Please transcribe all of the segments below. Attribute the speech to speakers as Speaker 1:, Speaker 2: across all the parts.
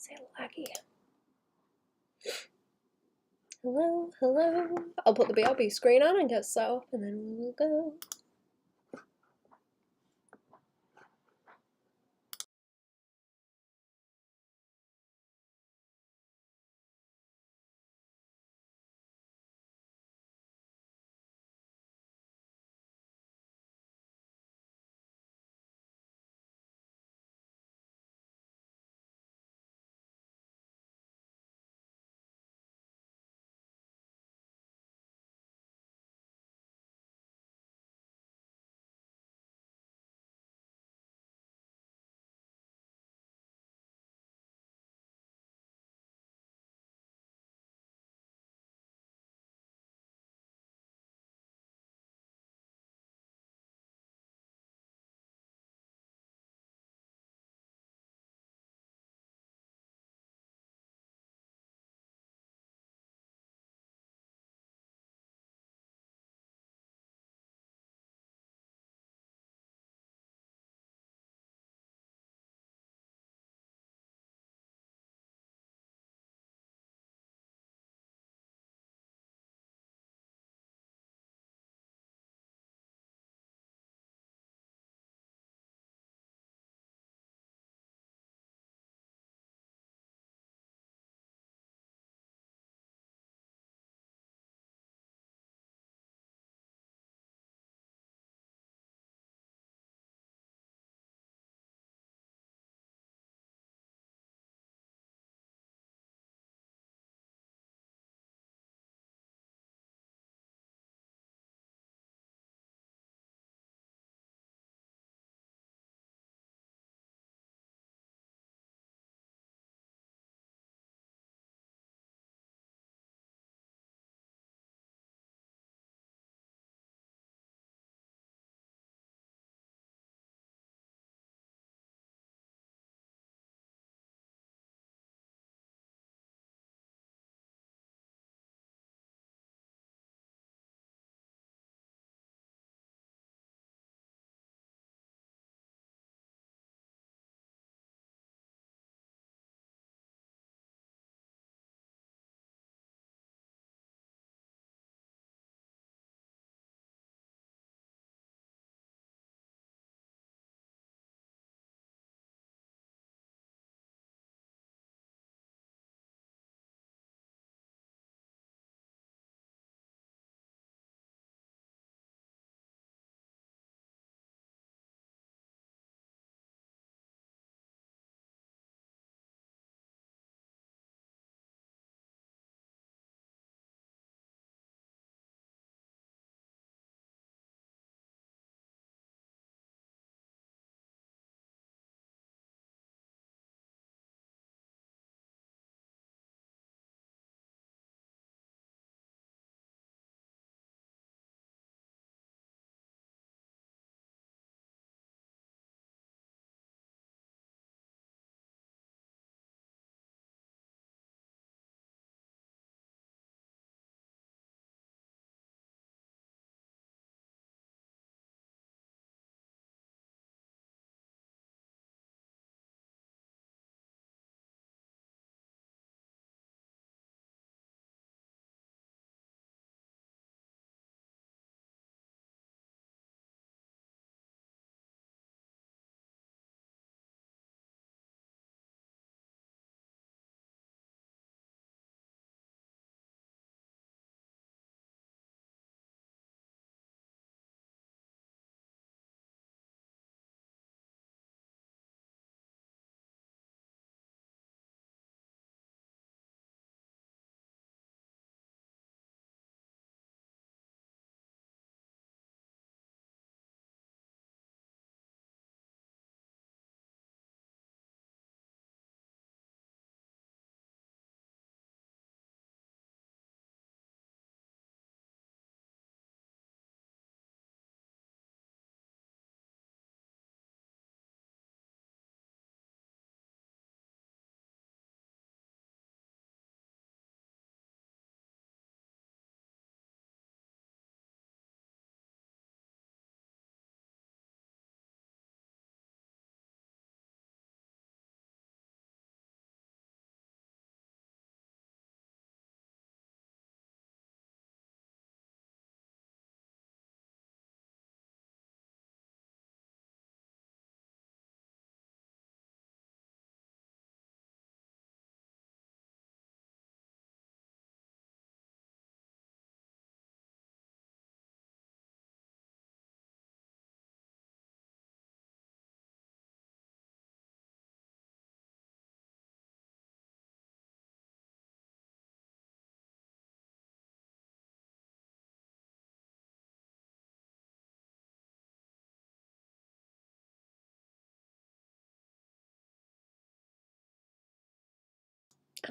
Speaker 1: Say laggy. Hello, hello. I'll put the BRB screen on and get set up and then we will go.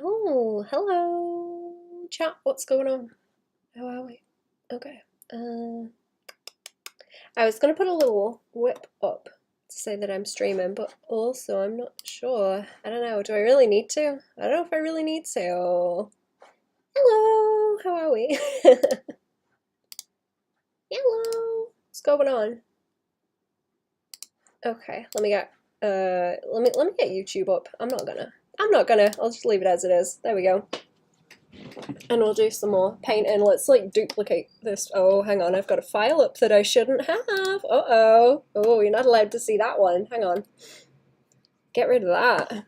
Speaker 1: Oh, hello, chat. What's going on? How are we? Okay. I was gonna put a little whip up to say that I'm streaming, but also I'm not sure. I don't know. Do I really need to? I don't know if I really need to. Hello. How are we? Hello. What's going on? Okay. Let me get YouTube up. I'm not gonna. I'll just leave it as it is. There we go. And we'll do some more painting. Let's like duplicate this. Oh, hang on, I've got a file up that I shouldn't have. Uh-oh. Oh, you're not allowed to see that one. Hang on. Get rid of that.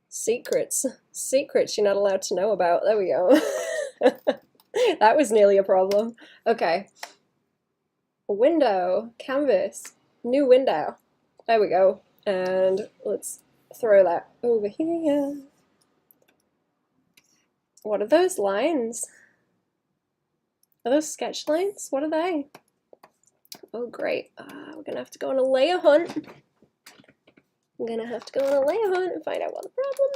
Speaker 1: Secrets. Secrets you're not allowed to know about. There we go. That was nearly a problem. Okay. Window. Canvas. New window. There we go. And let's throw that over here. What are those lines? Are those sketch lines? What are they? Oh, great. We're gonna have to go on a layer hunt. I'm gonna have to go on a layer hunt and find out what the problem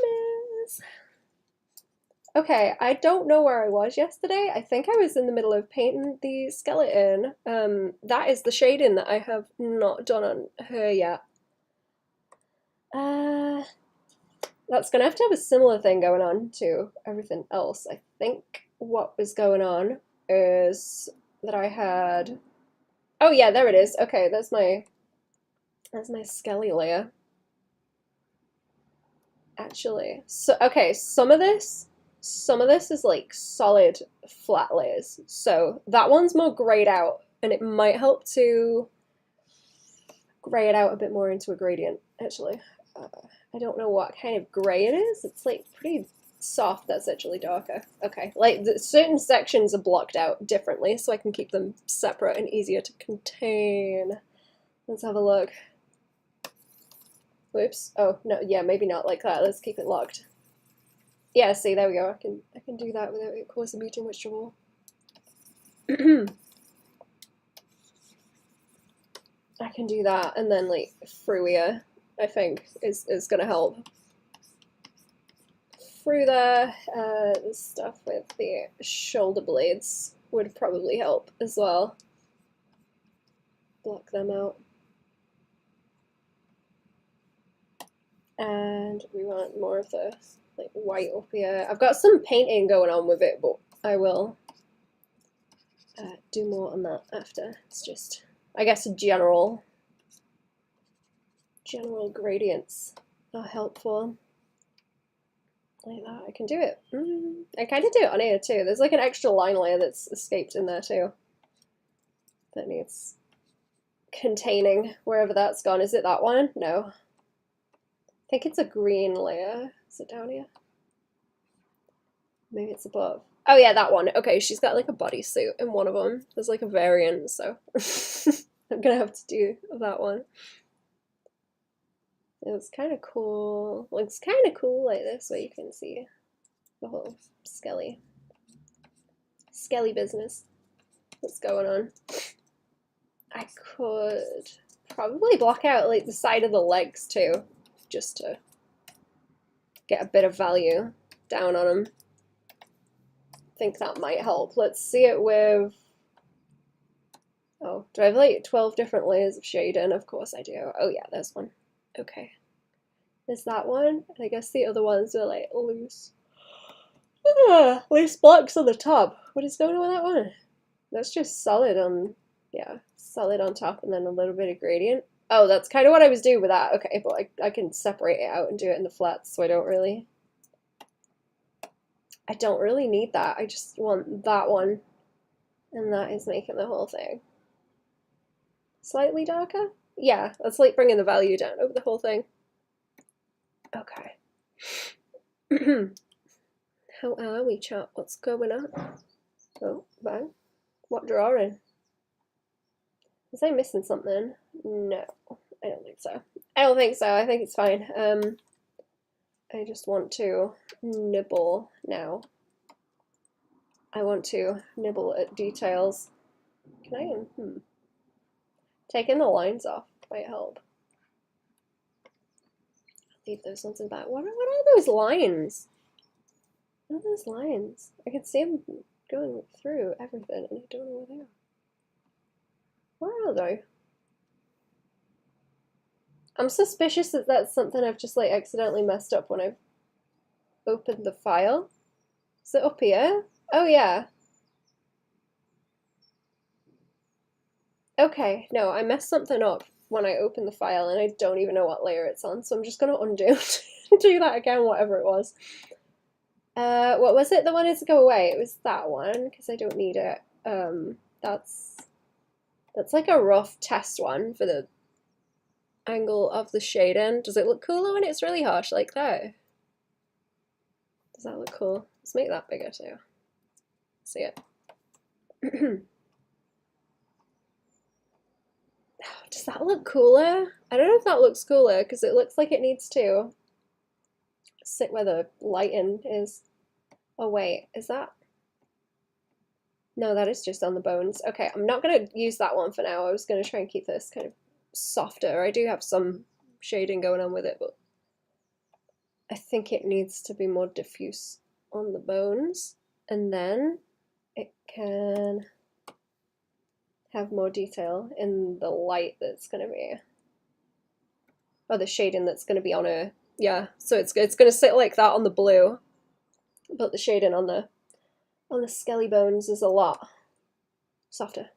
Speaker 1: is. Okay, I don't know where I was yesterday. I think I was in the middle of painting the skeleton. That is the shading that I have not done on her yet. That's gonna have to have a similar thing going on to everything else. I think what was going on is that I had... Oh yeah, there it is. Okay, that's my skelly layer. Actually, so okay, some of this is like solid flat layers. So that one's more grayed out, and it might help to gray it out a bit more into a gradient. Actually, I don't know what kind of gray it is. It's like pretty soft. That's actually darker. Okay, like certain sections are blocked out differently, so I can keep them separate and easier to contain. Let's have a look. Whoops. Oh no, yeah, maybe not like that. Let's keep it locked. Yeah, see, there we go. I can do that without it causing me too much trouble. I can do that, and then like through here, I think is gonna help. Through there, the stuff with the shoulder blades would probably help as well. Block them out. And we want more of the like white up here. I've got some painting going on with it, but I will do more on that after. It's just, I guess, general gradients are helpful. Like that, I can do it. I kind of do it on here too. There's like an extra line layer that's escaped in there too. That needs containing wherever that's gone. Is it that one? No. I think it's a green layer. Is it down here? Maybe it's above. Oh yeah, that one. Okay, she's got like a bodysuit in one of them. There's like a variant, so I'm gonna have to do that one. It was kind of cool. Looks kind of cool like this, where you can see the whole skelly business that's going on. I could probably block out like the side of the legs too, just to get a bit of value down on them. I think that might help. Let's see it with... Oh, do I have like 12 different layers of shading? Of course I do. Oh yeah, there's one. Okay. There's that one, and I guess the other ones are like loose. Loose blocks on the top. What is going on with that one? That's just solid on, yeah, solid on top and then a little bit of gradient. Oh, that's kind of what I was doing with that. Okay, but I can separate it out and do it in the flats, so I don't really need that. I just want that one, and that is making the whole thing slightly darker. Yeah, that's like bringing the value down over the whole thing. Okay. How are we, chat? What's going on? Oh, bang. What drawing? Was I missing something? No, I don't think so. I don't think so. I think it's fine. I just want to nibble now. I want to nibble at details. Can I? Taking the lines off might help. Leave those ones in the back. What are those lines? What are those lines? I can see them going through everything and I don't know where they are. Where are they? I'm suspicious that that's something I've just like accidentally messed up when I've opened the file. Is it up here? Oh yeah. Okay, no, I messed something up when I opened the file and I don't even know what layer it's on, so I'm just gonna undo do that again, whatever it was. What was it that wanted to go away? It was that one, because I don't need it. That's like a rough test one for the angle of the shading. Does it look cooler when it's really harsh like that? Does that look cool? Let's make that bigger too. See it. Does that look cooler? I don't know if that looks cooler because it looks like it needs to sit where the lighting is. Oh wait, is that? No, that is just on the bones. Okay, I'm not going to use that one for now. I was going to try and keep this kind of softer. I do have some shading going on with it, but I think it needs to be more diffuse on the bones, and then it can have more detail in the light that's going to be, or the shading that's going to be on her. Yeah, so it's going to sit like that on the blue, but the shading on the skelly bones is a lot softer.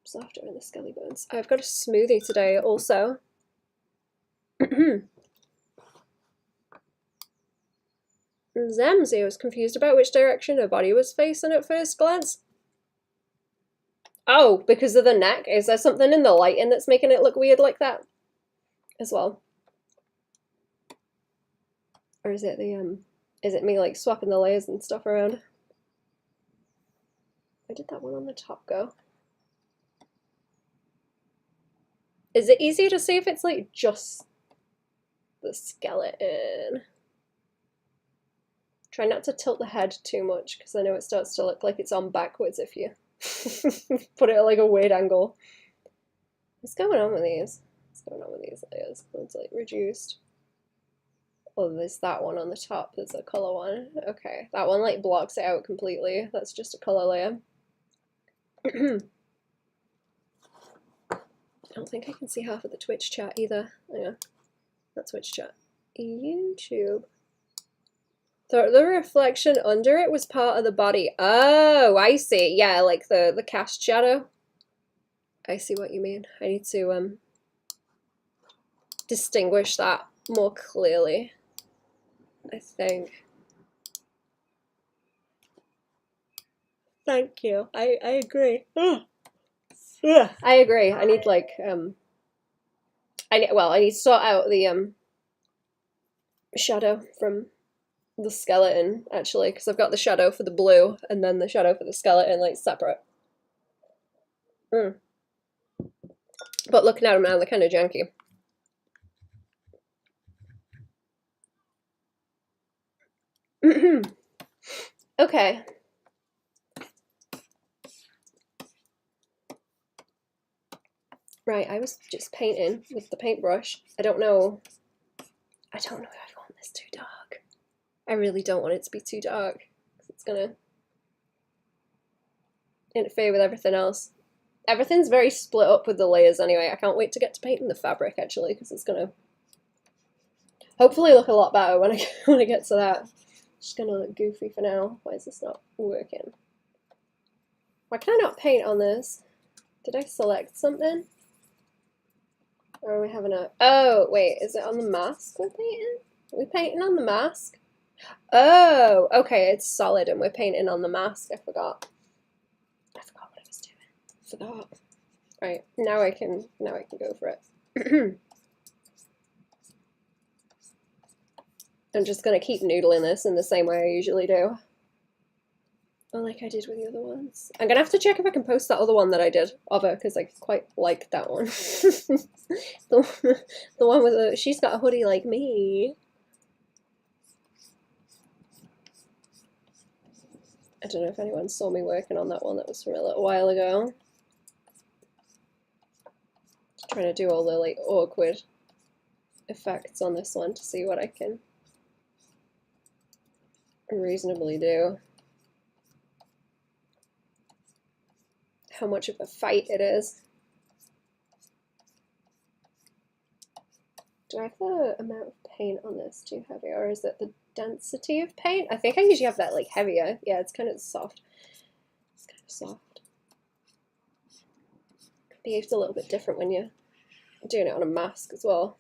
Speaker 1: Softer in the skelly bones. I've got a smoothie today also. Zemzy was confused about which direction her body was facing at first glance. Oh, because of the neck? Is there something in the lighting that's making it look weird like that as well? Or is it the is it me like swapping the layers and stuff around? Where did that one on the top go? Is it easier to see if it's like just the skeleton? Try not to tilt the head too much because I know it starts to look like it's on backwards if you put it at like a weird angle. What's going on with these? What's going on with these layers? One's like reduced. Oh, there's that one on the top. There's a color one. Okay, that one like blocks it out completely. That's just a color layer. I don't think I can see half of the Twitch chat either. Oh, yeah, not Twitch chat. YouTube. The reflection under it was part of the body. Oh, I see. Yeah, like the cast shadow. I see what you mean. I need to distinguish that more clearly, I think. Thank you. I agree. I agree. I need like I need to sort out the shadow from the skeleton actually, because I've got the shadow for the blue and then the shadow for the skeleton like separate. But looking at them now, they're kind of janky. Okay. Right, I was just painting with the paintbrush. I don't know if I want this too dark. I really don't want it to be too dark because it's gonna interfere with everything else. Everything's very split up with the layers anyway. I can't wait to get to painting the fabric actually because it's gonna hopefully look a lot better when I get to that. Just gonna look goofy for now. Why is this not working? Why can I not paint on this? Did I select something? Or are we having a... Oh, wait, is it on the mask we're painting? Are we painting on the mask? Oh, okay, it's solid and we're painting on the mask. I forgot what I was doing. Forgot. Right, now I can go for it. I'm just gonna keep noodling this in the same way I usually do. Oh, like I did with the other ones. I'm gonna have to check if I can post that other one that I did of her, because I quite like that one. the one with the, she's got a hoodie like me. I don't know if anyone saw me working on that one. That was from a little while ago. Just trying to do all the like awkward effects on this one to see what I can reasonably do. How much of a fight it is. Do I have the amount of paint on this too heavy, or is it the density of paint? I think I usually have that like heavier. Yeah, it's kind of soft. It's kind of soft. Behaves a little bit different when you're doing it on a mask as well.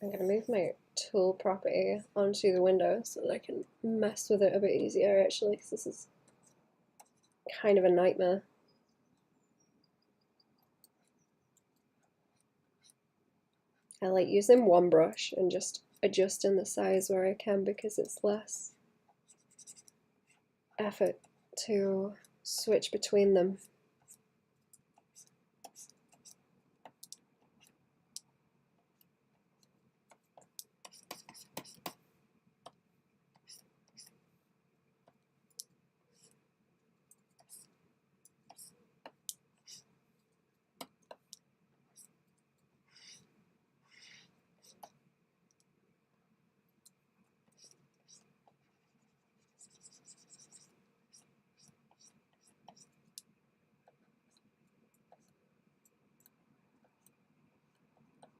Speaker 1: I'm going to move my tool property onto the window so that I can mess with it a bit easier actually, because this is kind of a nightmare. I like using one brush and just adjusting the size where I can because it's less effort to switch between them.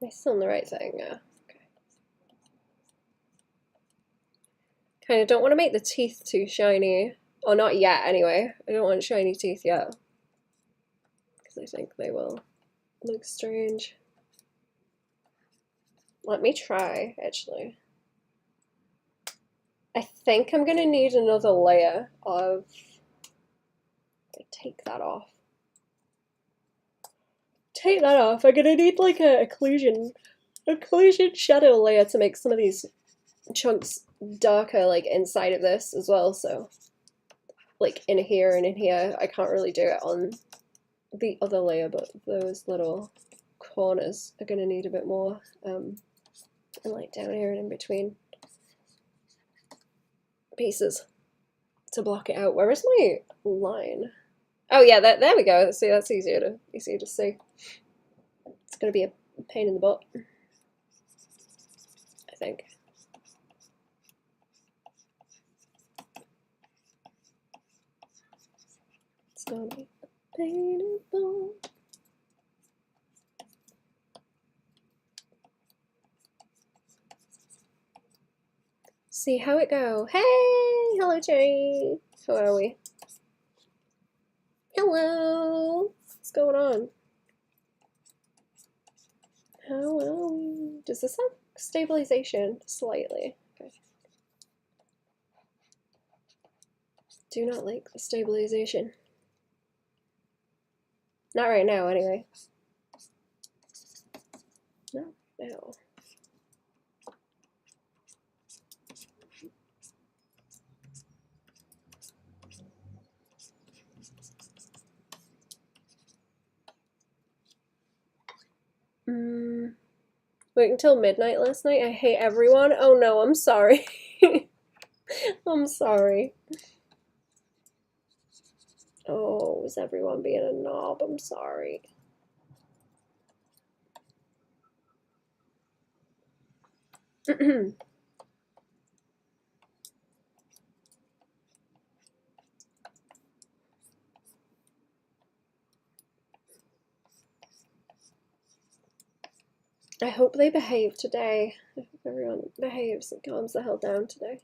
Speaker 1: Am I still on the right thing? Yeah. Okay. Kind of don't want to make the teeth too shiny. Or not yet, anyway. I don't want shiny teeth yet. Because I think they will look strange. Let me try, actually. I think I'm going to need another layer of... Take that off. Take that off. I'm going to need like a occlusion shadow layer to make some of these chunks darker, like inside of this as well. So like in here and in here, I can't really do it on the other layer, but those little corners are going to need a bit more, and like down here and in between pieces to block it out. Where is my line? Oh yeah, there we go. See, that's easier to see. It's going to be a pain in the butt, I think. It's going to be a pain in the butt. See how it go. Hey, hello Jerry. How are we? Hello. What's going on? How are we? Does this have stabilization? Slightly. Okay. Do not like the stabilization. Not right now, anyway. No, no. Wait until midnight last night. I hate everyone. Oh no, I'm sorry. I'm sorry. Oh, was everyone being a knob? I'm sorry. I hope they behave today. I hope everyone behaves and calms the hell down today.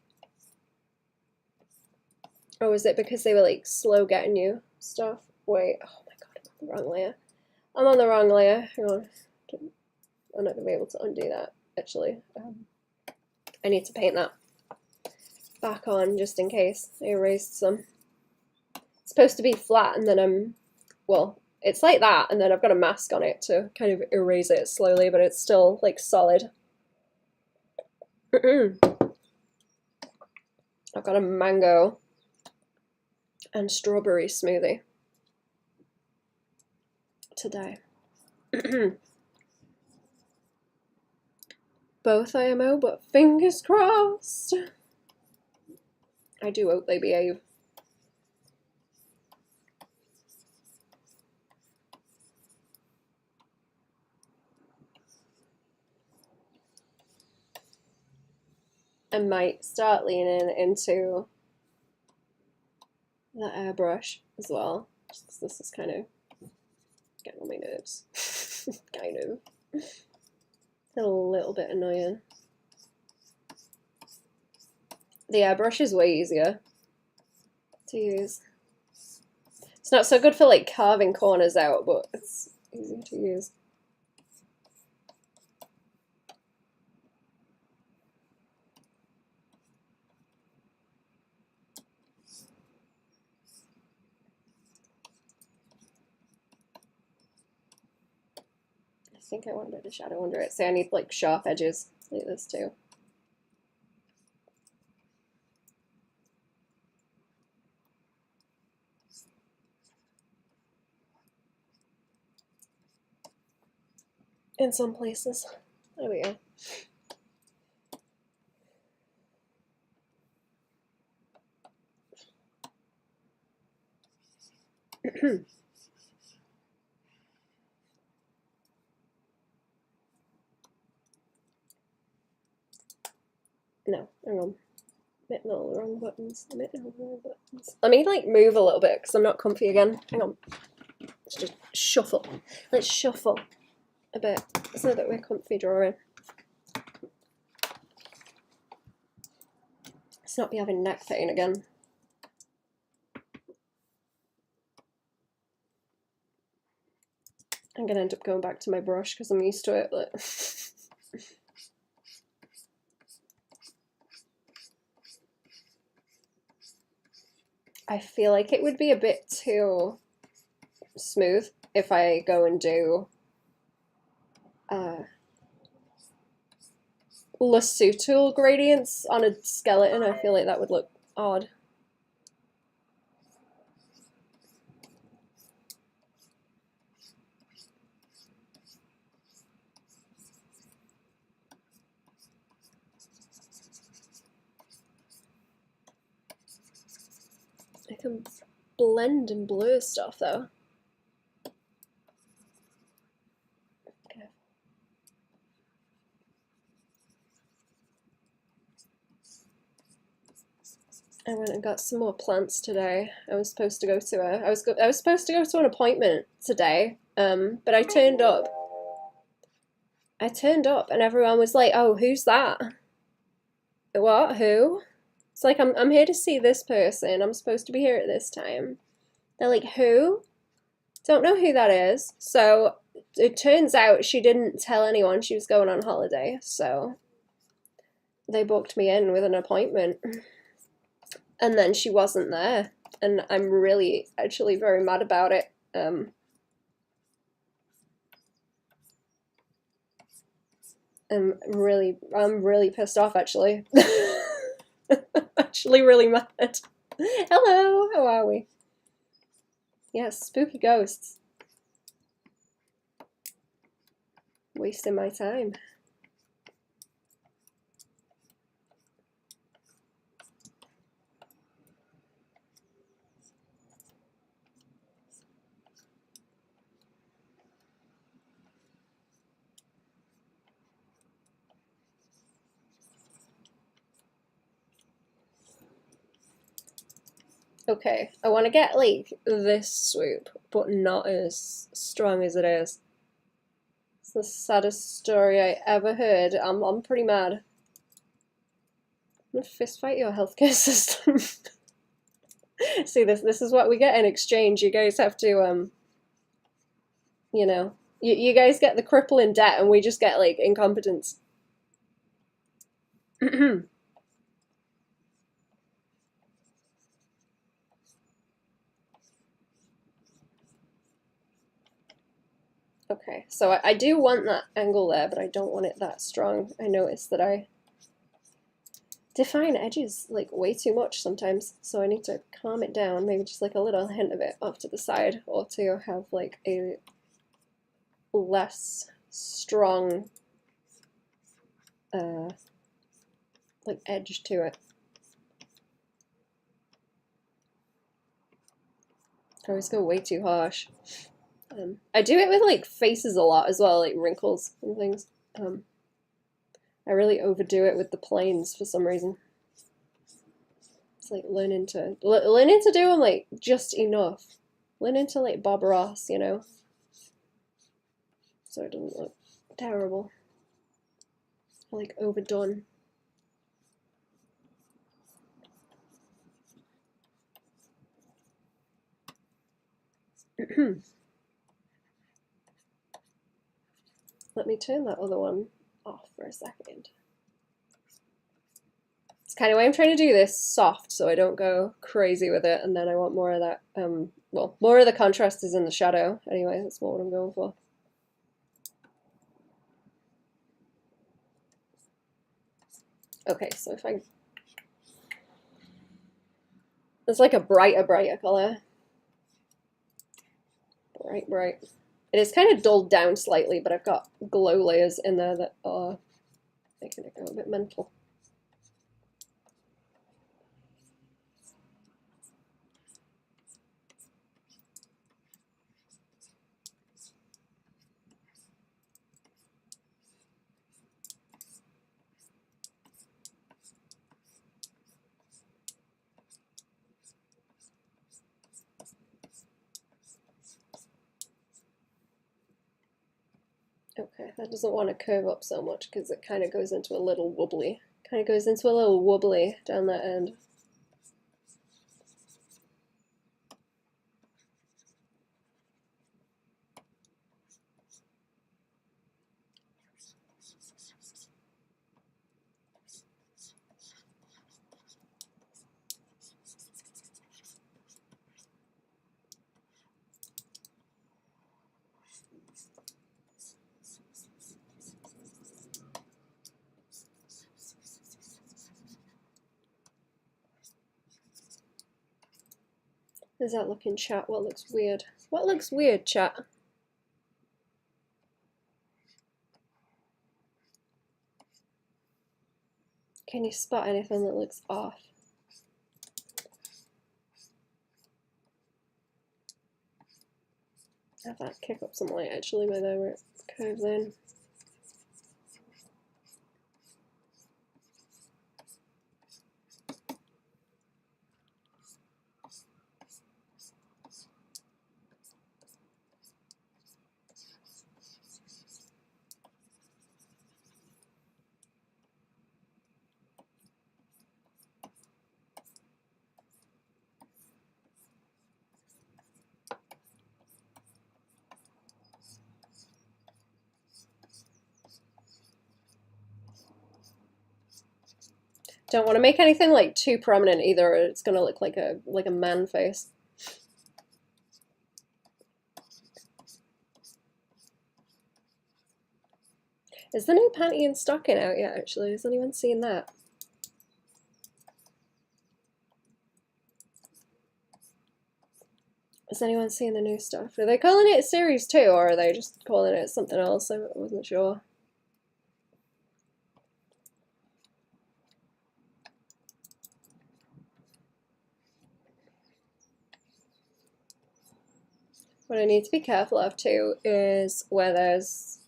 Speaker 1: Oh, is it because they were like slow getting you stuff? Wait, oh my god, I'm on the wrong layer. I'm on the wrong layer. Hang on. I'm not going to be able to undo that, actually. I need to paint that back on just in case. I erased some. It's supposed to be flat, and then well, it's like that, and then I've got a mask on it to kind of erase it slowly, but it's still like solid. I've got a mango and strawberry smoothie today. Both IMO, but fingers crossed. I do hope they behave. I might start leaning into the airbrush as well, just because this is kind of getting on my nerves. Kind of. A little bit annoying. The airbrush is way easier to use. It's not so good for like carving corners out, but it's easy to use. I think I want a bit of shadow under it. So I need like sharp edges like this too. In some places. There we go. No, hang on. Hitting all the wrong buttons. Let me like move a little bit because I'm not comfy again. Hang on. Let's just shuffle. Let's shuffle a bit so that we're comfy drawing. Let's not be having neck pain again. I'm gonna end up going back to my brush because I'm used to it, but I feel like it would be a bit too smooth if I go and do Lesotho gradients on a skeleton. I feel like that would look odd. I can blend and blur stuff though. Okay. I went and got some more plants today. I was supposed to go to an appointment today, but I turned up. And everyone was like, "Oh, who's that? What? Who?" It's like, I'm here to see this person. I'm supposed to be here at this time. They're like, who? Don't know who that is. So it turns out she didn't tell anyone she was going on holiday. So they booked me in with an appointment. And then she wasn't there. And I'm really, actually very mad about it. I'm really pissed off, actually. Actually really mad. Hello, how are we? Yes, spooky ghosts. Wasting my time. Okay, I want to get like this swoop, but not as strong as it is. It's the saddest story I ever heard. I'm pretty mad. I'm gonna fist fight your healthcare system. See, this is what we get in exchange. You guys have to you know, You guys get the crippling debt and we just get like incompetence. Okay, so I do want that angle there, but I don't want it that strong. I noticed that I define edges like way too much sometimes, so I need to calm it down, maybe just like a little hint of it off to the side, or to have like a less strong like edge to it. I always go way too harsh. I do it with like faces a lot as well, like wrinkles and things. I really overdo it with the planes for some reason. It's like learning to do them like just enough. Learning to like Bob Ross, you know, so it doesn't look terrible. Like overdone. Let me turn that other one off for a second. It's kind of why I'm trying to do this soft so I don't go crazy with it, and then I want more of that, well, more of the contrast is in the shadow. Anyway, that's more what I'm going for. Okay, so if I... It's like a brighter color. Bright. It is kind of dulled down slightly, but I've got glow layers in there that are making it go a bit mental. Okay, that doesn't want to curve up so much because it kind of goes into a little wobbly. Down that end. Does that look in chat? What looks weird? What looks weird, chat? Can you spot anything that looks off? Have that kick up some light actually by there where it curves in. Don't want to make anything like too prominent either, or it's gonna look like a man face. Is the new panty and stocking out yet, actually? Has anyone seen that? Has anyone seen the new stuff? Are they calling it Series 2, or are they just calling it something else? I wasn't sure. What I need to be careful of too is where there's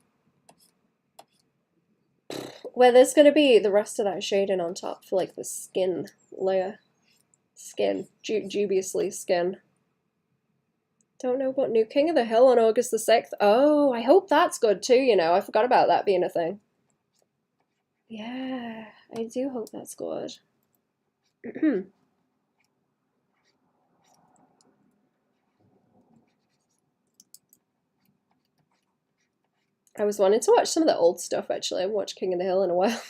Speaker 1: going to be the rest of that shading on top for like the skin layer. Dubiously skin. Don't know what new King of the Hill on August the 6th. Oh, I hope that's good too, you know. I forgot about that being a thing. Yeah, I do hope that's good. I was wanting to watch some of the old stuff, actually. I haven't watched King of the Hill in a while.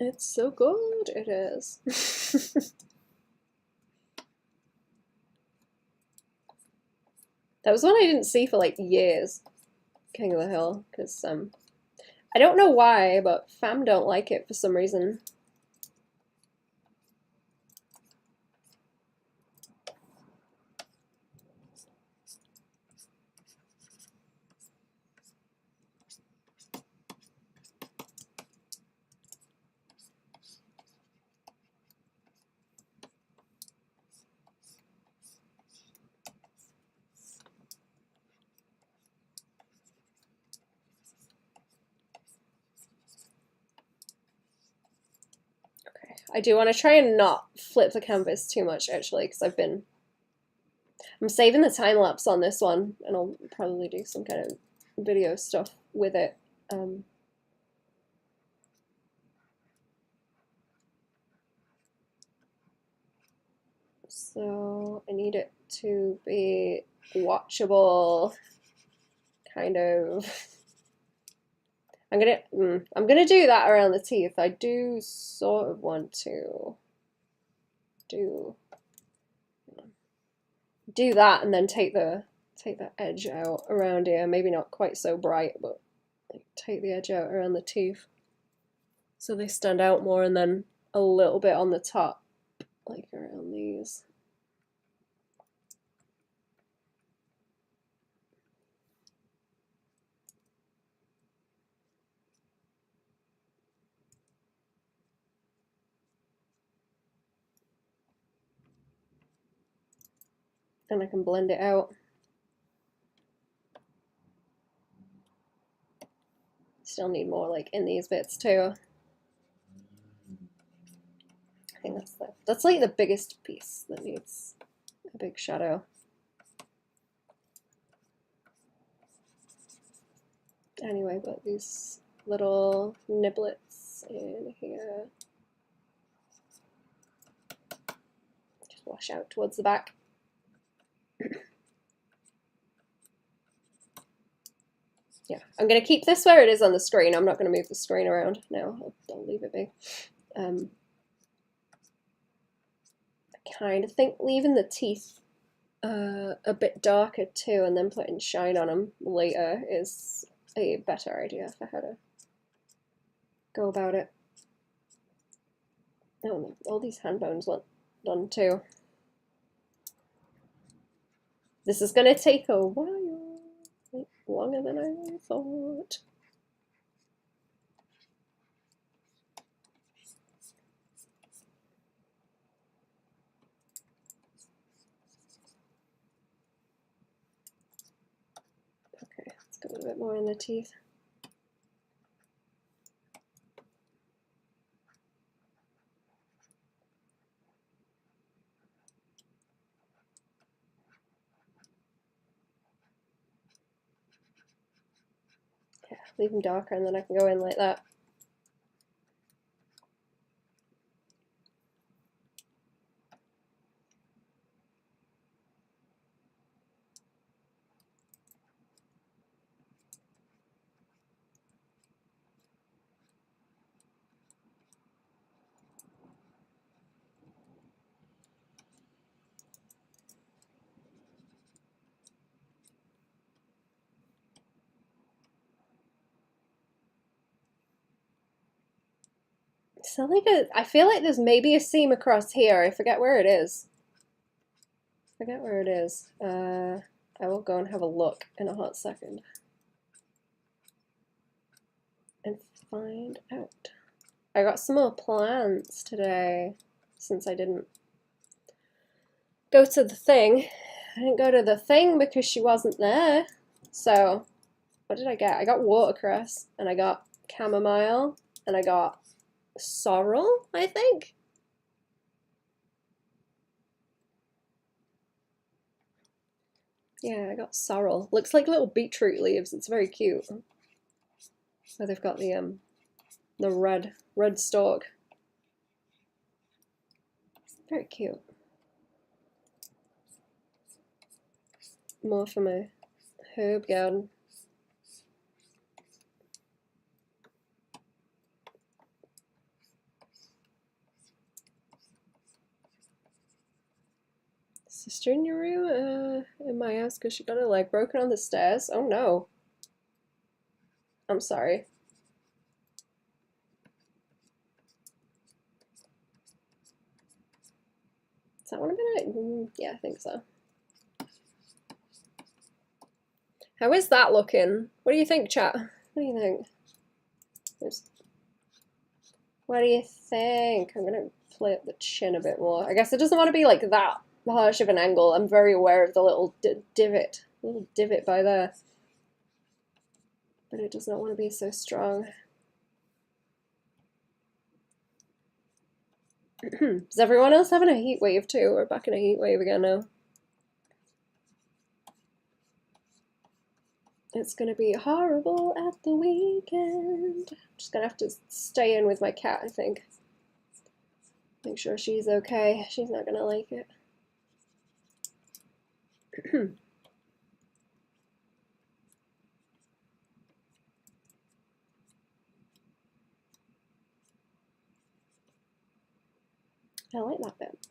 Speaker 1: It's so good, it is. That was one I didn't see for like years, King of the Hill, because I don't know why, but fam don't like it for some reason. I do want to try and not flip the canvas too much, actually, because I'm saving the time lapse on this one, and I'll probably do some kind of video stuff with it. So I need it to be watchable, kind of. I'm gonna do that around the teeth. I do sort of want to do that and then take the edge out around here. Maybe not quite so bright, but like take the edge out around the teeth so they stand out more, and then a little bit on the top, like around these. And I can blend it out. Still need more like in these bits too. I think that's like the biggest piece that needs a big shadow. Anyway, but these little niblets in here just wash out towards the back. Yeah, I'm going to keep this where it is on the screen. I'm not going to move the screen around now. I'll leave it be. I kind of think leaving the teeth a bit darker too, and then putting shine on them later is a better idea for how to go about it. Oh, all these hand bones want done too. This is going to take a while, like longer than I thought. Okay, let's go a little bit more in the teeth. Yeah, leave them darker and then I can go in like that. So like I feel like there's maybe a seam across here. I forget where it is. I will go and have a look in a hot second and find out. I got some more plants today since I didn't go to the thing. I didn't go to the thing because she wasn't there. So, what did I get? I got watercress, and I got chamomile, and I got sorrel, I think. Yeah, I got sorrel. Looks like little beetroot leaves. It's very cute. So they've got the red stalk. Very cute. More for my herb garden. Sister in your room? In my house because she got her leg broken on the stairs? Oh no. I'm sorry. Is that one of it? Yeah, I think so. How is that looking? What do you think, chat? What do you think? What do you think? I'm gonna play up the chin a bit more. I guess it doesn't want to be like that harsh of an angle. I'm very aware of the little divot by there. But it does not want to be so strong. Is everyone else having a heat wave too? We're back in a heat wave again now. It's gonna be horrible at the weekend. I'm just gonna have to stay in with my cat, I think. Make sure she's okay. She's not gonna like it. I like that bit.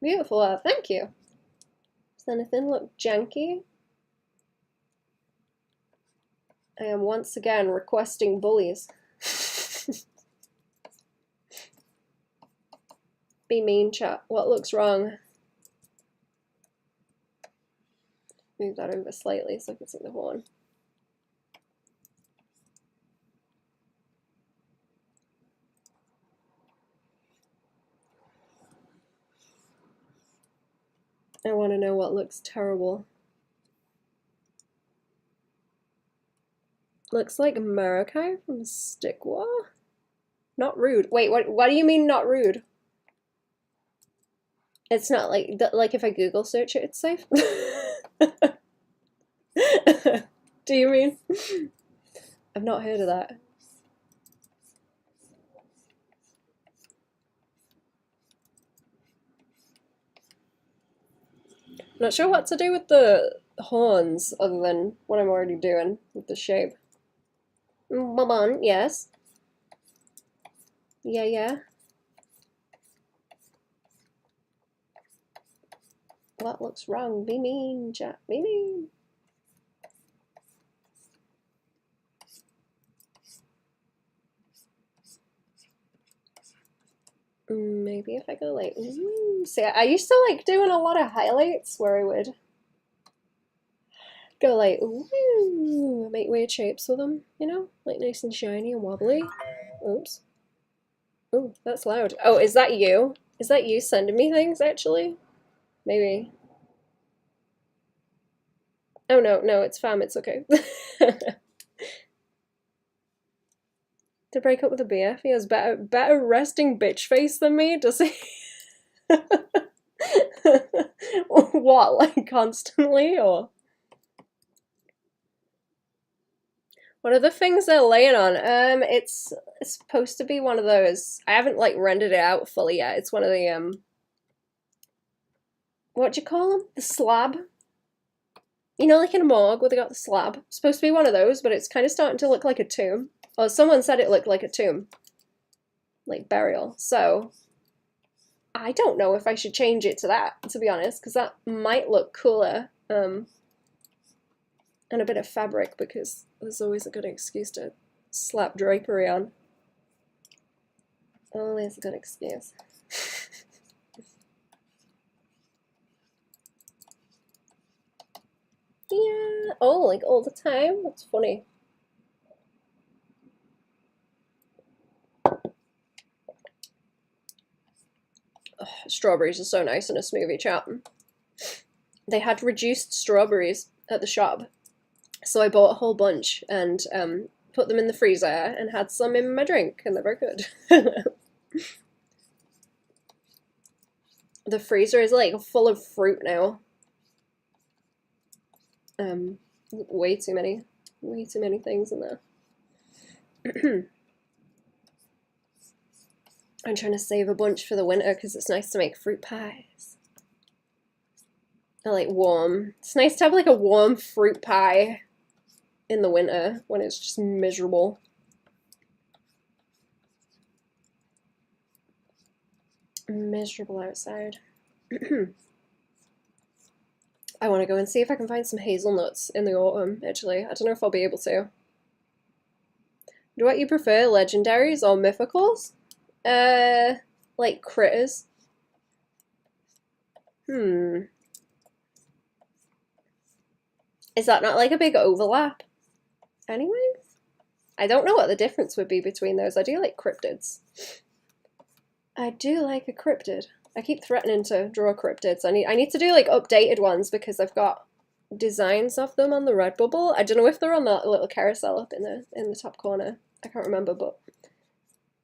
Speaker 1: Beautiful, thank you. Does anything look janky? I am once again requesting bullies. Be mean, chat. What looks wrong? Move that over slightly so I can see the horn. I want to know what looks terrible. Looks like Marakai from Stickwar? Not rude. Wait, what do you mean not rude? It's not like if I Google search it, it's safe? Do you mean? I've not heard of that. I'm not sure what to do with the horns other than what I'm already doing with the shape. Baban, yes. Yeah. What looks wrong? Be mean, chat. Be mean. Maybe if I go like, see, I used to like doing a lot of highlights where I would go like, ooh, make weird shapes with them, you know, like nice and shiny and wobbly. Oops. Oh, that's loud. Oh, is that you? Is that you sending me things actually? Maybe. Oh no, it's fam, it's okay. To break up with a BF, he has better resting bitch face than me, does he? What, like constantly, or? What are the things they're laying on? It's supposed to be one of those. I haven't like rendered it out fully yet. It's one of the what do you call them? The slab. You know, like in a morgue where they got the slab. It's supposed to be one of those, but it's kind of starting to look like a tomb. Or someone said it looked like a tomb, like burial. So I don't know if I should change it to that, to be honest, because that might look cooler. And a bit of fabric, because there's always a good excuse to slap drapery on. Always a good excuse. Yeah. Oh, like all the time? That's funny. Strawberries are so nice in a smoothie, chat. They had reduced strawberries at the shop, so I bought a whole bunch and put them in the freezer and had some in my drink, and they're very good. The freezer is like full of fruit now. Way too many things in there. I'm trying to save a bunch for the winter because it's nice to make fruit pies. I like warm. It's nice to have like a warm fruit pie in the winter when it's just miserable. Miserable outside. I want to go and see if I can find some hazelnuts in the autumn, actually. I don't know if I'll be able to. Do what you prefer, legendaries or mythicals? Like critters. Is that not like a big overlap? Anyway, I don't know what the difference would be between those. I do like cryptids. I do like a cryptid. I keep threatening to draw cryptids. I need to do like updated ones because I've got designs of them on the Redbubble. I don't know if they're on that little carousel up in the top corner. I can't remember, but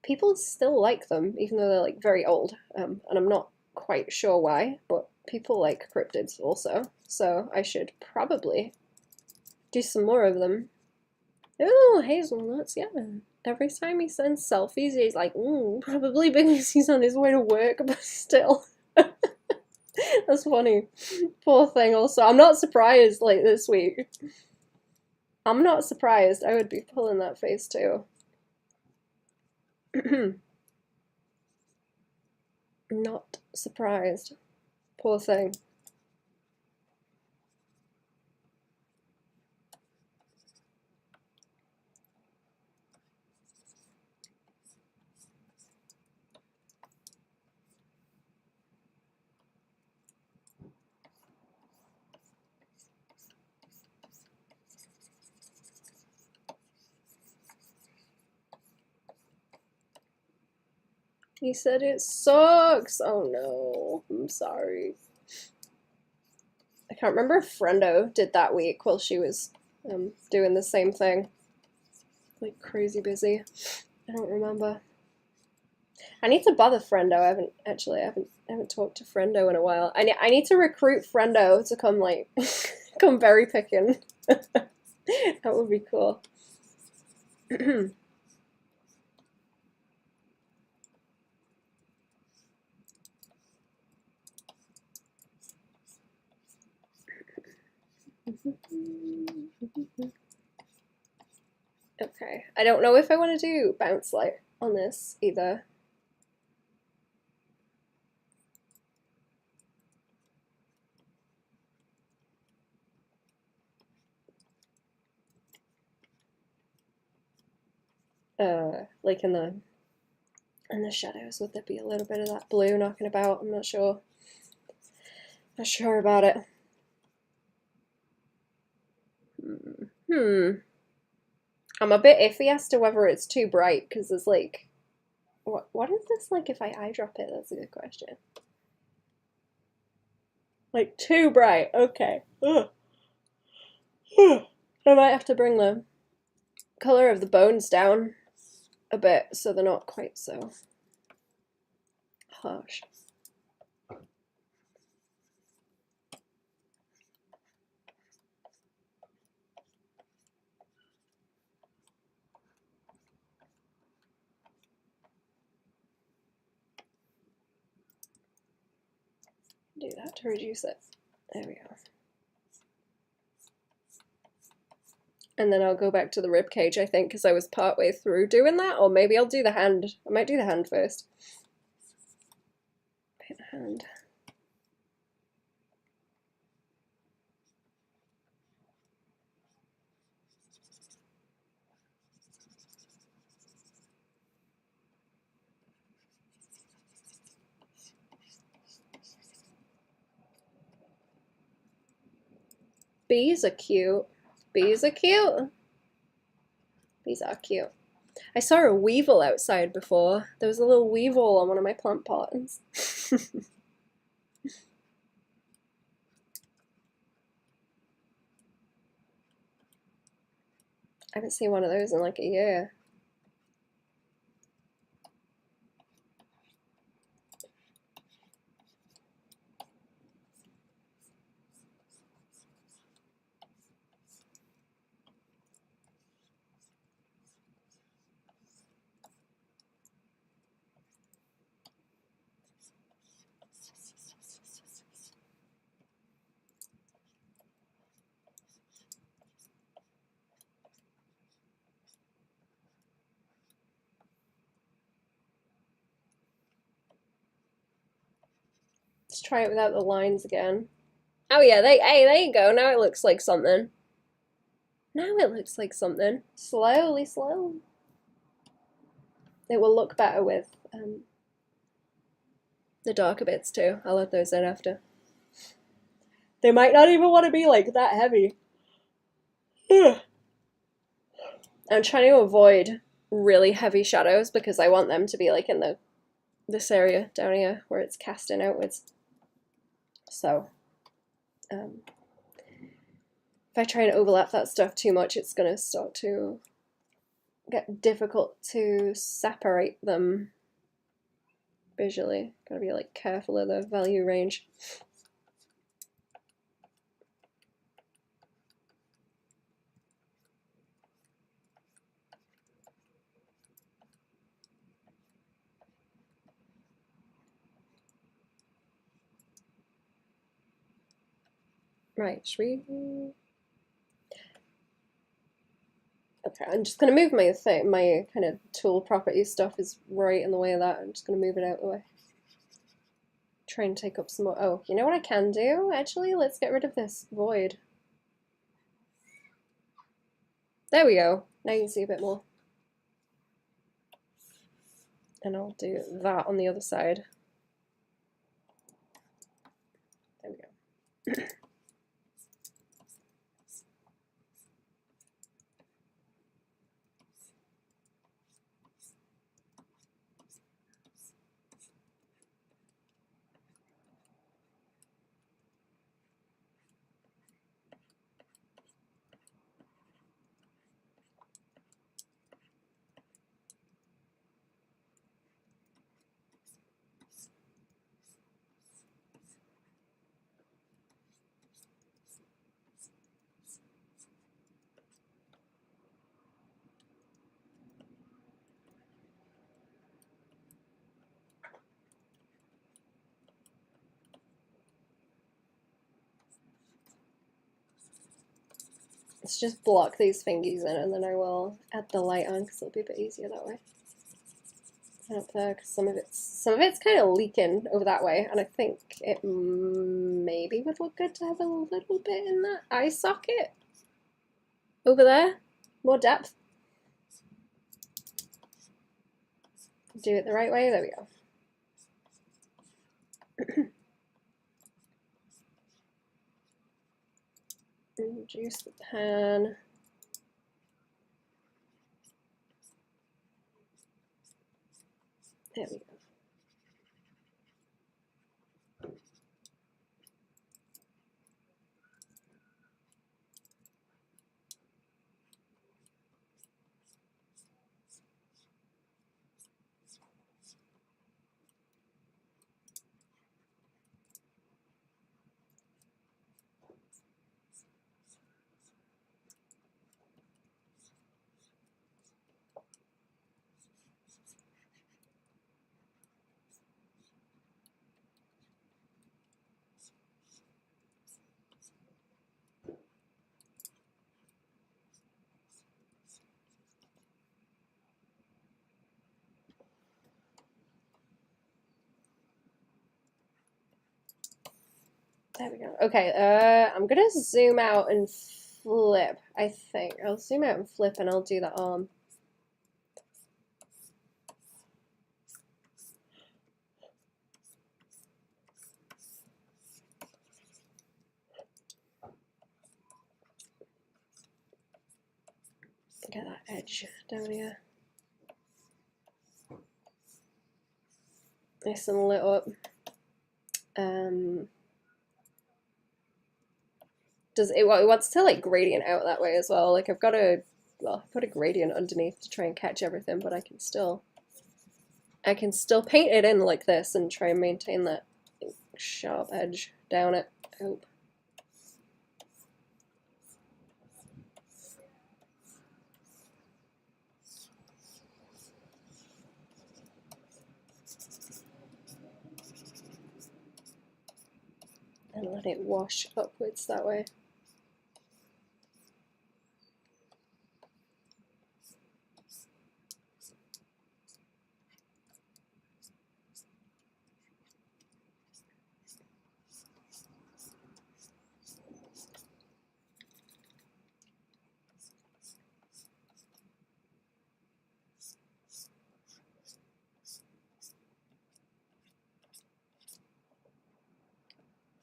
Speaker 1: people still like them, even though they're like very old. And I'm not quite sure why, but people like cryptids also. So I should probably do some more of them. Oh, hazelnuts, yeah. Every time he sends selfies, he's like, probably because he's on his way to work, but still. That's funny. Poor thing also. I'm not surprised, like, this week. I'm not surprised. I would be pulling that face, too. Not surprised. Poor thing. He said it sucks. Oh no, I'm sorry. I can't remember if Friendo did that week while she was doing the same thing. Like crazy busy. I don't remember. I need to bother Friendo. I haven't talked to Friendo in a while. I need to recruit Friendo to come like come berry picking. That would be cool. Okay, I don't know if I want to do bounce light on this either. Like in the shadows, would there be a little bit of that blue knocking about? I'm not sure. Not sure about it. I'm a bit iffy as to whether it's too bright, because there's like, what is this like if I eyedrop it? That's a good question. Like too bright, okay. Ugh. I might have to bring the color of the bones down a bit so they're not quite so harsh. Do that to reduce it. There we go. And then I'll go back to the rib cage, I think, because I was partway through doing that, or maybe I'll do the hand. I might do the hand first. Paint the hand. Bees are cute. Bees are cute. Bees are cute. I saw a weevil outside before. There was a little weevil on one of my plant pots. I haven't seen one of those in like a year. Let's try it without the lines again. Oh yeah, hey, there you go. Now it looks like something. Now it looks like something. Slowly, slowly. It will look better with the darker bits too. I'll add those in after. They might not even want to be like that heavy. I'm trying to avoid really heavy shadows because I want them to be like in this area down here where it's casting outwards. So if I try and overlap that stuff too much, it's going to start to get difficult to separate them visually. Gotta be like careful of the value range. Right, should we? Okay, I'm just gonna move my thing. My kind of tool property stuff is right in the way of that. I'm just gonna move it out of the way. Try and take up some more. Oh, you know what I can do? Actually, let's get rid of this void. There we go. Now you can see a bit more. And I'll do that on the other side. There we go. Let's just block these fingies in and then I will add the light on because it'll be a bit easier that way. And up there because some of it's kind of leaking over that way, and I think it maybe would look good to have a little bit in that eye socket over there, more depth. Do it the right way. There we go. Reduce the pan. There we go. There we go. Okay, I'm gonna zoom out and flip, I think. I'll zoom out and flip and I'll do the arm. Get that edge down here. Nice and lit up. It wants to like gradient out that way as well. Like I've got a, well, put a gradient underneath to try and catch everything, but I can still paint it in like this and try and maintain that sharp edge down it. I hope. And let it wash upwards that way.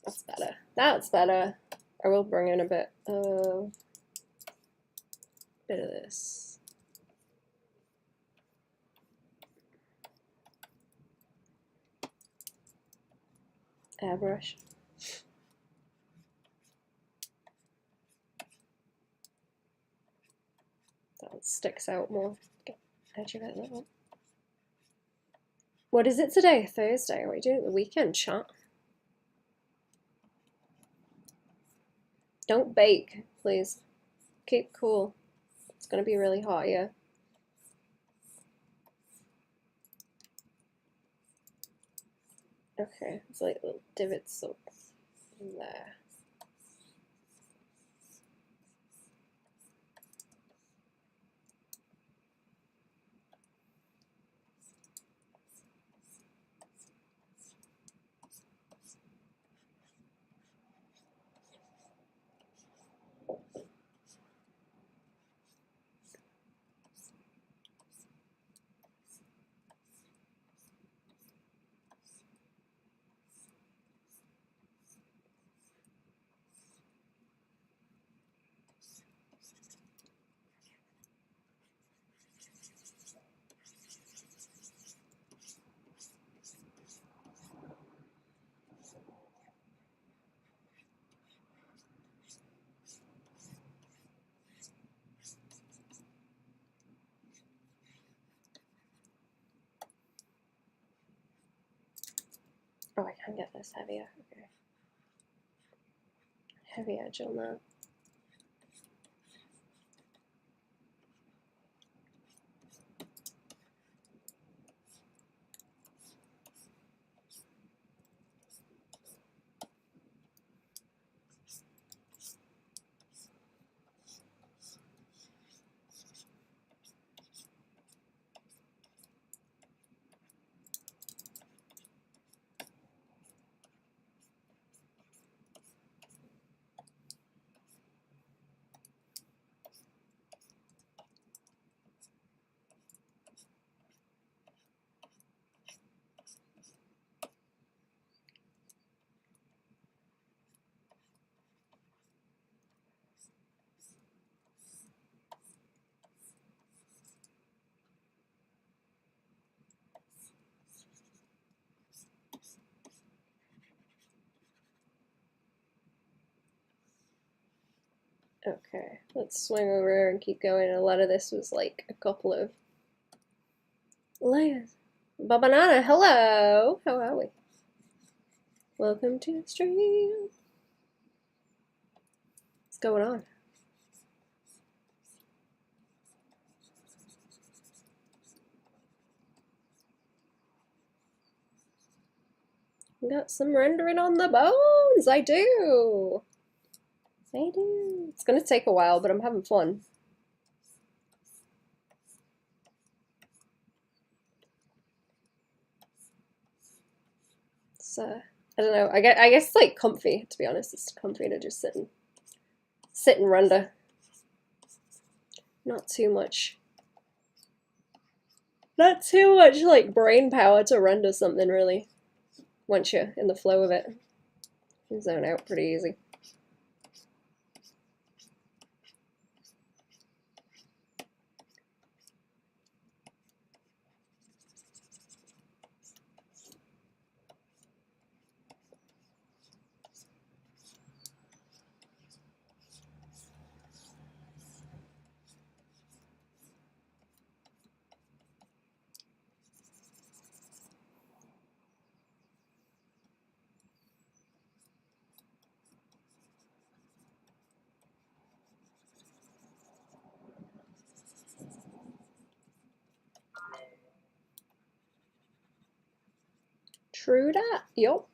Speaker 1: That's better. That's better. I will bring in a bit of this. Airbrush. That one sticks out more. Get edge of it that one. What is it today? Thursday. Are we doing it the weekend, chat? Don't bake, please. Keep cool. It's gonna be really hot here. Okay, it's like little divots up in there. Oh, I can get this heavier. Okay. Heavy edge on that. Okay, let's swing over and keep going. A lot of this was like a couple of layers. Babanana, hello! How are we? Welcome to the stream. What's going on? We got some rendering on the bones. I do. I do. It's gonna take a while, but I'm having fun. It's I don't know. I guess it's like comfy. To be honest, it's comfy to just sit and render. Not too much like brain power to render something really. Once you're in the flow of it, you can zone out pretty easy. True that. Yup.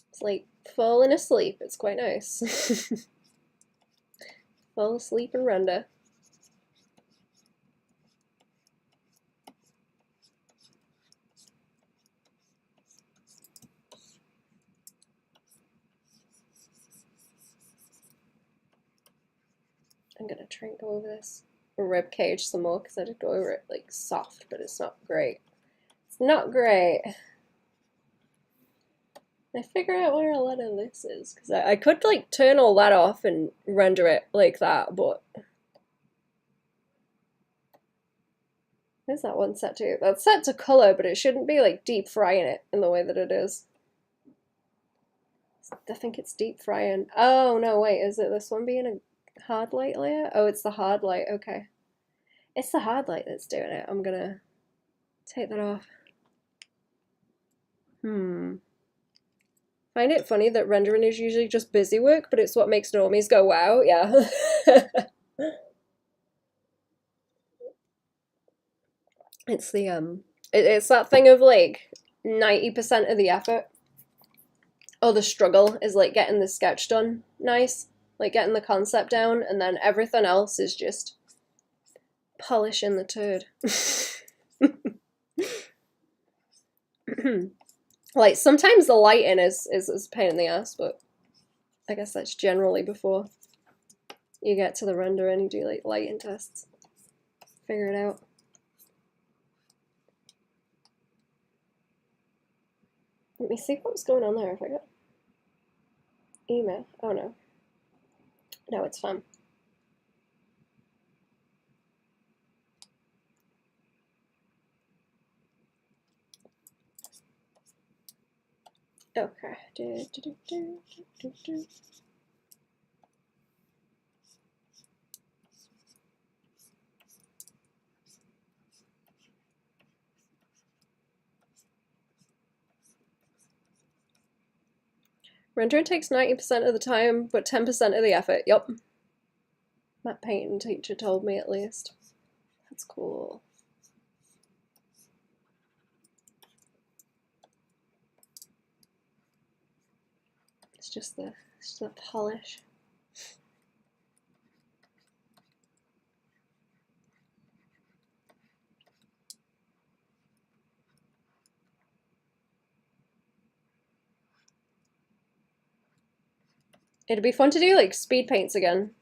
Speaker 1: It's like falling asleep. It's quite nice. Fall asleep and render. I'm gonna try and go over this rib cage some more because I did go over it like soft, but it's not great. It's not great. I figure out where a lot of this is because I could like turn all that off and render it like that, but where's that one set to? That's set to color, but it shouldn't be like deep frying it in the way that it is. I think it's deep frying. Oh no, wait, is it this one being a hard light layer? Oh, it's the hard light. Okay, it's the hard light that's doing it. I'm gonna take that off. Find it funny that rendering is usually just busy work, but it's what makes normies go wow. Yeah. It's the it's that thing of like 90% of the effort or the struggle is like getting the sketch done nice, like getting the concept down, and then everything else is just polishing the turd. Like sometimes the lighting is a pain in the ass, but I guess that's generally before you get to the render and you do like lighting tests. Figure it out. Let me see what's going on there. If I got email. Oh no. No, it's fun. Okay. Rendering takes 90% of the time, but 10% of the effort. Yup. My painting teacher told me at least. That's cool. It's just the polish. It'd be fun to do like speed paints again.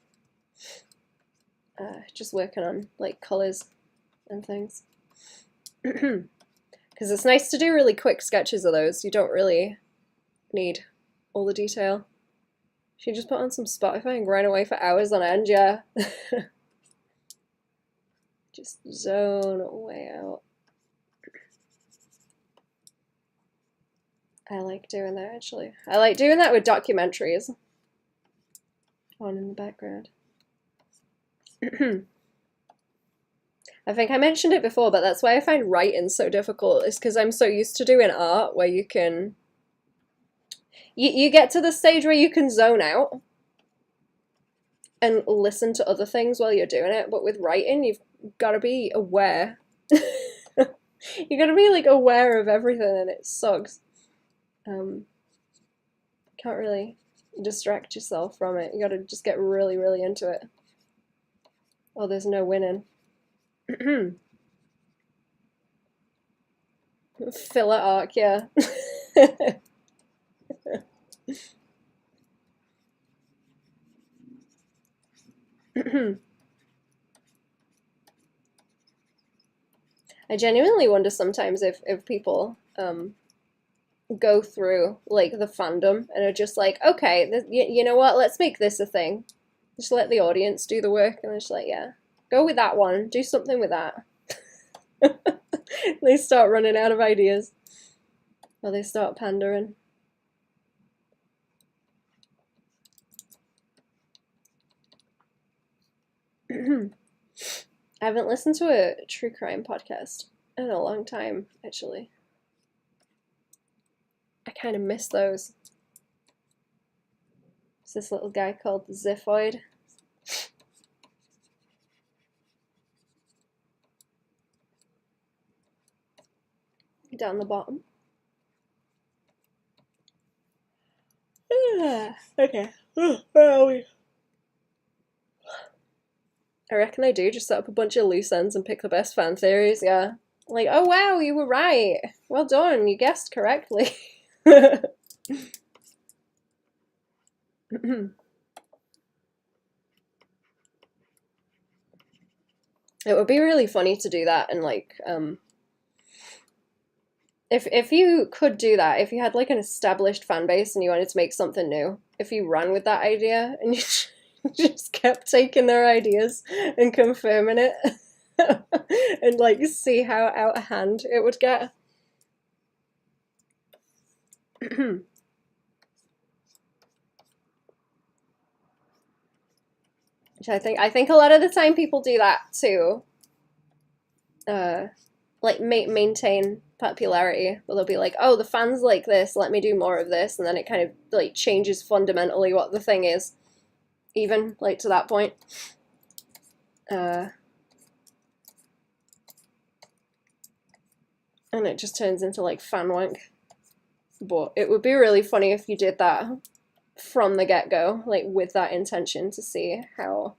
Speaker 1: Just working on like colors and things. Because it's nice to do really quick sketches of those. You don't really need all the detail. Should just put on some Spotify and grind away for hours on end, yeah. Just zone way out. I like doing that actually. I like doing that with documentaries on in the background. I think I mentioned it before, but that's why I find writing so difficult, is because I'm so used to doing art where you can you get to the stage where you can zone out and listen to other things while you're doing it, but with writing you've got to be aware. You got to be like aware of everything, and it sucks. Can't really distract yourself from it. You got to just get really, really into it. Oh, there's no winning. Filler arc, yeah. I genuinely wonder sometimes if people go through like the fandom and are just like, okay, you know what, let's make this a thing. Just let the audience do the work, and they're just like, yeah, go with that one, do something with that. They start running out of ideas, or they start pandering. I haven't listened to a true crime podcast in a long time, actually. I kind of miss those. It's this little guy called Ziphoid. down the bottom. Okay. Where are we? I reckon I do just set up a bunch of loose ends and pick the best fan theories, yeah. Like, oh wow, you were right. Well done, you guessed correctly. It would be really funny to do that, and like, if you could do that, if you had like an established fan base and you wanted to make something new, if you ran with that idea and you just kept taking their ideas and confirming it, and like see how out of hand it would get. Which I think a lot of the time people do that too. Like maintain popularity, but they'll be like, oh, the fans like this, let me do more of this, and then it kind of like changes fundamentally what the thing is, even like to that point. And it just turns into like fan wank. But it would be really funny if you did that from the get-go, like with that intention, to see how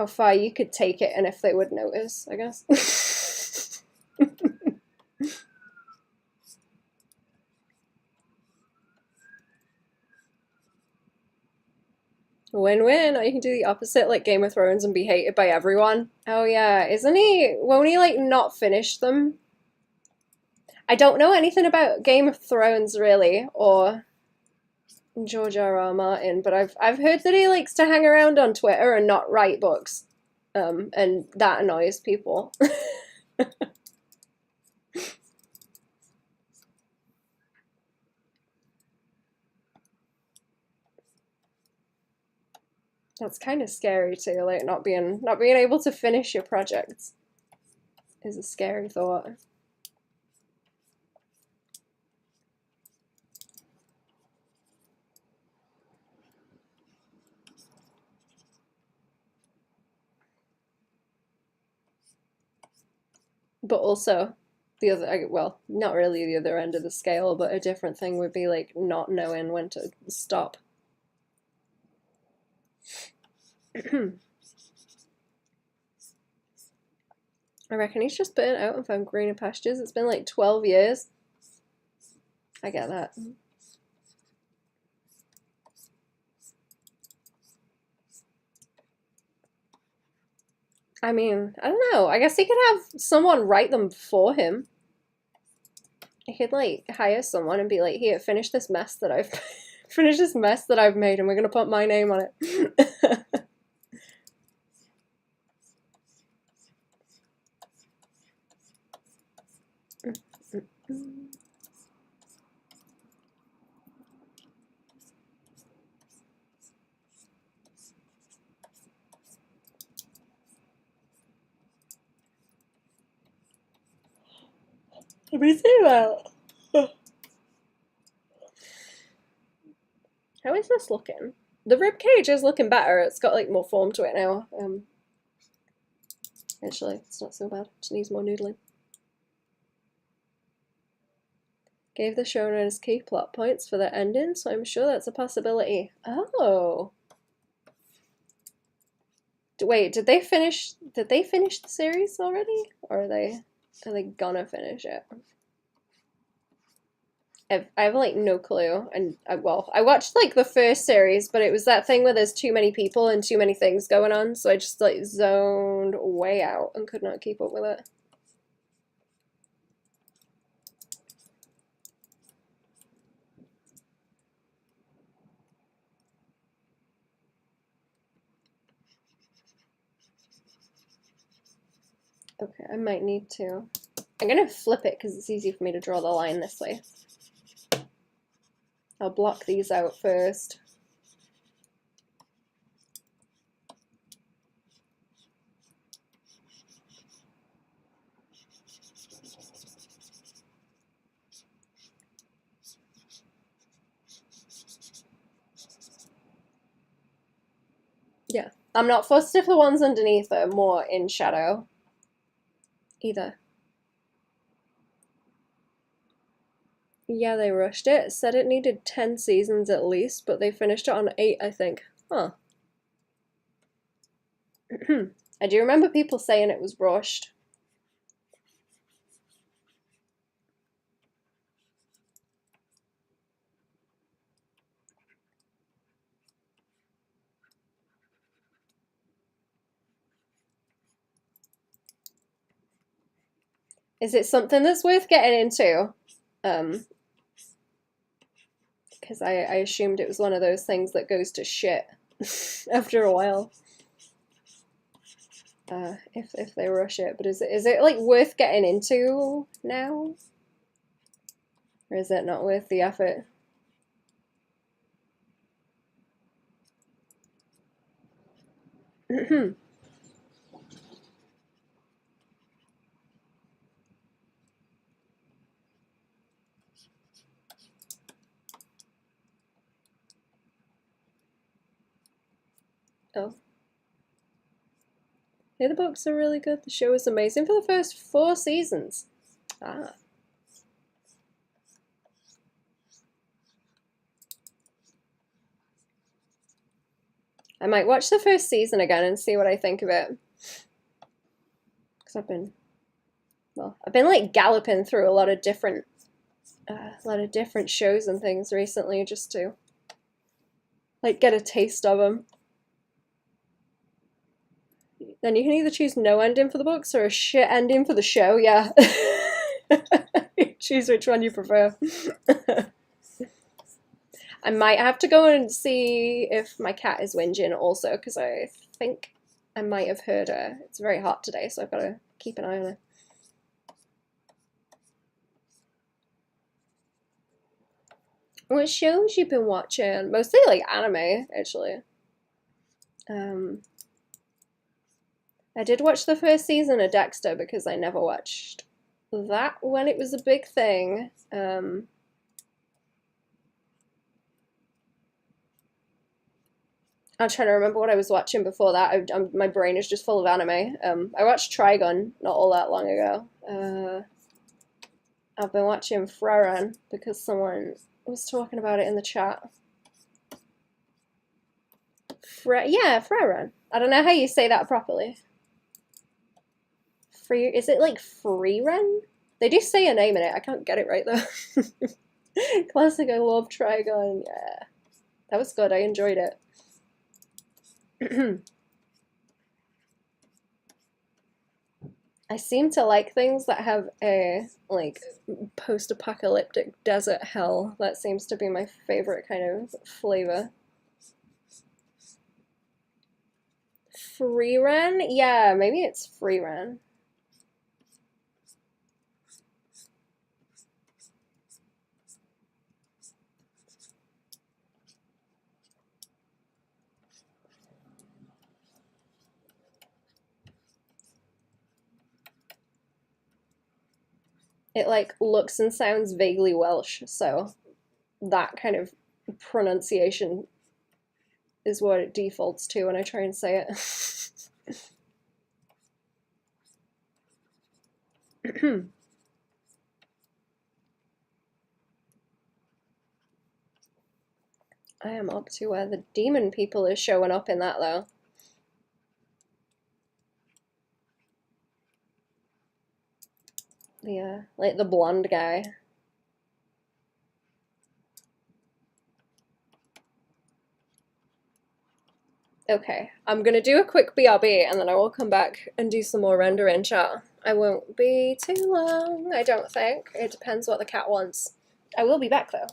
Speaker 1: far you could take it and if they would notice, I guess. Win-win, or you can do the opposite, like Game of Thrones, and be hated by everyone. Oh yeah, won't he like not finish them? I don't know anything about Game of Thrones really, or George R.R. Martin, but I've heard that he likes to hang around on Twitter and not write books, and that annoys people. That's kind of scary too, like not being able to finish your projects is a scary thought. But also, the other, well, not really the other end of the scale, but a different thing would be like not knowing when to stop. I reckon he's just burnt out and found greener pastures. It's been like 12 years. I get that. I mean, I don't know. I guess he could have someone write them for him. He could like hire someone and be like, "Here, finish this mess that I've finish this mess that I've made, and we're gonna put my name on it." Me too. How is this looking? The rib cage is looking better. It's got like more form to it now. Actually, it's not so bad. Just needs more noodling. Gave the showrunners key plot points for their ending, so I'm sure that's a possibility. Oh. Wait, did they finish the series already? Or are they gonna finish it? I have like no clue, and I watched like the first series, but it was that thing where there's too many people and too many things going on, so I just like zoned way out and could not keep up with it. Okay, I might need to. I'm gonna flip it because it's easy for me to draw the line this way. I'll block these out first. Yeah, I'm not fussed if the ones underneath are more in shadow either. Yeah, they rushed it. Said it needed 10 seasons at least, but they finished it on 8, I think. Huh. I do remember people saying it was rushed. Is it something that's worth getting into? Because I assumed it was one of those things that goes to shit after a while. If they rush it, but is it like worth getting into now, or is it not worth the effort? Oh, yeah, the books are really good. The show is amazing for the first 4 seasons. Ah. I might watch the first season again and see what I think of it. Because I've been like galloping through a lot of different shows and things recently just to like get a taste of them. Then you can either choose no ending for the books or a shit ending for the show. Yeah. Choose which one you prefer. I might have to go and see if my cat is whinging also, because I think I might have heard her. It's very hot today, so I've got to keep an eye on her. What shows you been watching? Mostly like anime, actually. I did watch the first season of Dexter because I never watched that when it was a big thing. I'm trying to remember what I was watching before that. My brain is just full of anime. I watched Trigun not all that long ago. I've been watching Freran because someone was talking about it in the chat. Yeah, Freran. I don't know how you say that properly. Is it like Freeran? They do say a name in it. I can't get it right though. Classic. I love Trigun. Yeah, that was good. I enjoyed it. I seem to like things that have a like post-apocalyptic desert hell. That seems to be my favorite kind of flavor. Free run? Yeah, maybe it's free run. It like looks and sounds vaguely Welsh, so that kind of pronunciation is what it defaults to when I try and say it. I am up to where the demon people is showing up in that though. The like the blonde guy. Okay, I'm gonna do a quick BRB and then I will come back and do some more rendering chat. I won't be too long, I don't think. It depends what the cat wants. I will be back though.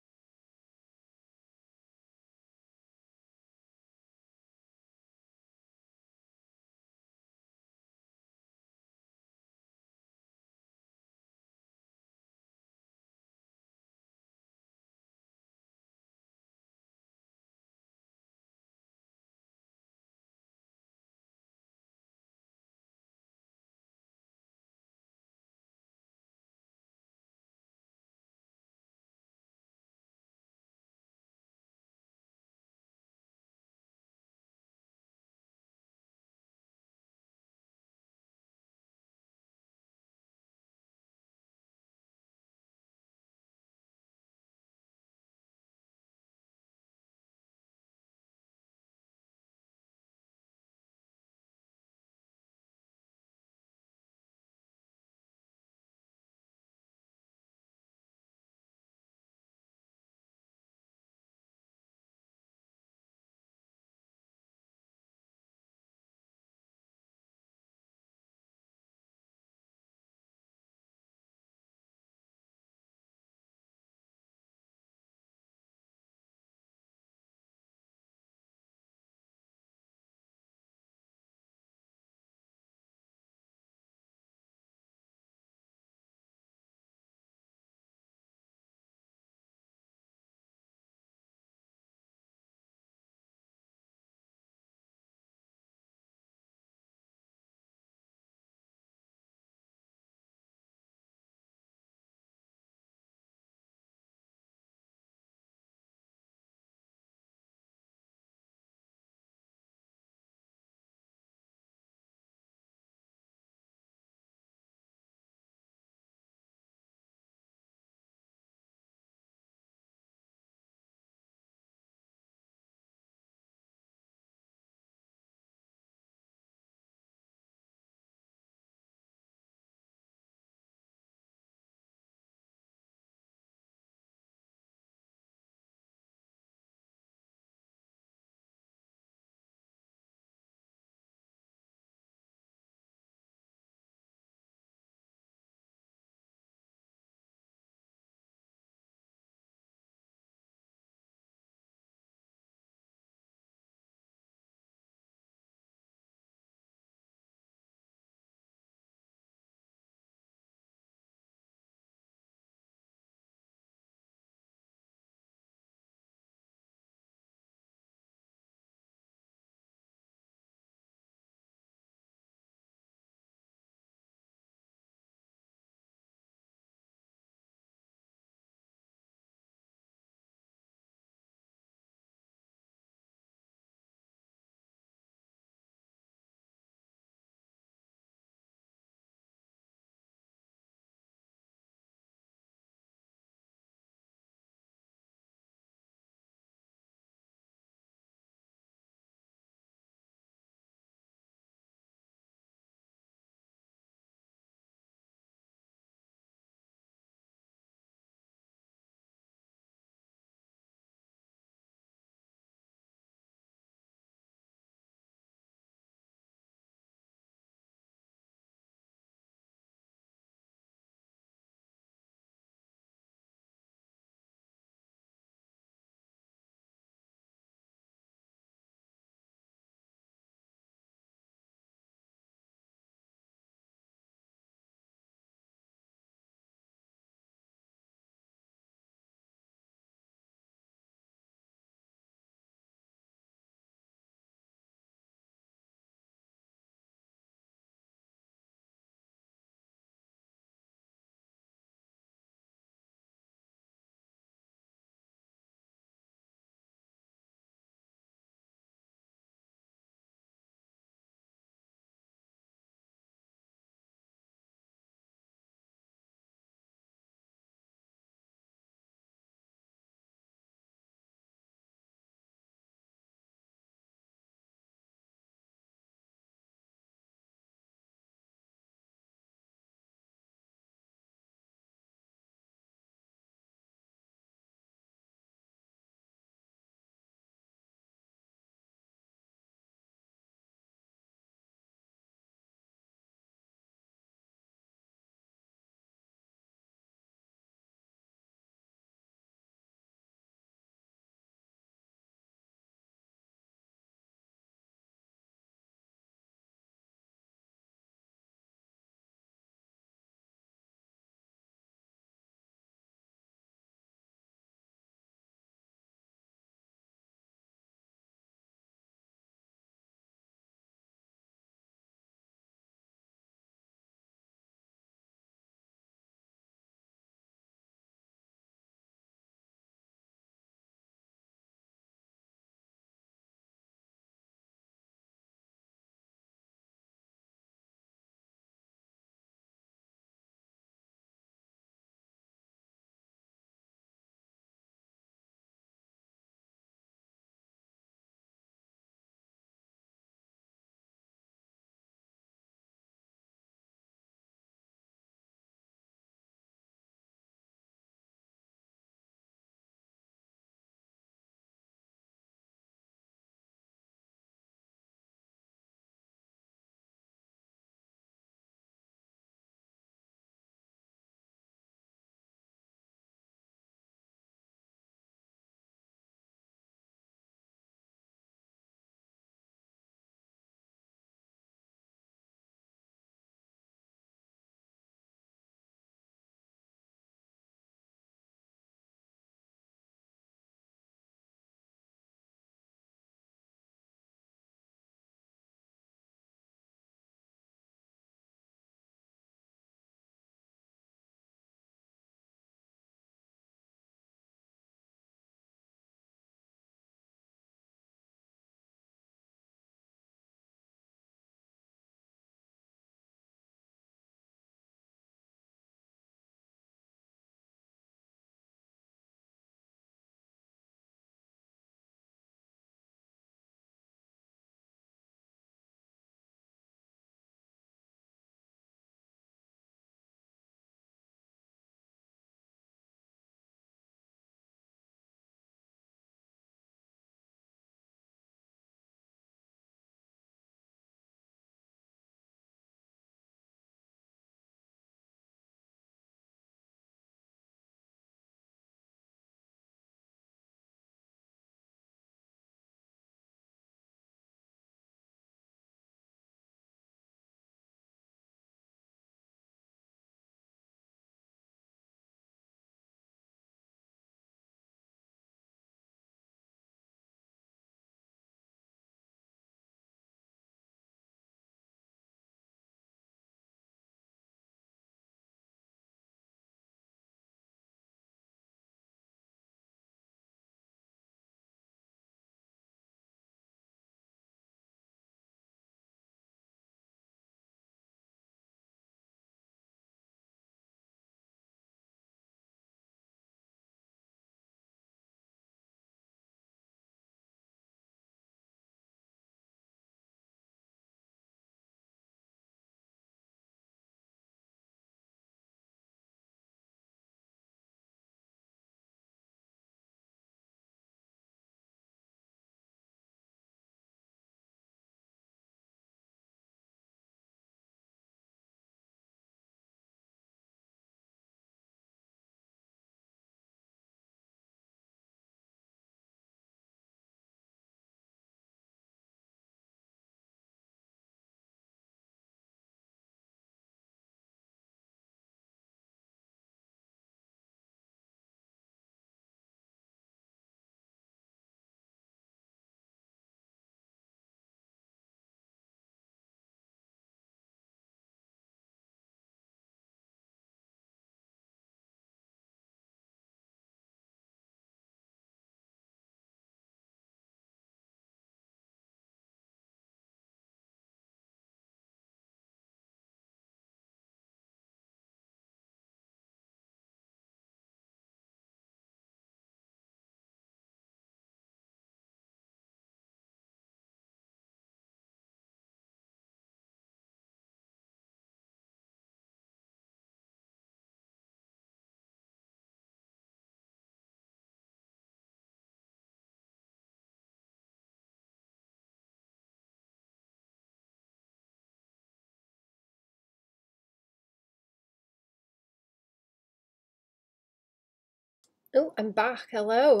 Speaker 1: Oh, I'm back. Hello.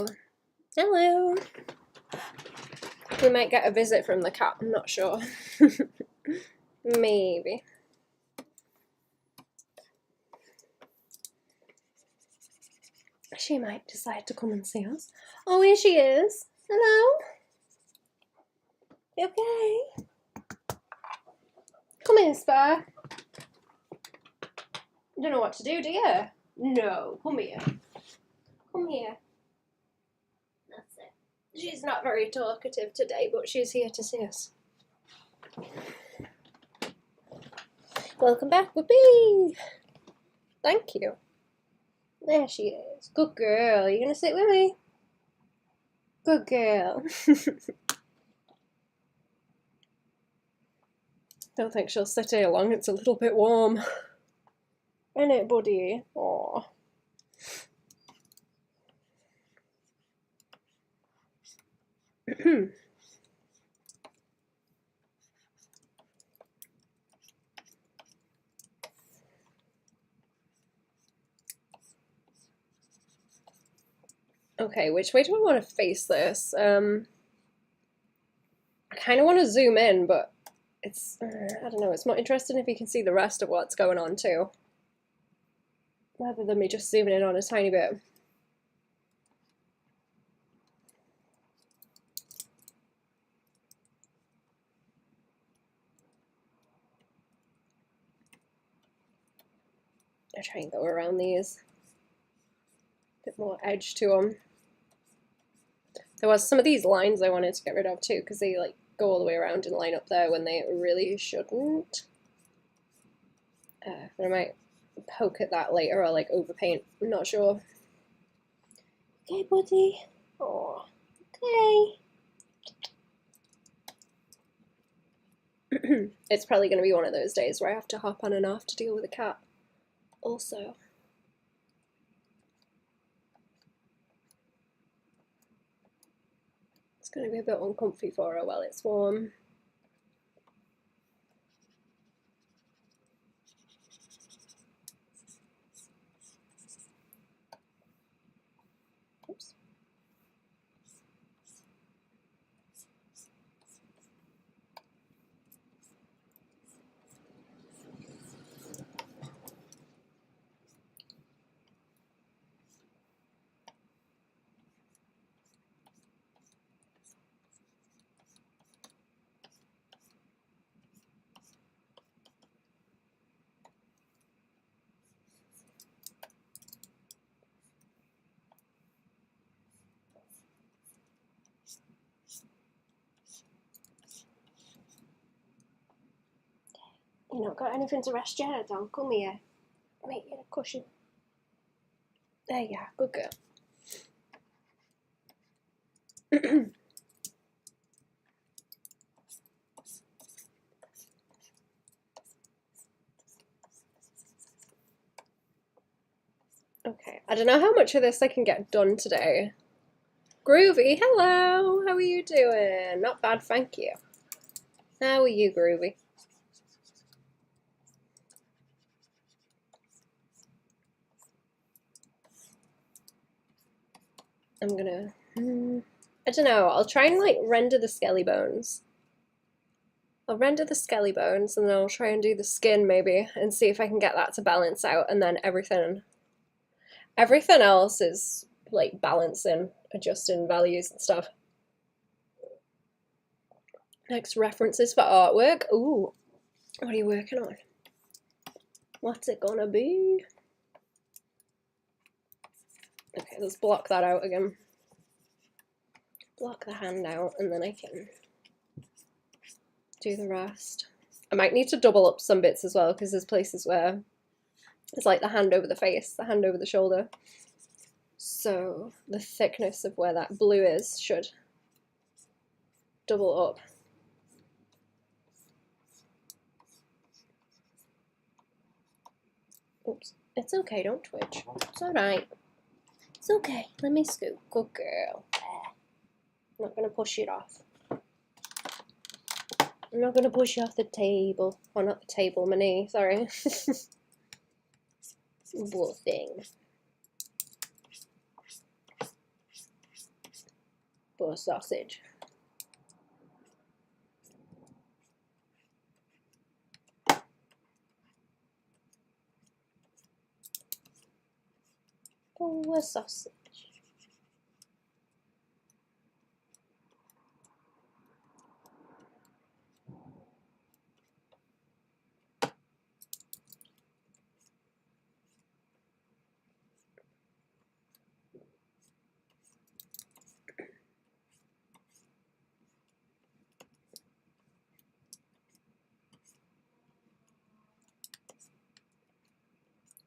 Speaker 1: Hello. We might get a visit from the cat, I'm not sure. Maybe. She might decide to come and see us. Oh, here she is. Hello. You okay? Come here, Spur. You don't know what to do you? No, come here. Come here. That's it. She's not very talkative today, but she's here to see us. Welcome back, Whoopee! Thank you. There she is. Good girl. You gonna sit with me? Good girl. Don't think she'll sit here long. It's a little bit warm. Isn't it, buddy? Aww. Okay, which way do I want to face this? I kind of want to zoom in, but it's, I don't know, it's more interesting if you can see the rest of what's going on too. Rather than me just zooming in on a tiny bit. I'll try and go around these. A bit more edge to them. There was some of these lines I wanted to get rid of too, because they like go all the way around and line up there when they really shouldn't. But I might poke at that later or like overpaint. I'm not sure. Okay, buddy. Oh, okay. It's probably going to be one of those days where I have to hop on and off to deal with a cat. Also. It's going to be a bit uncomfy for her while it's warm. Oops. You not got anything to rest your head on? Come here. Make you a cushion. There you are. Good girl. Okay, I don't know how much of this I can get done today. Groovy, hello! How are you doing? Not bad, thank you. How are you, Groovy? I'm gonna, I don't know, I'll try and like render the skelly bones. I'll render the skelly bones and then I'll try and do the skin maybe and see if I can get that to balance out, and then everything else is like balancing, adjusting values and stuff. Next, references for artwork. Ooh, what are you working on? What's it gonna be? Okay, let's block that out again. Block the hand out and then I can do the rest. I might need to double up some bits as well because there's places where it's like the hand over the face, the hand over the shoulder. So the thickness of where that blue is should double up. Oops, it's okay, don't twitch. It's alright. It's okay, let me scoop. Good girl. I'm not going to push it off. I'm not going to push you off the table. Oh, not the table, my knee, sorry. Little thing. for sausage. For sausage.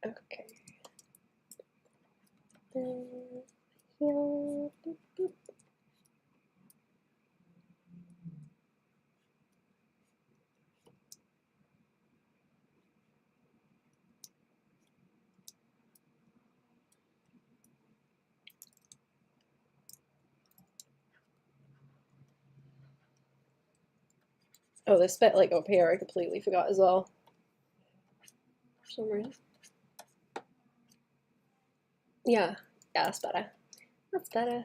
Speaker 1: Okay. Then here. Boop, boop. Oh, this bit like up here I completely forgot as well. For some reason. Yeah, that's better. That's better.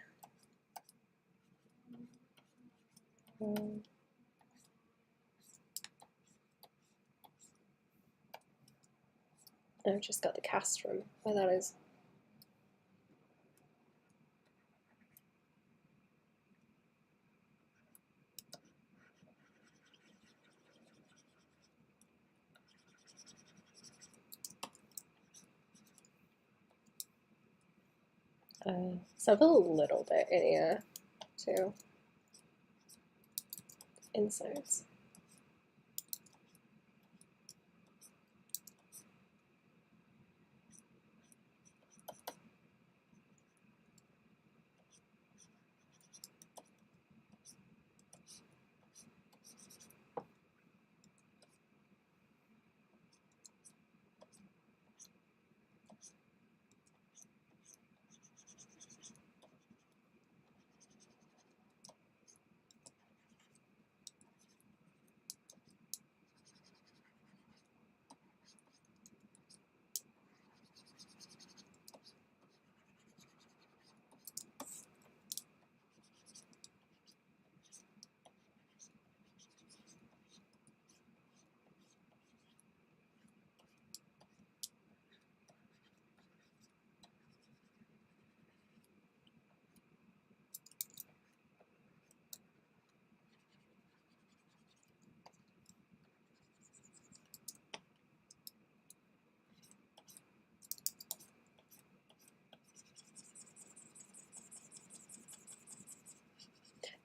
Speaker 1: I've just got the cast from where that is. So I have a little bit in here too. Insides.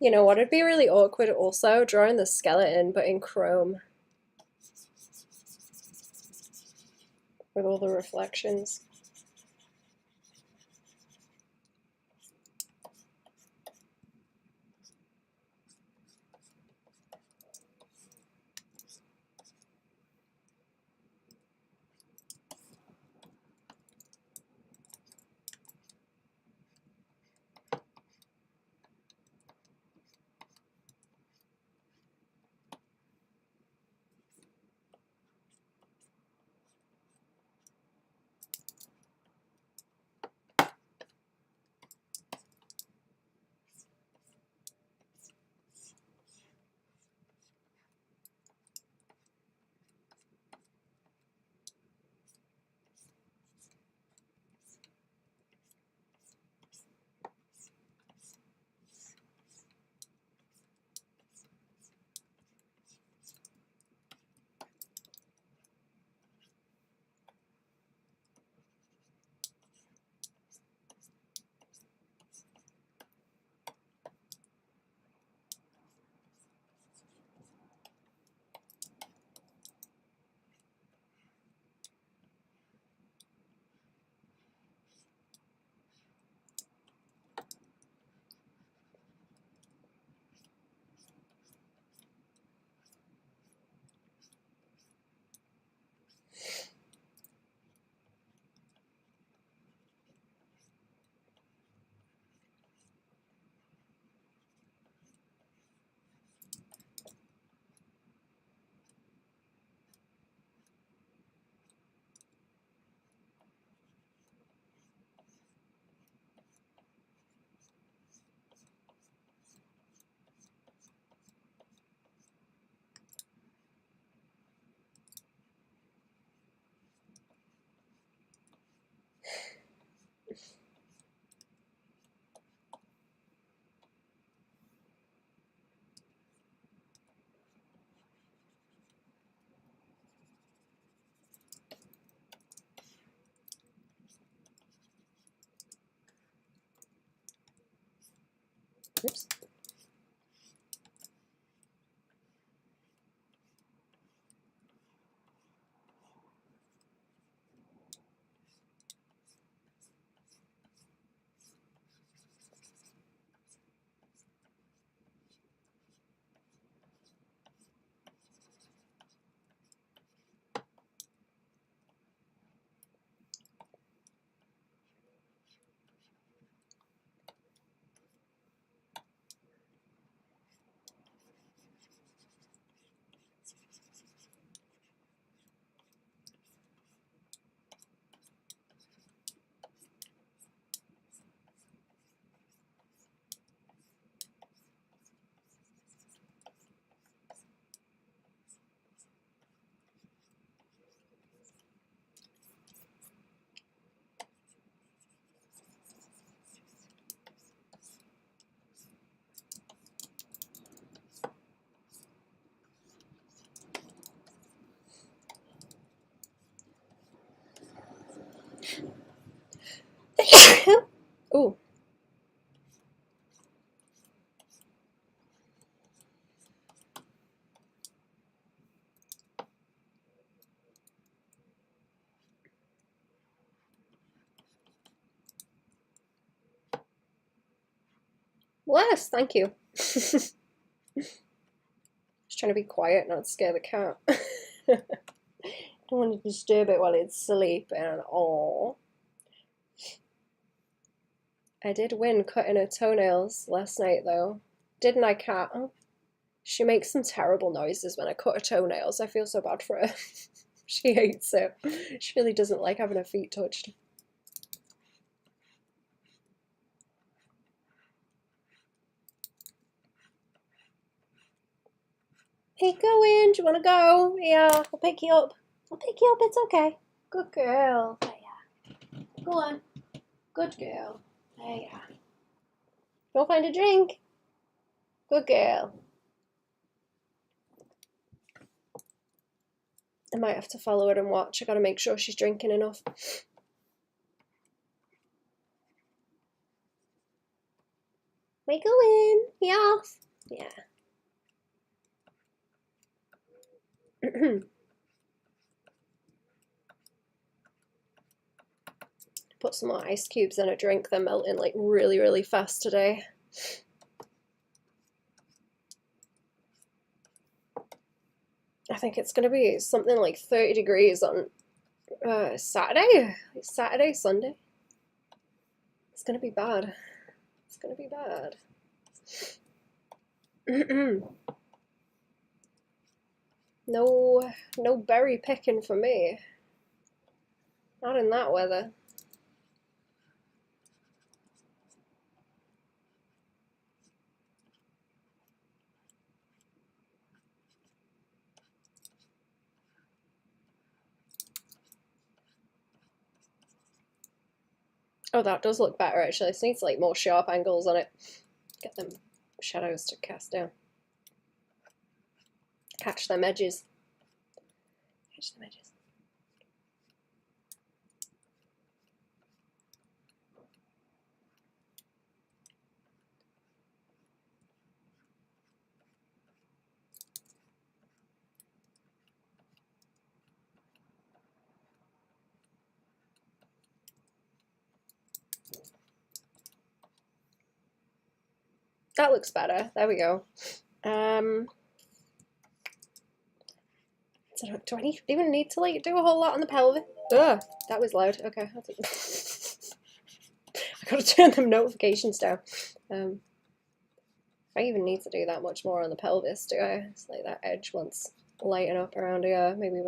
Speaker 1: You know what would be really awkward also? Drawing the skeleton but in chrome. With all the reflections. Oops. Ooh. Bless, thank you. Just trying to be quiet, not scare the cat. Don't want to disturb it while it's sleeping. Oh. I did win cutting her toenails last night, though. Didn't I, cat? Oh. She makes some terrible noises when I cut her toenails. I feel so bad for her. She hates it. She really doesn't like having her feet touched. Hey, go in. Do you want to go? Yeah, I'll pick you up. I'll pick you up. It's okay. Good girl. There you are. Go on. Good girl. There you are. Go find a drink. Good girl. I might have to follow her and watch. I gotta make sure she's drinking enough. We go in. Yes. Yeah. Put some more ice cubes in a drink. They're melting like really, really fast today. I think it's gonna be something like 30 degrees on Saturday, Sunday. It's gonna be bad. It's gonna be bad. No berry picking for me. Not in that weather. Oh, that does look better actually. This needs like more sharp angles on it. Get them shadows to cast down. Catch them edges. Catch them edges. That looks better. There we go. Do I even need to like do a whole lot on the pelvis? Ugh, that was loud. Okay. I gotta turn them notifications down. I even need to do that much more on the pelvis, do I? It's like that edge wants lighten up around here. Maybe a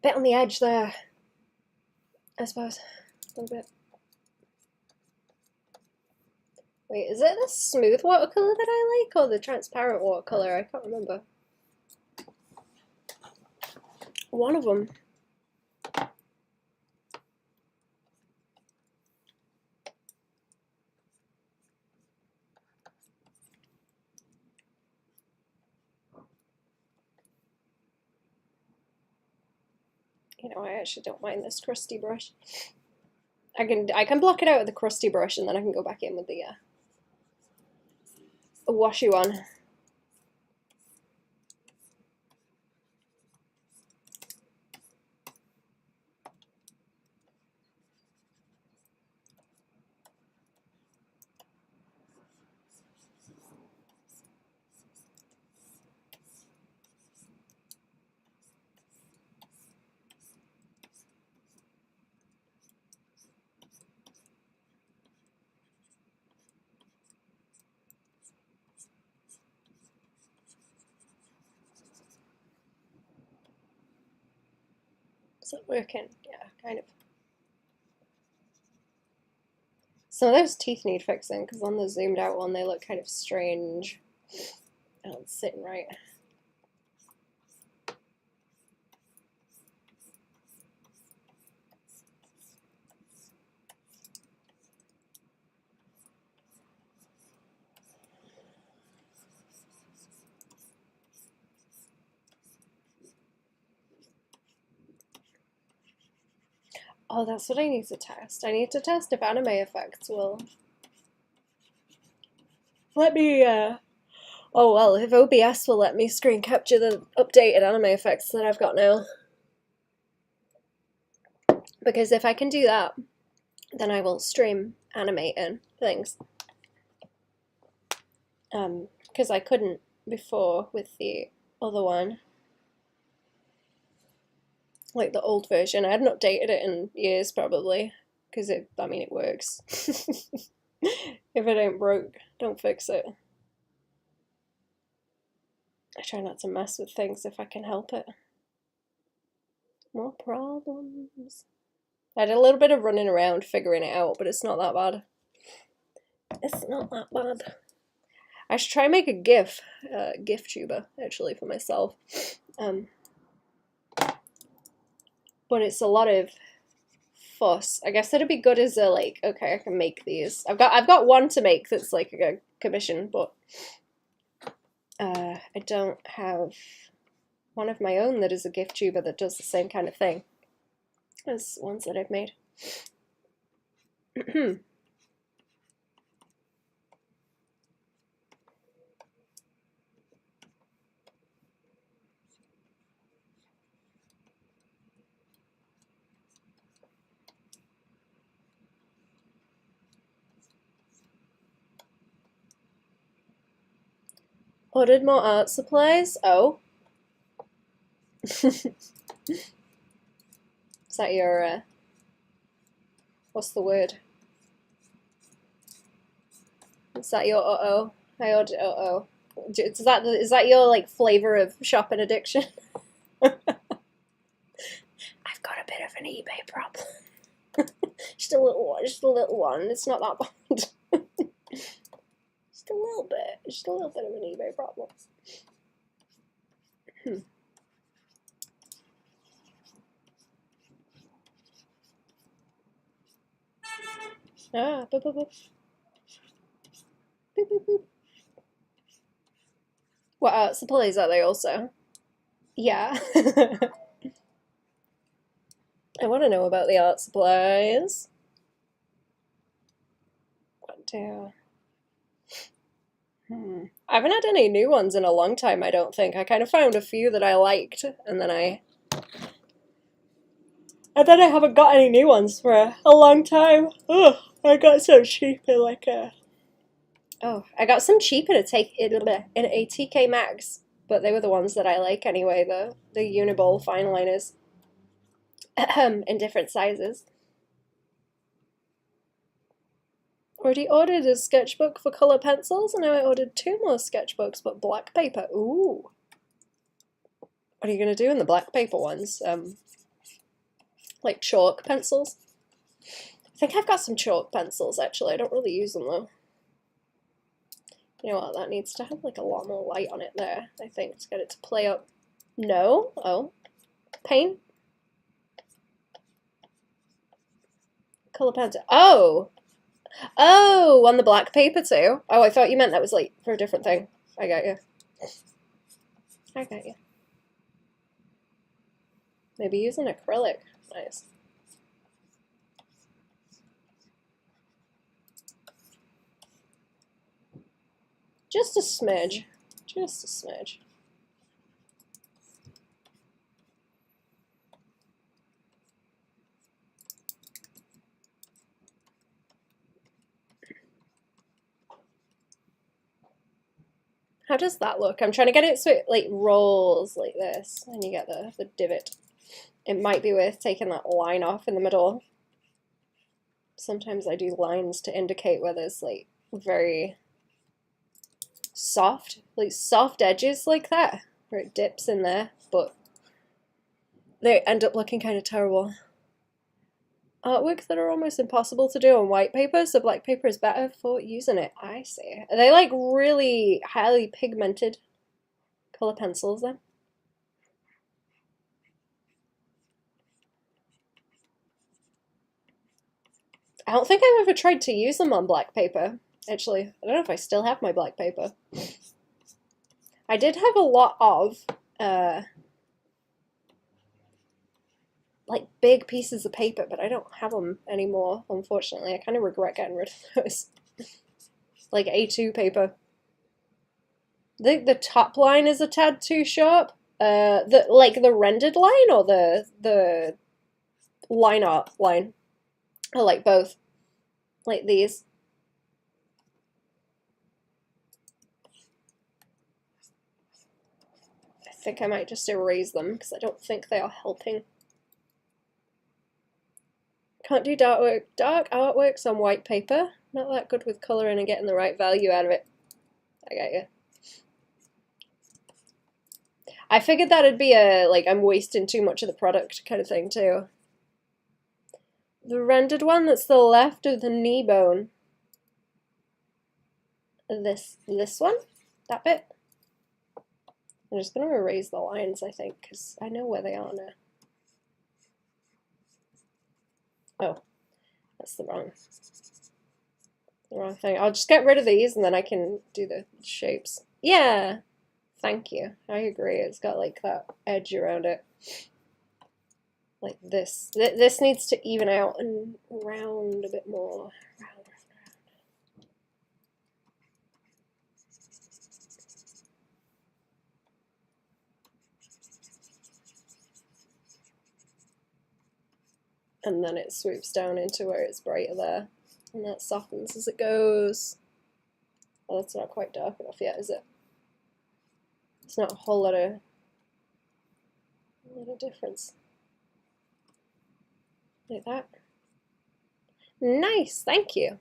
Speaker 1: bit on the edge there. I suppose. A little bit. Wait, is it the smooth watercolor that I like or the transparent watercolor? I can't remember. One of them. You know, I actually don't mind this crusty brush. I can block it out with the crusty brush and then I can go back in with the a washy one. Is it working? Yeah, kind of. Some of those teeth need fixing because on the zoomed out one they look kind of strange. Oh, it's sitting right. Oh, that's what I need to test. I need to test if anime effects will let me, oh well, if OBS will let me screen capture the updated anime effects that I've got now. Because if I can do that, then I will stream animating things. Because I couldn't before with the other one. Like the old version. I hadn't updated it in years probably. Because it works. If it ain't broke, don't fix it. I try not to mess with things if I can help it. More problems. I had a little bit of running around figuring it out, but it's not that bad. It's not that bad. I should try and make a GIF tuber, actually, for myself. But it's a lot of fuss. I guess it'd be good as a, like, okay, I can make these. I've got one to make that's like a commission, but I don't have one of my own that is a GIF tuber that does the same kind of thing as ones that I've made. Ordered more art supplies? Oh. Is that your, what's the word? Is that your uh-oh? I ordered uh-oh. Is that your, like, flavor of shopping addiction? I've got a bit of an eBay problem. Just a little one. It's not that bad. Just a little bit of an eBay problem. Ah, boop, boop, boop. Boop, boop, boop. What art supplies are they also? Yeah. I want to know about the art supplies. What do? I haven't had any new ones in a long time, I don't think. I kind of found a few that I liked, and then I haven't got any new ones for a long time. Ugh, I got some cheap in like a... Oh, I got some cheap in a TK Maxx, but they were the ones that I like anyway, the Uniball fine liners. In different sizes. Already ordered a sketchbook for colour pencils, and now I ordered 2 more sketchbooks, but black paper. Ooh. What are you going to do in the black paper ones? Like chalk pencils? I think I've got some chalk pencils, actually. I don't really use them, though. You know what? That needs to have, like, a lot more light on it there, I think, to get it to play up. No? Oh. Paint? Colour pencil. Oh! Oh, on the black paper too. Oh, I thought you meant that was like for a different thing. I got you. I got you. Maybe use an acrylic. Nice. Just a smidge. Just a smidge. How does that look? I'm trying to get it so it like rolls like this, and you get the divot. It might be worth taking that line off in the middle. Sometimes I do lines to indicate where there's like very soft edges like that, where it dips in there, but they end up looking kind of terrible. Artworks that are almost impossible to do on white paper, so black paper is better for using it. I see. Are they like really highly pigmented color pencils then? I don't think I've ever tried to use them on black paper, actually. I don't know if I still have my black paper. I did have a lot of like big pieces of paper, but I don't have them anymore, unfortunately. I kind of regret getting rid of those. Like A2 paper. The top line is a tad too sharp. The rendered line or the line art line? I like both. Like these. I think I might just erase them because I don't think they are helping. Can't do dark artworks on white paper. Not that good with colouring and getting the right value out of it. I get you. I figured that'd be a, like, I'm wasting too much of the product kind of thing too. The rendered one that's the left of the knee bone. This one? That bit? I'm just going to erase the lines, I think, because I know where they are now. Oh, that's the wrong thing. I'll just get rid of these and then I can do the shapes. Yeah, thank you. I agree. It's got like that edge around it. Like this. This needs to even out and round a bit more. Round. And then it swoops down into where it's brighter there, and that softens as it goes. Oh, that's not quite dark enough yet, is it? It's not a whole lot of difference. Like that. Nice, thank you.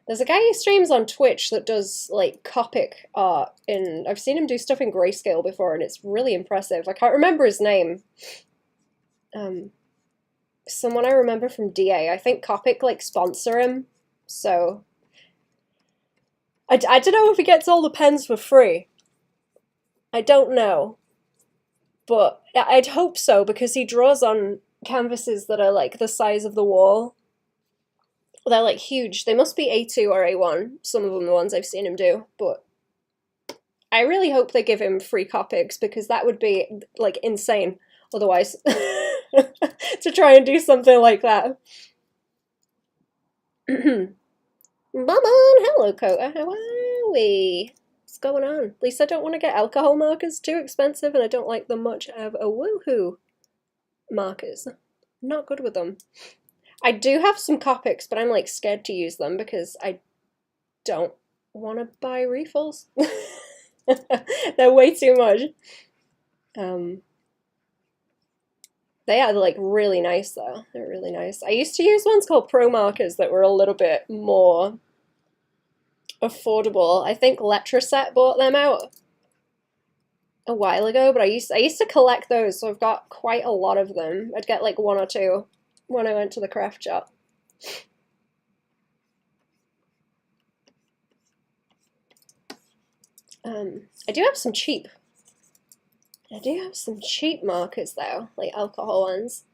Speaker 1: There's a guy who streams on Twitch that does like Copic art I've seen him do stuff in grayscale before and it's really impressive. I can't remember his name. Someone I remember from DA. I think Copic like sponsor him. So I don't know if he gets all the pens for free. I don't know. But I'd hope so because he draws on canvases that are like the size of the wall. They're like huge. They must be A2 or A1, some of them the ones I've seen him do, but I really hope they give him free Copics because that would be like insane otherwise to try and do something like that. Baban, hello Kota, how are we? What's going on? At least I don't want to get alcohol markers, too expensive, and I don't like them much. I have a woohoo markers. Not good with them. I do have some Copics, but I'm like scared to use them because I don't want to buy refills. They're way too much. They are like really nice though. They're really nice. I used to use ones called Pro Markers that were a little bit more affordable. I think Letraset bought them out a while ago, but I used to collect those, so I've got quite a lot of them. I'd get like one or two when I went to the craft shop. I do have some cheap markers though, like alcohol ones.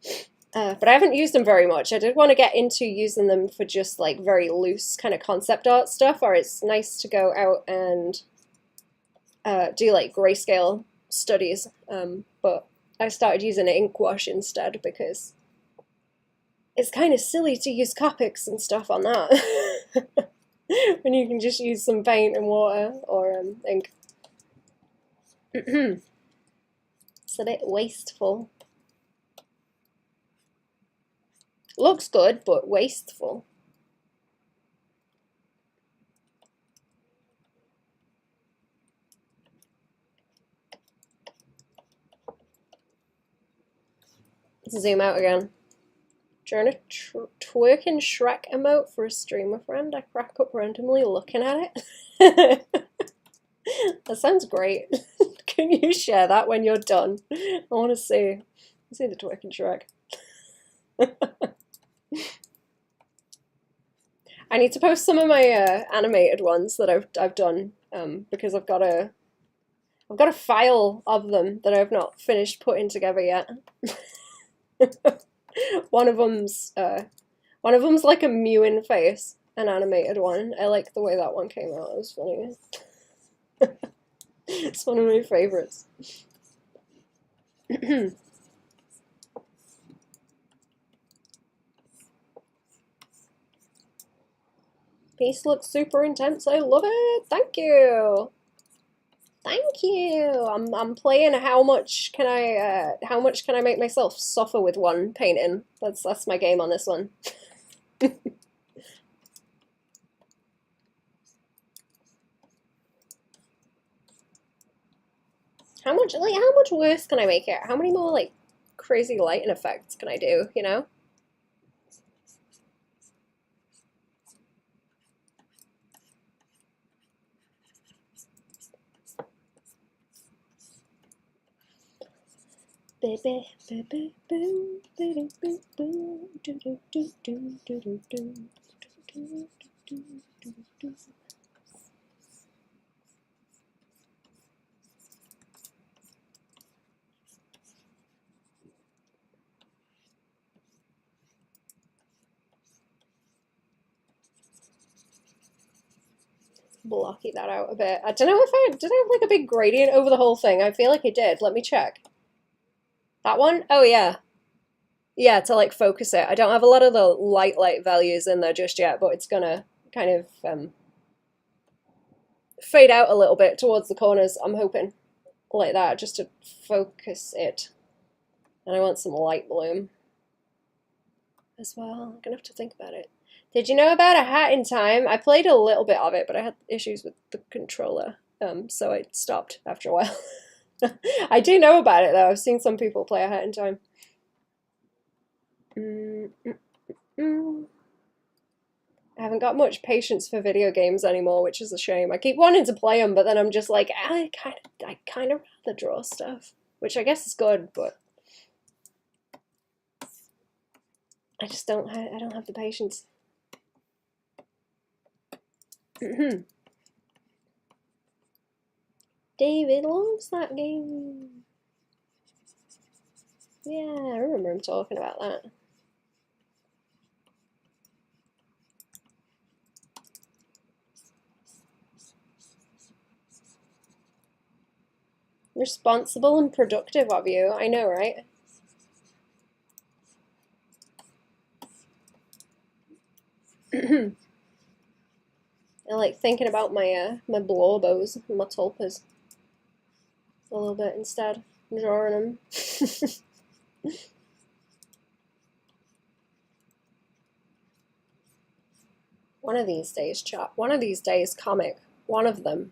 Speaker 1: But I haven't used them very much. I did want to get into using them for just like very loose kind of concept art stuff, or it's nice to go out and do like grayscale studies. But I started using ink wash instead because it's kind of silly to use Copics and stuff on that when you can just use some paint and water or ink. It's a bit wasteful. Looks good, but wasteful. Zoom out again. Trying to twerking Shrek emote for a streamer friend. I crack up randomly looking at it. That sounds great. Can you share that when you're done? I want to see the twerking Shrek. I need to post some of my animated ones that I've done because I've got a file of them that I've not finished putting together yet. One of them's like a mewing face, an animated one. I like the way that one came out. It was funny. It's one of my favorites. Piece looks super intense. I love it. Thank you. Thank you. I'm playing how much can I make myself suffer with one painting. That's my game on this one. How much worse can I make it? How many more like crazy lighting effects can I do, you know? Baby, baby, boo, baby, boo, boo, do do do do do do do do do do do. Blocky that out a bit. I don't know if did I have like a big gradient over the whole thing? I feel like I did. Let me check. That one? Oh yeah. Yeah, to like focus it. I don't have a lot of the light values in there just yet, but it's gonna kind of fade out a little bit towards the corners, I'm hoping. Like that, just to focus it. And I want some light bloom as well. I'm gonna have to think about it. Did you know about A Hat in Time? I played a little bit of it, but I had issues with the controller, so I stopped after a while. I do know about it though. I've seen some people play A Hat in Time. I haven't got much patience for video games anymore, which is a shame. I keep wanting to play them, but then I'm just like, I kind of rather draw stuff, which I guess is good, but I just don't have the patience. David loves that game. Yeah, I remember him talking about that. Responsible and productive of you. I know, right? I like thinking about my my blowbows and my tulpas a little bit instead. I'm drawing them. One of these days, chat. One of these days, comic. One of them.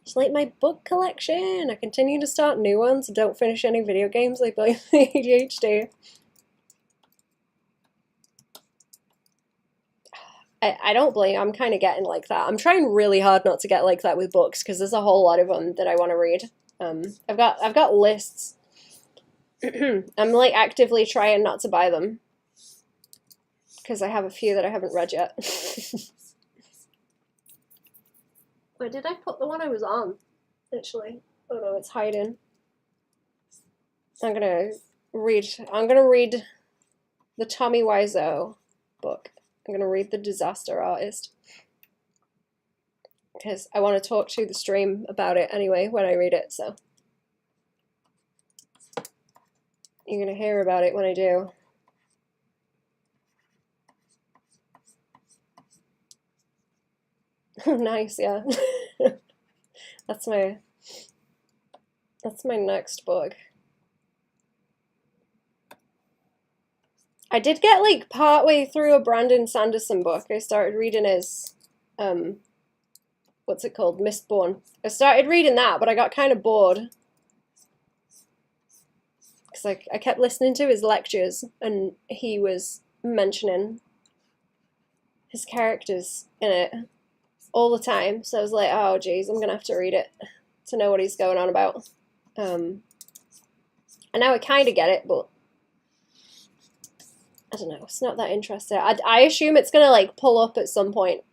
Speaker 1: It's like my book collection. I continue to start new ones. Don't finish any video games. I blame ADHD. I don't blame. I'm kind of getting like that. I'm trying really hard not to get like that with books because there's a whole lot of them that I want to read. I've got lists. I'm like actively trying not to buy them because I have a few that I haven't read yet. Where did I put the one I was on? Actually, oh no, it's hiding. I'm gonna read the Tommy Wiseau book. I'm gonna read The Disaster Artist because I want to talk to the stream about it anyway when I read it. So you're gonna hear about it when I do. Nice, yeah. That's my next book. I did get like partway through a Brandon Sanderson book. I started reading his what's it called? Mistborn. I started reading that, but I got kind of bored. Because I kept listening to his lectures and he was mentioning his characters in it all the time. So I was like, oh geez, I'm gonna have to read it to know what he's going on about. And now I kind of get it, but I don't know, it's not that interesting. I assume it's gonna like pull up at some point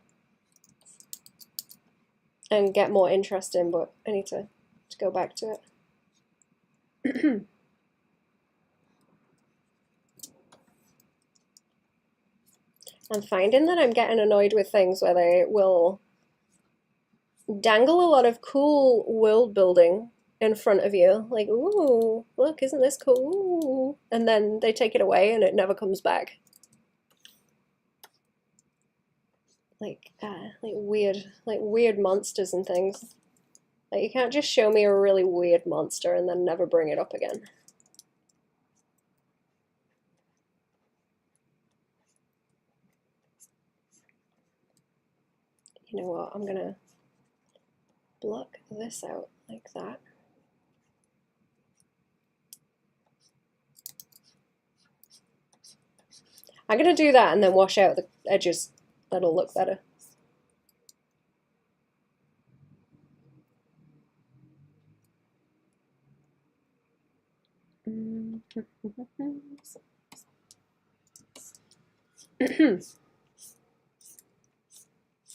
Speaker 1: and get more interesting, but I need to go back to it. I'm finding that I'm getting annoyed with things where they will dangle a lot of cool world building in front of you, like, ooh, look, isn't this cool? And then they take it away and it never comes back. Like weird monsters and things. Like, you can't just show me a really weird monster and then never bring it up again. You know what, I'm gonna block this out like that. I'm gonna do that and then wash out the edges. That'll look better.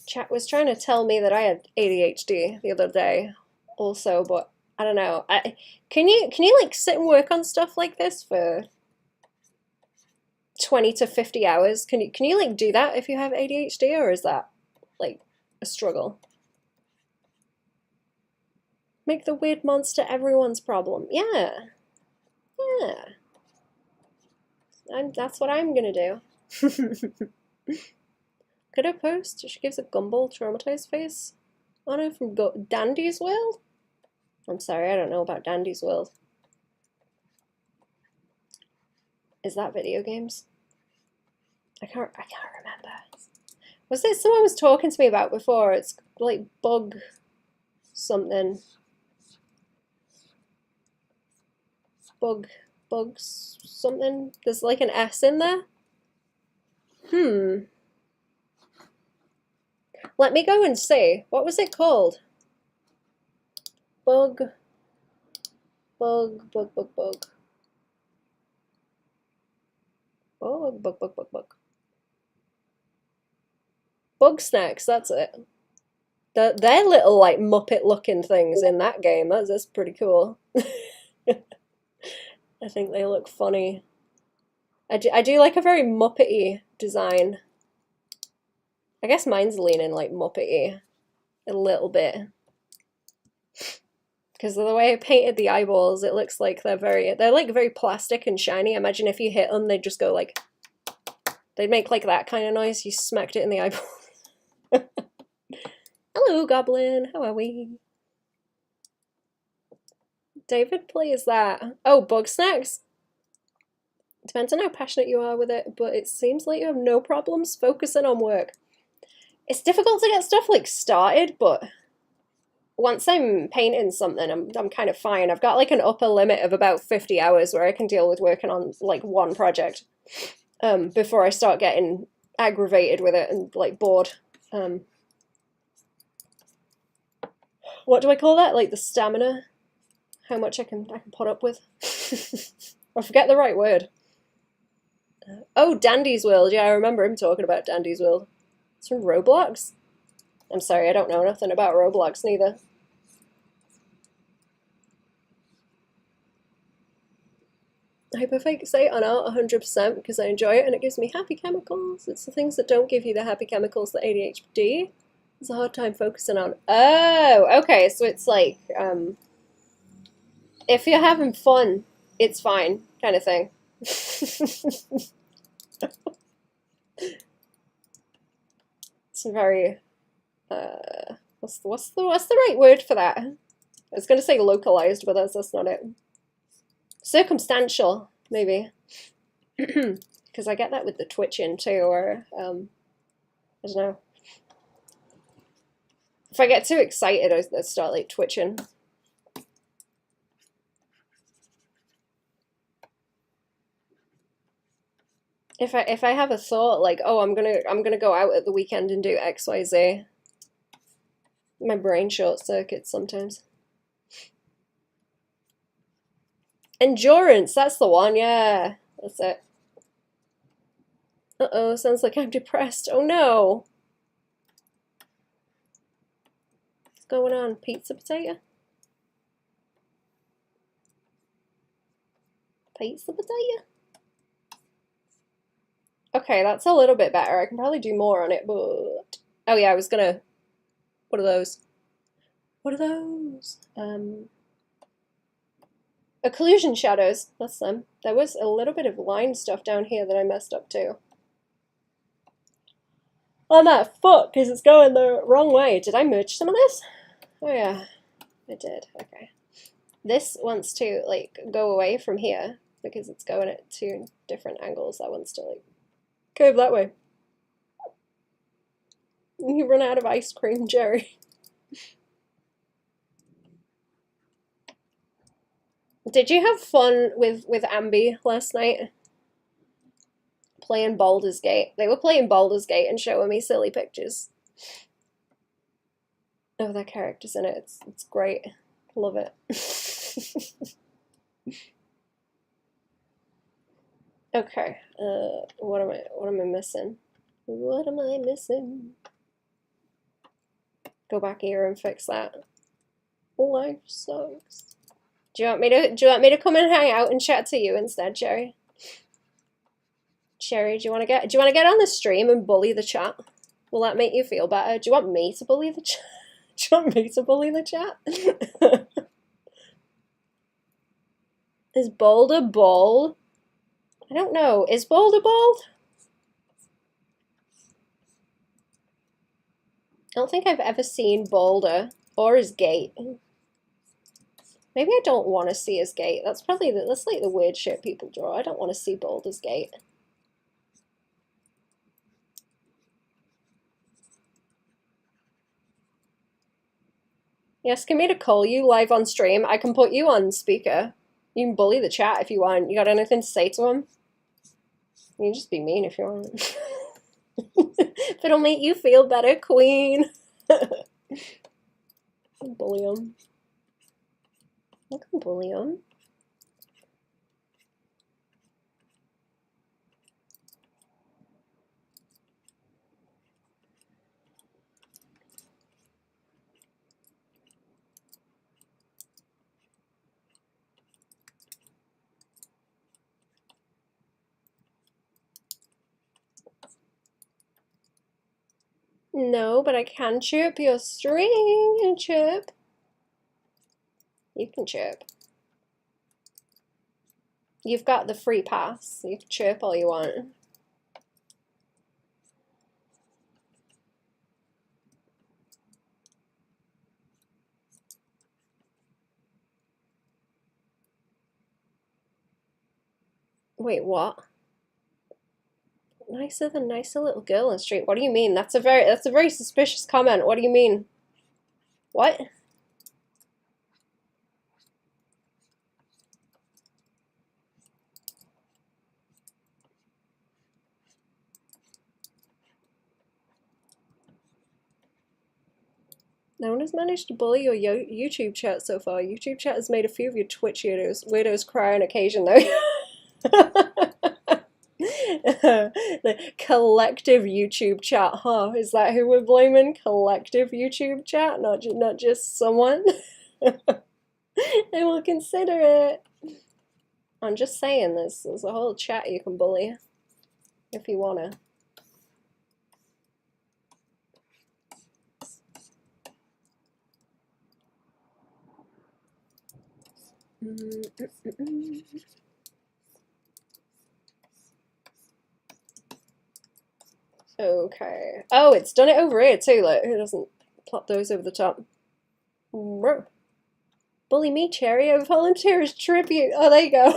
Speaker 1: Chat was trying to tell me that I had ADHD the other day also, but I don't know. Can you like sit and work on stuff like this for 20 to 50 hours? Can you like do that if you have ADHD, or is that like a struggle? Make the weird monster everyone's problem. Yeah. Yeah. That's what I'm gonna do. Could I post? She gives a Gumball traumatized face on her from Dandy's World? I'm sorry, I don't know about Dandy's World. Is that video games? I can't remember. Was it someone was talking to me about before? It's like bug something. Bugs something. There's like an S in there. Let me go and see. What was it called? Bug. Bug snacks, that's it. They're little like Muppet looking things in that game. That's pretty cool. I think they look funny. I do like a very Muppety design. I guess mine's leaning like Muppety a little bit. Because of the way I painted the eyeballs, it looks like they're like very plastic and shiny. Imagine if you hit them, they'd just go like, they'd make like that kind of noise. You smacked it in the eyeball. Hello, Goblin. How are we? David plays that. Oh, bug snacks? Depends on how passionate you are with it, but it seems like you have no problems focusing on work. It's difficult to get stuff like started, but once I'm painting something, I'm kind of fine. I've got like an upper limit of about 50 hours where I can deal with working on like one project before I start getting aggravated with it and like bored. What do I call that? Like the stamina? How much I can put up with? I forget the right word. Oh, Dandy's World. Yeah, I remember him talking about Dandy's World. It's from Roblox? I'm sorry, I don't know nothing about Roblox neither. Hyperfixate on art 100% because I enjoy it and it gives me happy chemicals. It's the things that don't give you the happy chemicals that ADHD. It's a hard time focusing on. Oh, okay, so it's like, if you're having fun, it's fine, kind of thing. It's very What's the right word for that? I was gonna say localized, but that's not it. Circumstantial, maybe. Because I get that with the twitching too, or I don't know. If I get too excited, I start like twitching. If I have a thought like, oh, I'm gonna go out at the weekend and do XYZ, my brain short circuits sometimes. Endurance, that's the one, yeah. That's it. Uh-oh, sounds like I'm depressed. Oh no. What's going on? Pizza potato? Pizza potato? Okay, that's a little bit better. I can probably do more on it, but... Oh yeah, I was gonna... What are those? What are those? Occlusion shadows. That's them. There was a little bit of line stuff down here that I messed up too. On that foot, because it's going the wrong way. Did I merge some of this? Oh yeah, I did. Okay. This wants to, like, go away from here because it's going at 2 different angles. That wants to, like, curve that way. You run out of ice cream, Jerry. Did you have fun with Ambi last night? Playing Baldur's Gate. They were playing Baldur's Gate and showing me silly pictures. Oh, their characters in it. It's great. Love it. Okay. What am I missing? What am I missing? Go back here and fix that. Life sucks. Do you want me to come and hang out and chat to you instead, Cherry? Cherry, do you want to get on the stream and bully the chat? Will that make you feel better? Do you want me to bully the chat? Do you want me to bully the chat? Is Boulder bald? I don't know. Is Boulder bald? I don't think I've ever seen Boulder or his gait. Maybe I don't want to see his gait. That's probably that's like the weird shit people draw. I don't want to see Boulder's gait. You asking me to call you live on stream? I can put you on speaker. You can bully the chat if you want. You got anything to say to him? You can just be mean if you want. If it'll make you feel better, queen. Bully him. I can bully him. No, but I can chirp your string and chirp. You can chirp. You've got the free pass. You can chirp all you want. Wait, what? Nicer than nicer little girl in the street. What do you mean? That's a very suspicious comment. What do you mean? What? No one has managed to bully your YouTube chat so far. YouTube chat has made a few of your Twitch weirdos cry on occasion, though. The collective YouTube chat, huh? Is that who we're blaming? Collective YouTube chat, not just someone. I will consider it. I'm just saying, there's a whole chat you can bully if you wanna. Okay. Oh, it's done it over here too. Like, who doesn't? Plop those over the top. Bully me, Cherry. I volunteer as tribute. Oh, there you go.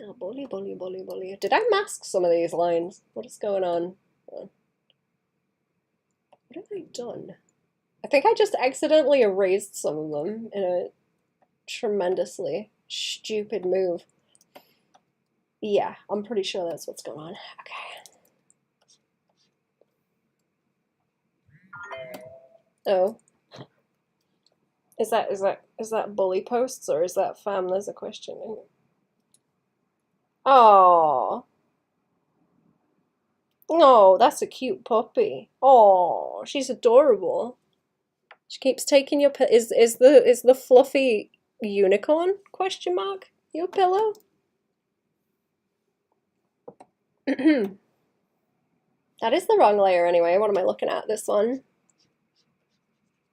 Speaker 1: Oh, bully, bully, bully, bully. Did I mask some of these lines? What is going on? What have I done? I think I just accidentally erased some of them in a tremendously stupid move. Yeah, I'm pretty sure that's what's going on. Okay. Oh. Is that bully posts or is that fam? There's a question. Oh. Oh, that's a cute puppy. Oh, she's adorable. She keeps taking your is the fluffy unicorn question mark your pillow? That is the wrong layer anyway. What am I looking at? This one.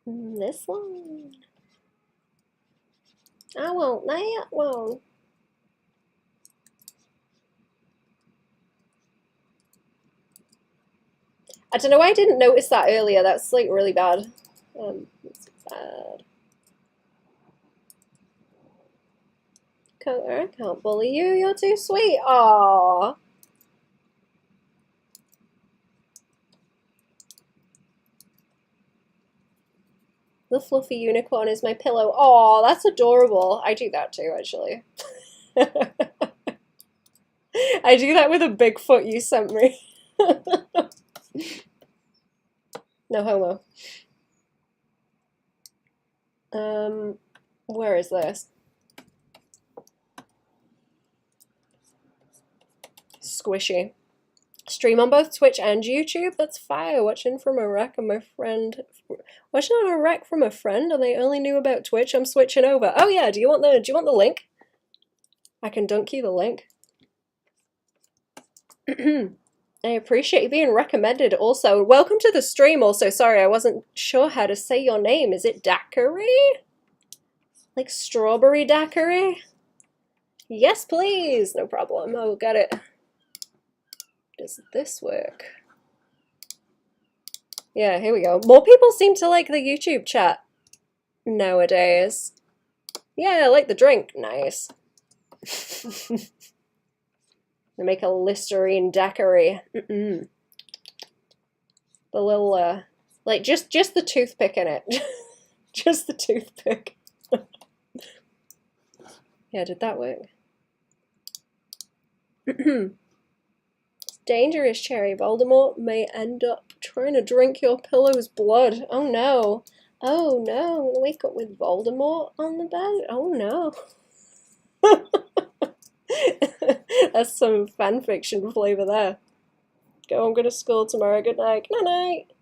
Speaker 1: This one. I won't. That won't. I don't know why I didn't notice that earlier. That's like really bad. It's bad. I can't bully you. You're too sweet. Aww. The fluffy unicorn is my pillow. Aww, that's adorable. I do that too, actually. I do that with a Bigfoot you sent me. No homo. Where is this? Squishy. Stream on both Twitch and YouTube? That's fire. Watching from a wreck and my friend. Watching on a wreck from a friend and they only knew about Twitch. I'm switching over. Oh yeah, do you want the link? I can dunk you the link. I appreciate you being recommended also. Welcome to the stream also. Sorry, I wasn't sure how to say your name. Is it daiquiri? Like strawberry daiquiri? Yes, please. No problem. I will get it. Does this work? Yeah, here we go. More people seem to like the YouTube chat nowadays. Yeah, I like the drink. Nice. I make a Listerine daiquiri. The little, like, just the toothpick in it. Just the toothpick. Yeah, did that work? It's dangerous, Cherry. Voldemort may end up trying to drink your pillow's blood. Oh no. Oh no. Wake up with Voldemort on the bed? Oh no. That's some fanfiction flavor there. Go, I'm gonna school tomorrow. Good night. Good night.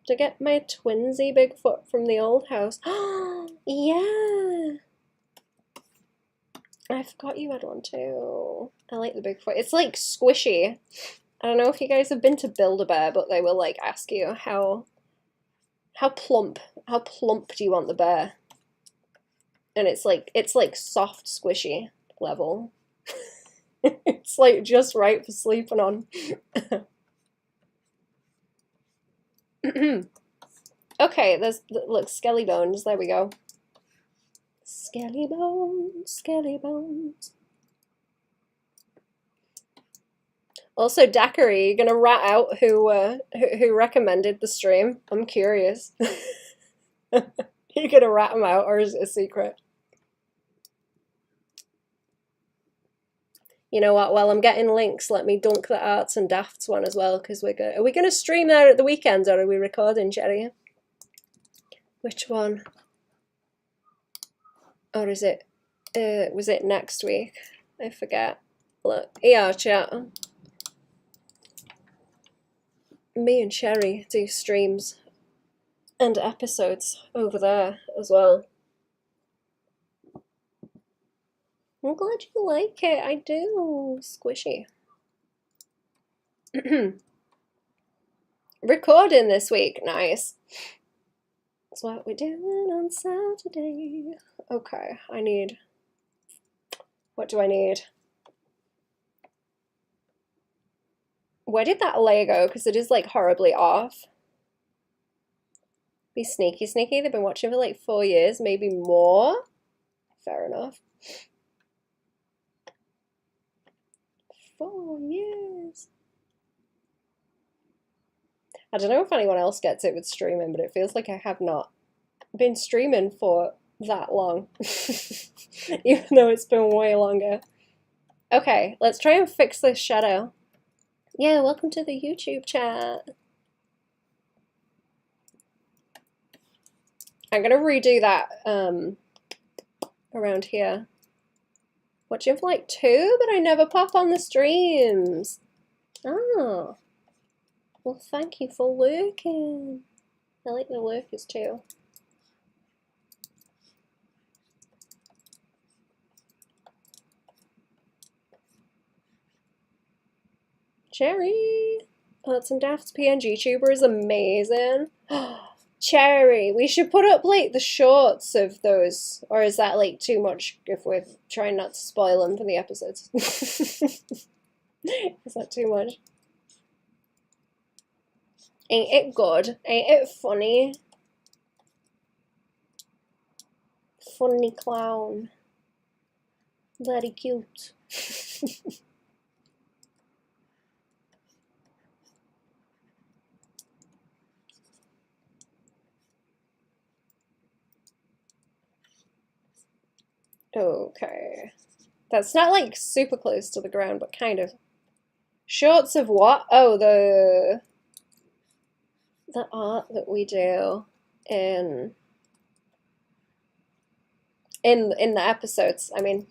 Speaker 1: To get my twinsy Bigfoot from the old house. Yeah. I forgot you had one too. I like the Bigfoot. It's like squishy. I don't know if you guys have been to Build-A-Bear, but they will like ask you how plump do you want the bear? And it's like soft squishy level. It's like just right for sleeping on. Okay, look, skelly bones. There we go. Skelly bones, skelly bones. Also, daiquiri, you gonna rat out who recommended the stream? I'm curious. You gonna rat them out, or is it a secret? You know what? While I'm getting links, let me dunk the Arts and Dafts one as well, because are we gonna stream there at the weekends, or are we recording, Jerry? Which one? Or is it? Was it next week? I forget. Look, yeah, chat. Me and Cherry do streams and episodes over there as well. I'm glad you like it. I do. Squishy. Recording this week. Nice. That's what we're doing on Saturday. Okay, what do I need? Where did that layer go? Because it is like horribly off. Be sneaky, sneaky. They've been watching for like 4 years, maybe more. Fair enough. 4 years. I don't know if anyone else gets it with streaming, but it feels like I have not been streaming for that long. Even though it's been way longer. Okay, let's try and fix this shadow. Yeah, welcome to the YouTube chat. I'm gonna redo that around here. Watching for like 2, but I never pop on the streams. Oh. Well, thank you for lurking. I like the lurkers too. Cherry! Arts and Daft's PNG tuber is amazing. Cherry! We should put up like the shorts of those, or is that like too much if we're trying not to spoil them for the episodes? Is that too much? Ain't it good? Ain't it funny? Funny clown. Very cute. Okay. That's not like super close to the ground, but kind of. Shorts of what? Oh, the art that we do in the episodes, I mean.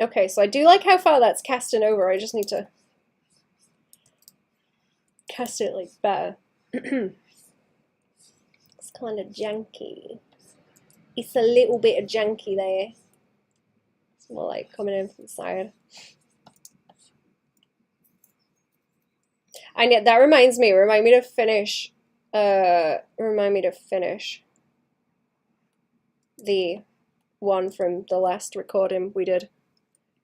Speaker 1: Okay, so I do like how far that's casting over. I just need to cast it like better. It's kind of janky. It's a little bit of janky there. It's more like coming in from the side. And yet that remind me to finish the one from the last recording we did.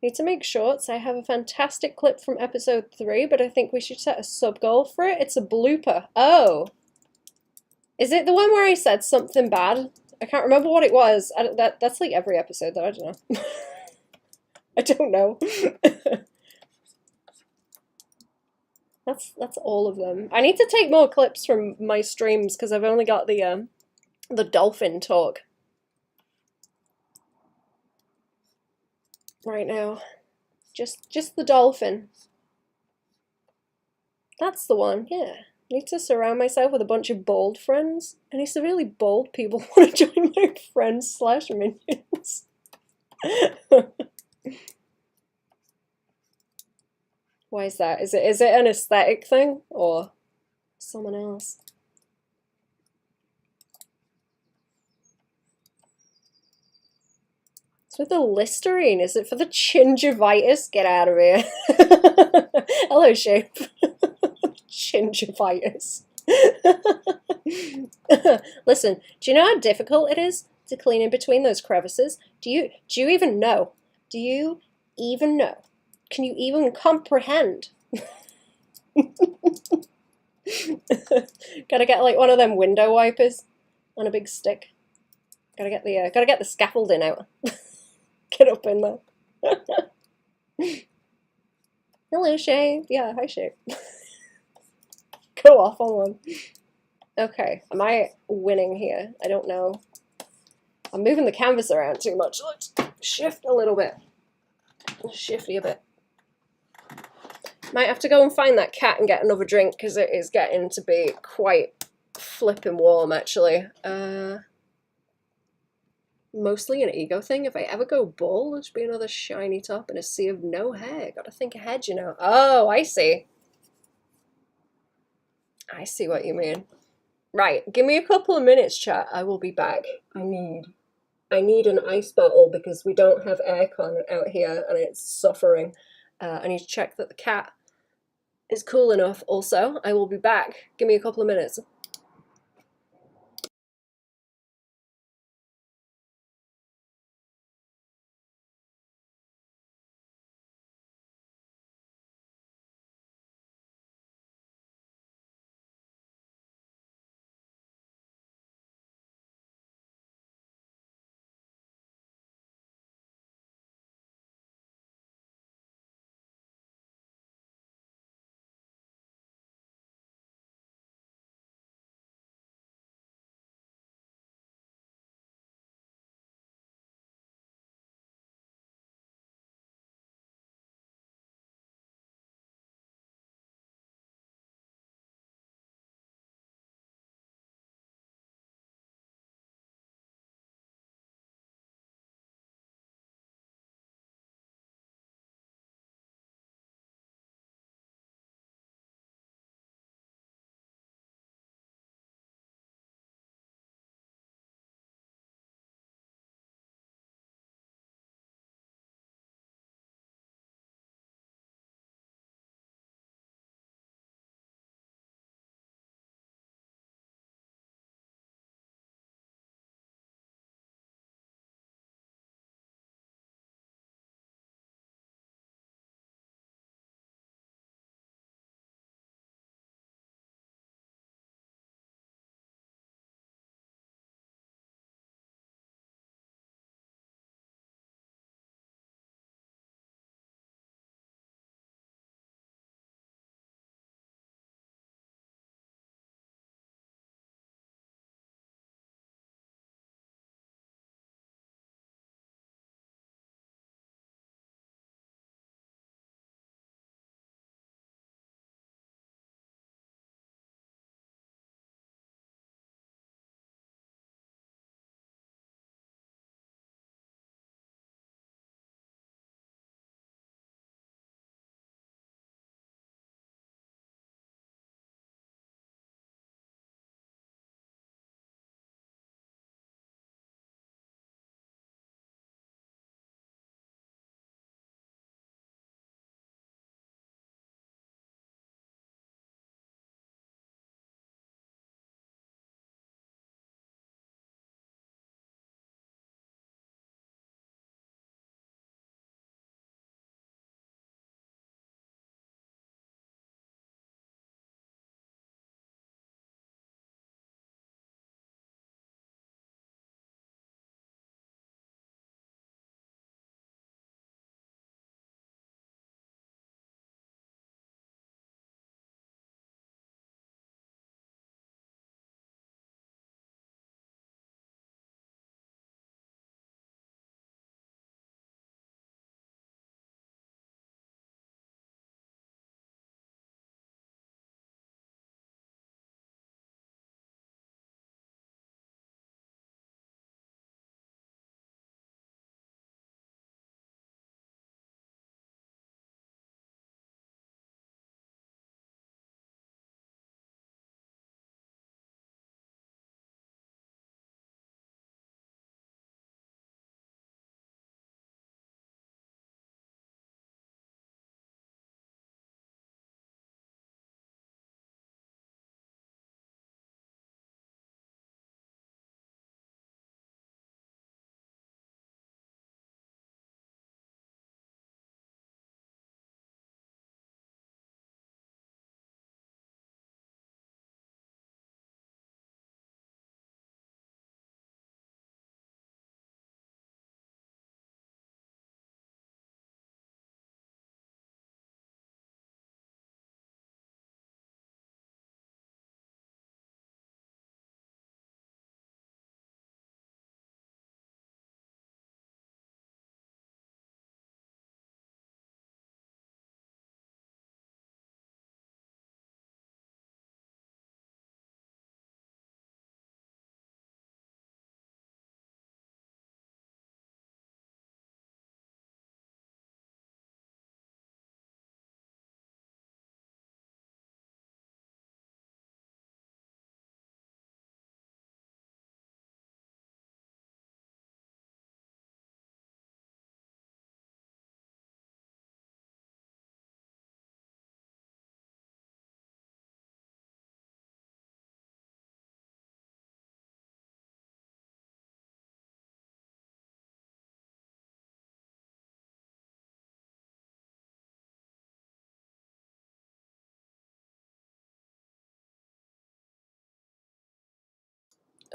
Speaker 1: Need to make shorts. I have a fantastic clip from episode 3, but I think we should set a sub goal for it. It's a blooper. Oh. Is it the one where I said something bad? I can't remember what it was. That's like every episode, though. I don't know. I don't know. That's all of them. I need to take more clips from my streams because I've only got the dolphin talk right now. Just the dolphin. That's the one, yeah. I need to surround myself with a bunch of bold friends. Any severely bold people want to join my friends / minions. Why is that? Is it an aesthetic thing or someone else? It's with the Listerine. Is it for the gingivitis? Get out of here. Hello, Shape. Gingivitis. Listen, do you know how difficult it is to clean in between those crevices? Do you even know? Do you even know? Can you even comprehend? Gotta get like one of them window wipers on a big stick. Gotta get the scaffolding out. Get up in there. Hello, Shay. Yeah, hi, Shay. Go off on one. Okay, am I winning here? I don't know. I'm moving the canvas around too much. Let's shift a little bit. Shifty a bit. Might have to go and find that cat and get another drink because it is getting to be quite flipping warm, actually. Mostly an ego thing. If I ever go bald, it'll just be another shiny top and a sea of no hair. Gotta think ahead, you know. Oh, I see. I see what you mean. Right, give me a couple of minutes, chat. I will be back. I need an ice bottle because we don't have aircon out here and it's suffering. I need to check that the cat is cool enough also. I will be back. Give me a couple of minutes.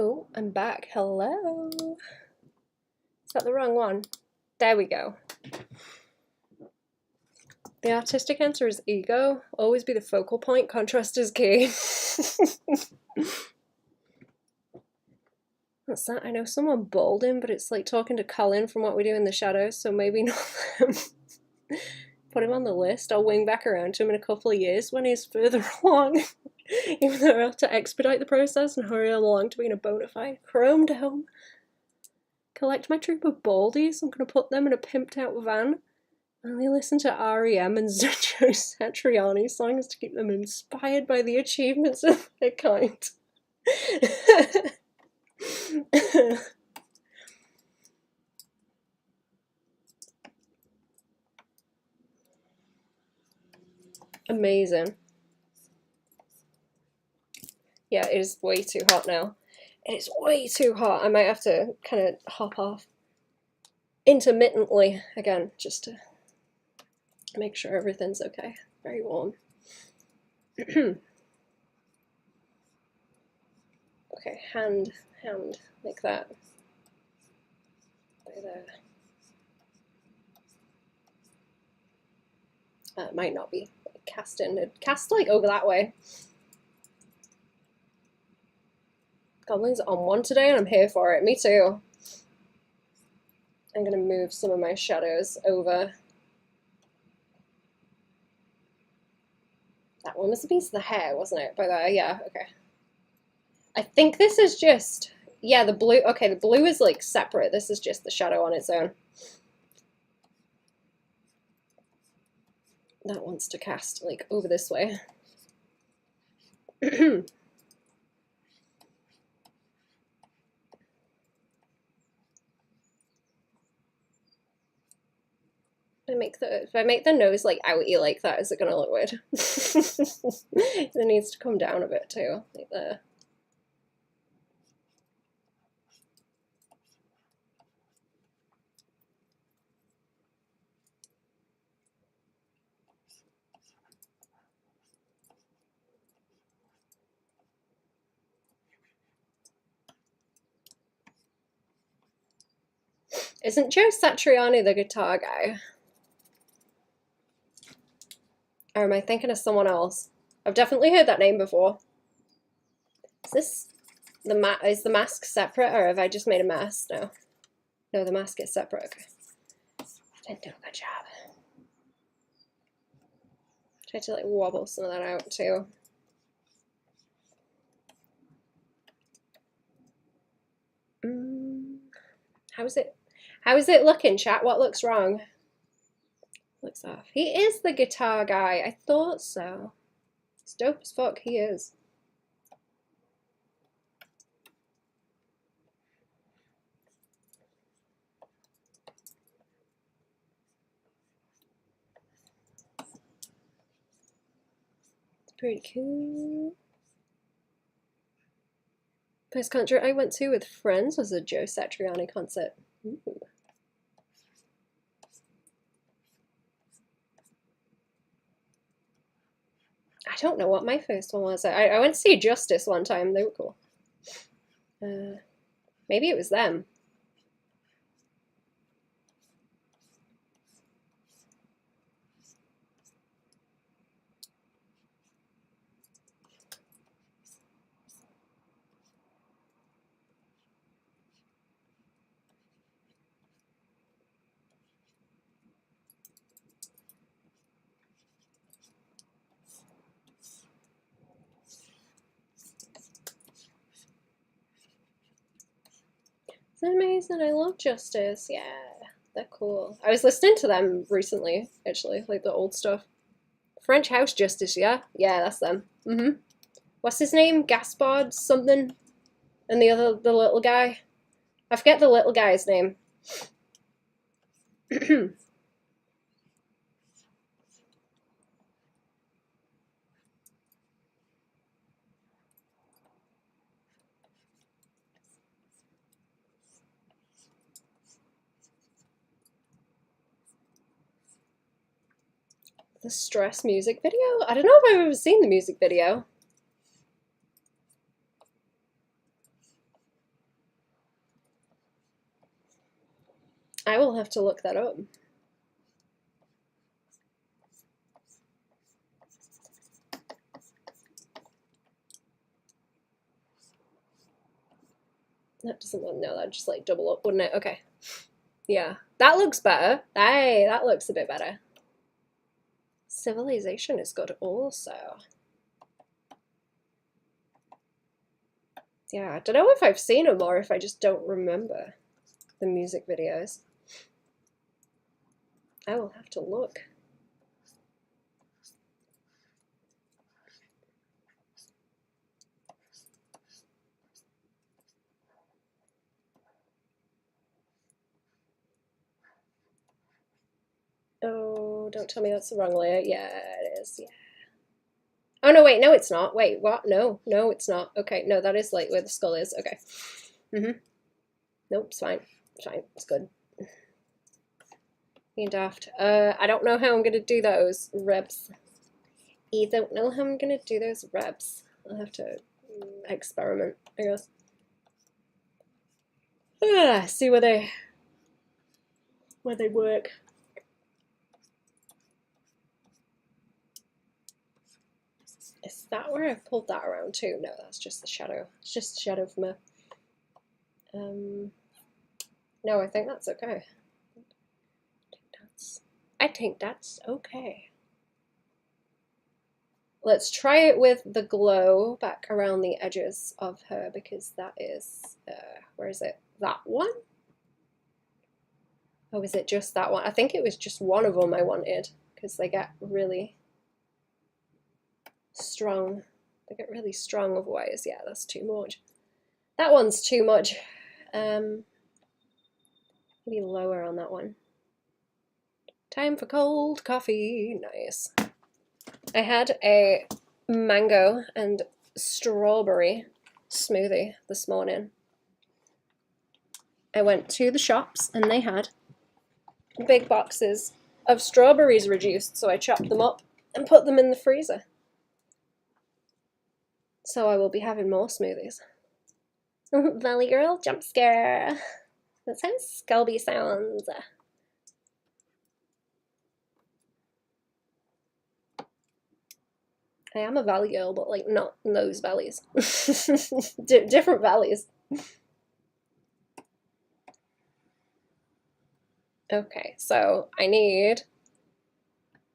Speaker 1: Oh, I'm back. Hello. Is that the wrong one? There we go. The artistic answer is ego. Always be the focal point. Contrast is key. What's that? I know someone balding, but it's like talking to Colin from What We Do in the Shadows, so maybe not them. Put him on the list. I'll wing back around to him in a couple of years when he's further along. Even though I have to expedite the process and hurry him along to being a bona fide chrome dome. Collect my troop of baldies. I'm going to put them in a pimped out van. Only listen to REM and Joe Satriani songs to keep them inspired by the achievements of their kind. Amazing. Yeah, it is way too hot now. It is way too hot. I might have to kind of hop off intermittently again, just to make sure everything's okay. Very warm. Okay, hand, make that by there. It might not be cast in. It cast like over that way. Goblin's on one today and I'm here for it. Me too. I'm gonna move some of my shadows over. That one was a piece of the hair, wasn't it? By there, yeah, okay. I think this is just, yeah, the blue, okay, the blue is like separate. This is just the shadow on its own. That wants to cast like over this way. If I make the nose like outy like that, is it gonna look weird? It needs to come down a bit too, like there. Isn't Joe Satriani the guitar guy? Or am I thinking of someone else? I've definitely heard that name before. Is this is the mask separate, or have I just made a mess? No. No, the mask is separate. Okay. I didn't do a good job. Try to like wobble some of that out too. How is it looking, chat? What looks wrong? Looks off. He is the guitar guy. I thought so. He's dope as fuck. He is. It's pretty cool. First concert I went to with friends was a Joe Satriani concert. Ooh. I don't know what my first one was. I went to see Justice one time. They were cool. Maybe it was them. Isn't it amazing? I love Justice. Yeah, they're cool. I was listening to them recently, actually, like the old stuff. French House Justice, yeah? Yeah, that's them. What's his name? Gaspard something? And the little guy? I forget the little guy's name. The Stress music video? I don't know if I've ever seen the music video. I will have to look that up. That doesn't look, no, that'd just like double up, wouldn't it? Okay. Yeah, that looks better. Hey, that looks a bit better. Civilization is good also. Yeah, I don't know if I've seen them or if I just don't remember the music videos. I will have to look. Oh, don't tell me that's the wrong layer. Yeah, it is. Yeah. Oh, no, wait. No, it's not. Wait, what? No, no, it's not. Okay, no, that is like where the skull is. Okay. Nope, it's fine. It's fine. It's good. Being daft. I don't know how I'm going to do those reps. I don't know how I'm going to do those reps. I'll have to experiment, I guess. See where they work. Is that where I've pulled that around too? No, that's just the shadow. It's just the shadow from a... No, I think that's okay. I think that's okay. Let's try it with the glow back around the edges of her, because that is, where is it? That one? Oh, is it just that one? I think it was just one of them I wanted, because they get really strong. They get really strong otherwise. Yeah, that's too much. That one's too much. Maybe lower on that one. Time for cold coffee. Nice. I had a mango and strawberry smoothie this morning. I went to the shops and they had big boxes of strawberries reduced, so I chopped them up and put them in the freezer. So I will be having more smoothies. Valley Girl jump scare. That's how Scalby sounds. I am a valley girl, but like not in those valleys. Different valleys. Okay, so I need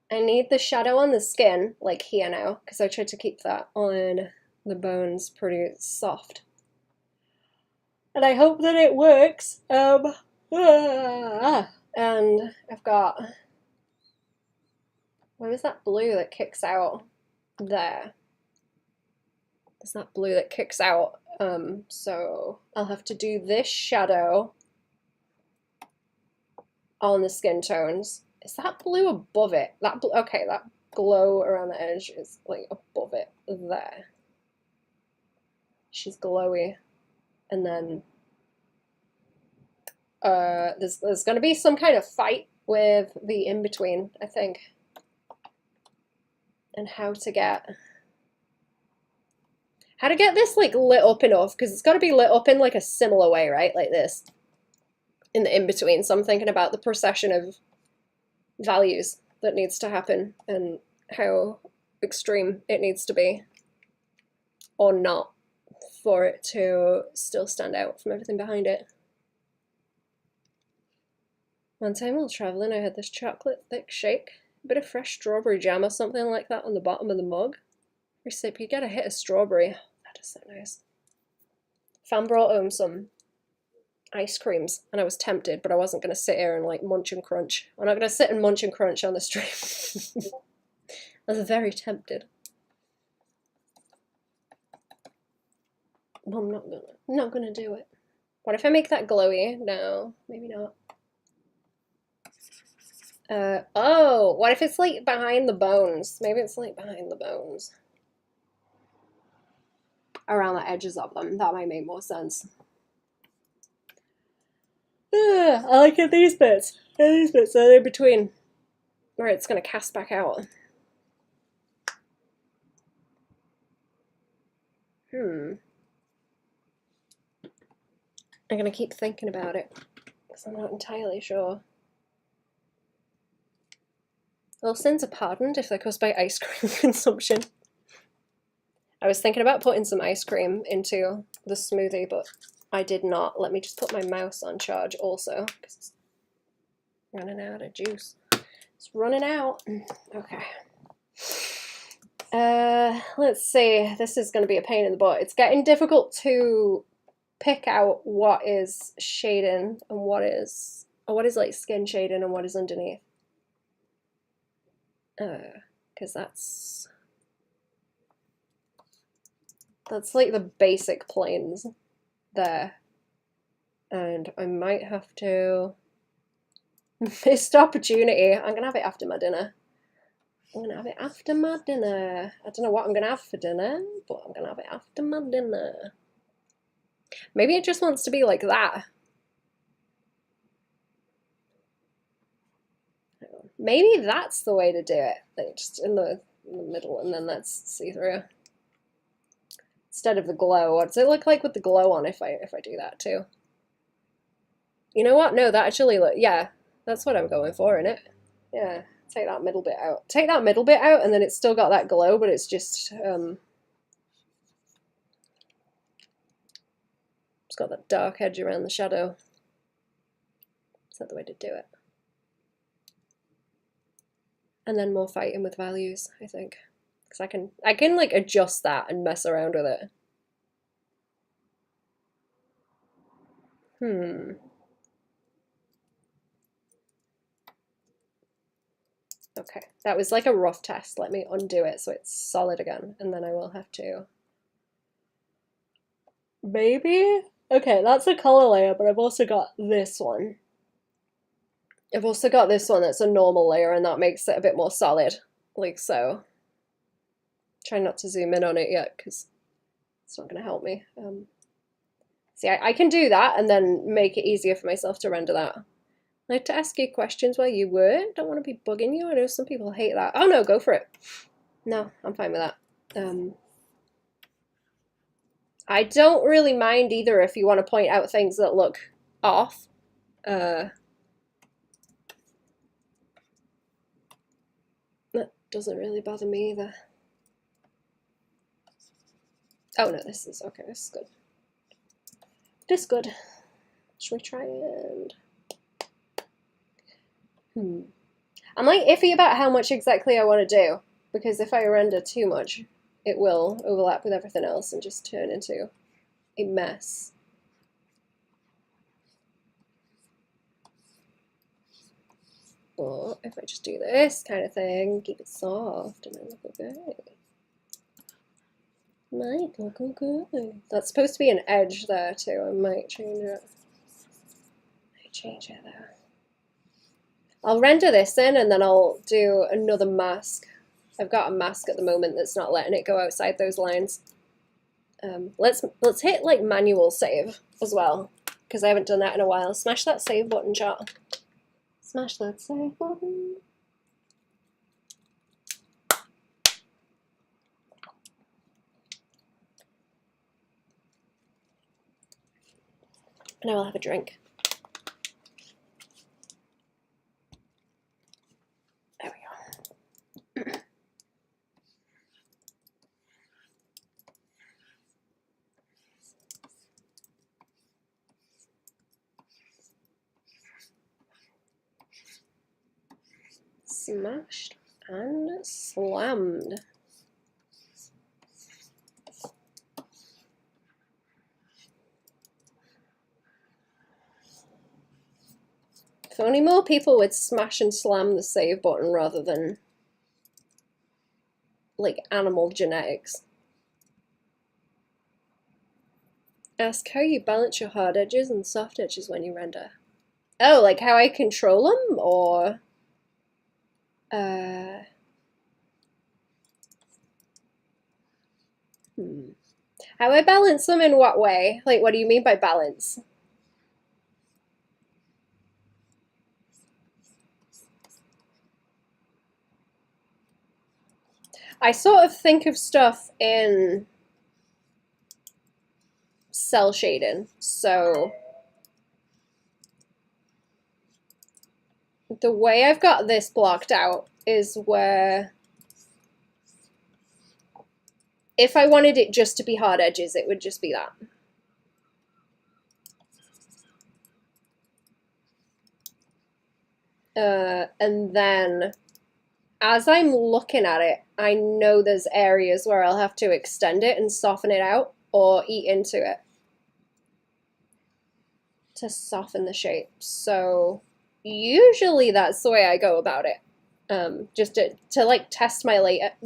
Speaker 1: the shadow on the skin, like here now, because I tried to keep that on the bones pretty soft. And I hope that it works. And I've got, where is that blue that kicks out? There. There's that blue that kicks out. So I'll have to do this shadow on the skin tones. Is that blue above it? That okay, that glow around the edge is like above it there. She's glowy. And then there's going to be some kind of fight with the in-between, I think. And how to get this like lit up enough, because it's got to be lit up in like a similar way, right? Like this in the in-between. So I'm thinking about the procession of values that needs to happen and how extreme it needs to be or not for it to still stand out from everything behind it. One time while traveling, I had this chocolate thick shake, a bit of fresh strawberry jam or something like that on the bottom of the mug. Every sip you get a hit of strawberry. That is so nice. Fan brought home some ice creams and I was tempted, but I wasn't going to sit here and like munch and crunch. I'm not going to sit and munch and crunch on the stream. I was very tempted. Well, I'm not gonna do it. What if I make that glowy? No, maybe not. Oh, what if it's like behind the bones? Maybe it's like behind the bones. Around the edges of them. That might make more sense. I like it, these bits. These bits are in between. Where it's gonna cast back out. I'm gonna keep thinking about it. because I'm not entirely sure. Well, sins are pardoned if they're caused by ice cream consumption. I was thinking about putting some ice cream into the smoothie, but I did not. Let me just put my mouse on charge also, because it's running out of juice. It's running out. Okay. Let's see. This is going to be a pain in the butt. It's getting difficult to pick out what is shading and what is like skin shading and what is underneath. Because that's like the basic planes there. And I might have to... Missed opportunity. I'm going to have it after my dinner. I'm going to have it after my dinner. I don't know what I'm going to have for dinner, but I'm going to have it after my dinner. Maybe it just wants to be like that. Maybe that's the way to do it. Like just in the middle, and then that's see-through. Instead of the glow. What does it look like with the glow on if I do that too? You know what? No, that actually yeah, that's what I'm going for, innit? Yeah, take that middle bit out. Take that middle bit out, and then it's still got that glow, but it's just it's got that dark edge around the shadow. Is that the way to do it? And then more fighting with values, I think. Because I can like adjust that and mess around with it. Okay, that was like a rough test. Let me undo it so it's solid again, and then I will have to... Maybe? Okay, that's a color layer, but I've also got this one. I've also got this one that's a normal layer, and that makes it a bit more solid, like so. Try not to zoom in on it yet, because it's not going to help me. See, I can do that, and then make it easier for myself to render that. I'd like to ask you questions while you work. Don't want to be bugging you. I know some people hate that. Oh no, go for it. No, I'm fine with that. I don't really mind either if you want to point out things that look off. That doesn't really bother me either. Oh no, this is okay. This is good. This is good. Should we try and... I'm like iffy about how much exactly I want to do, because if I render too much, it will overlap with everything else and just turn into a mess. But if I just do this kind of thing, keep it soft, and then look okay. Might look okay. That's supposed to be an edge there too. I might change it. There. I'll render this in, and then I'll do another mask. I've got a mask at the moment that's not letting it go outside those lines. Let's hit like manual save as well, because I haven't done that in a while. Smash that save button, chat. Smash that save button. And I will have a drink. There we go. Smashed and slammed. If only more people would smash and slam the save button rather than like animal genetics. Ask how you balance your hard edges and soft edges when you render. Oh, like how I control them, or how I balance them in what way? Like, what do you mean by balance? I sort of think of stuff in cell shading, so the way I've got this blocked out is where if I wanted it just to be hard edges, it would just be that. And then as I'm looking at it, I know there's areas where I'll have to extend it and soften it out or eat into it to soften the shape. So usually that's the way I go about it. Just to like test my lighting.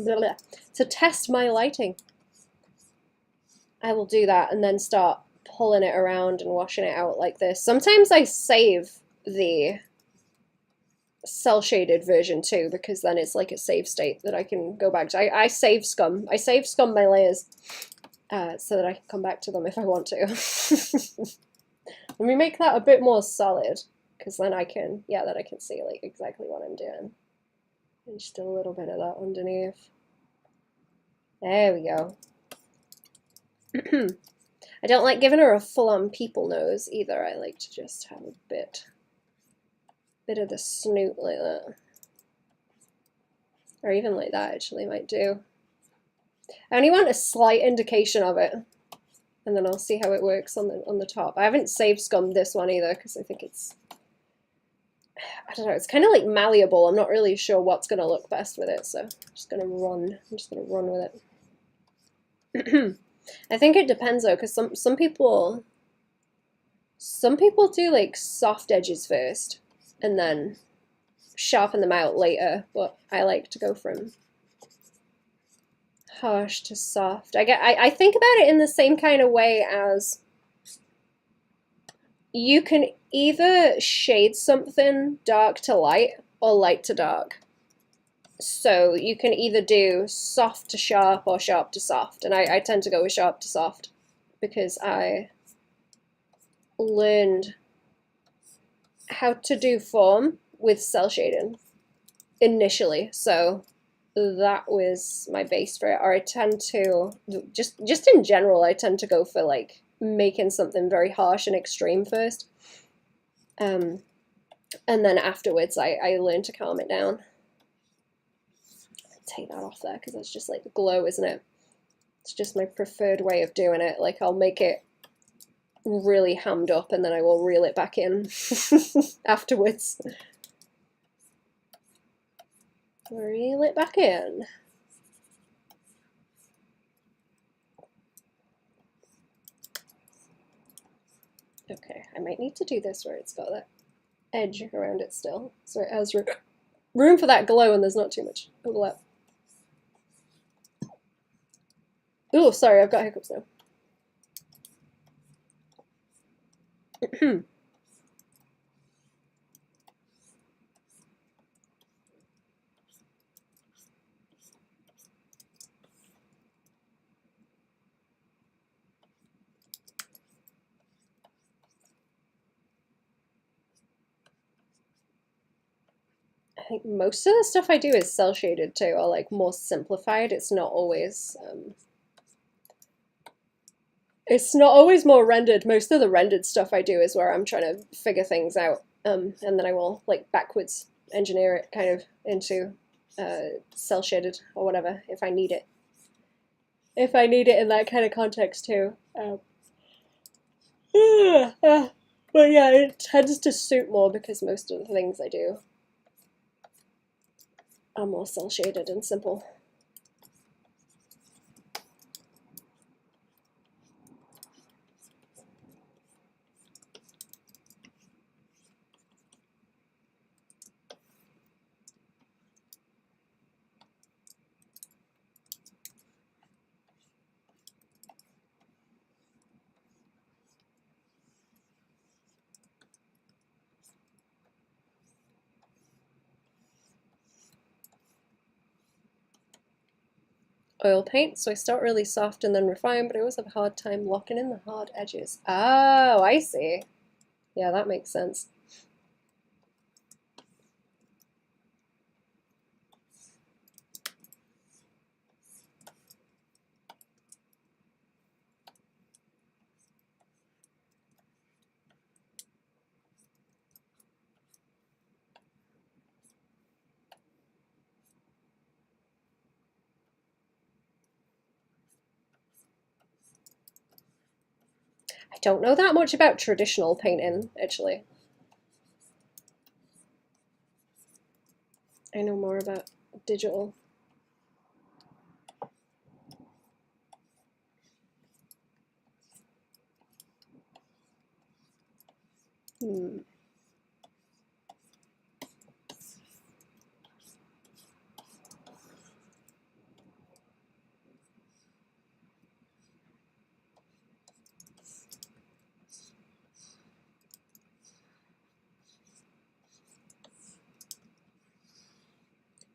Speaker 1: I will do that and then start pulling it around and washing it out like this. Sometimes I save the cell shaded version too, because then it's like a save state that I can go back to. I save scum my layers so that I can come back to them if I want to. Let me make that a bit more solid, because then I can, yeah, then I can see like exactly what I'm doing. And just a little bit of that underneath. There we go. I don't like giving her a full-on people nose either. I like to just have a bit of the snoot like that. Or even like that actually might do. I only want a slight indication of it, and then I'll see how it works on the top. I haven't saved scummed this one either because I think it's, I don't know, it's kind of like malleable. I'm not really sure what's going to look best with it, so I'm just going to run with it. I think it depends though, because some people do like soft edges first and then sharpen them out later, but I like to go from harsh to soft. I think about it in the same kind of way as you can either shade something dark to light or light to dark. So you can either do soft to sharp or sharp to soft, and I tend to go with sharp to soft because I learned how to do form with cell shading initially, so that was my base for it. Or I tend to, just in general, I tend to go for like making something very harsh and extreme first, and then afterwards I learn to calm it down. Take that off there because that's just like the glow, isn't it? It's just my preferred way of doing it. Like I'll make it really hammed up and then I will reel it back in afterwards. Reel it back in. Okay, I might need to do this where it's got that edge around it still, so it has room for that glow and there's not too much overlap. Oh, sorry, I've got hiccups now. I think most of the stuff I do is cell shaded too, or like more simplified. It's not always more rendered. Most of the rendered stuff I do is where I'm trying to figure things out, and then I will like backwards engineer it kind of into cell shaded or whatever if I need it. If I need it in that kind of context too. But yeah, it tends to suit more because most of the things I do are more cell shaded and simple. Oil paint, so I start really soft and then refine, but I always have a hard time locking in the hard edges. Oh, I see. Yeah, that makes sense. don't know that much about traditional painting, actually. I know more about digital.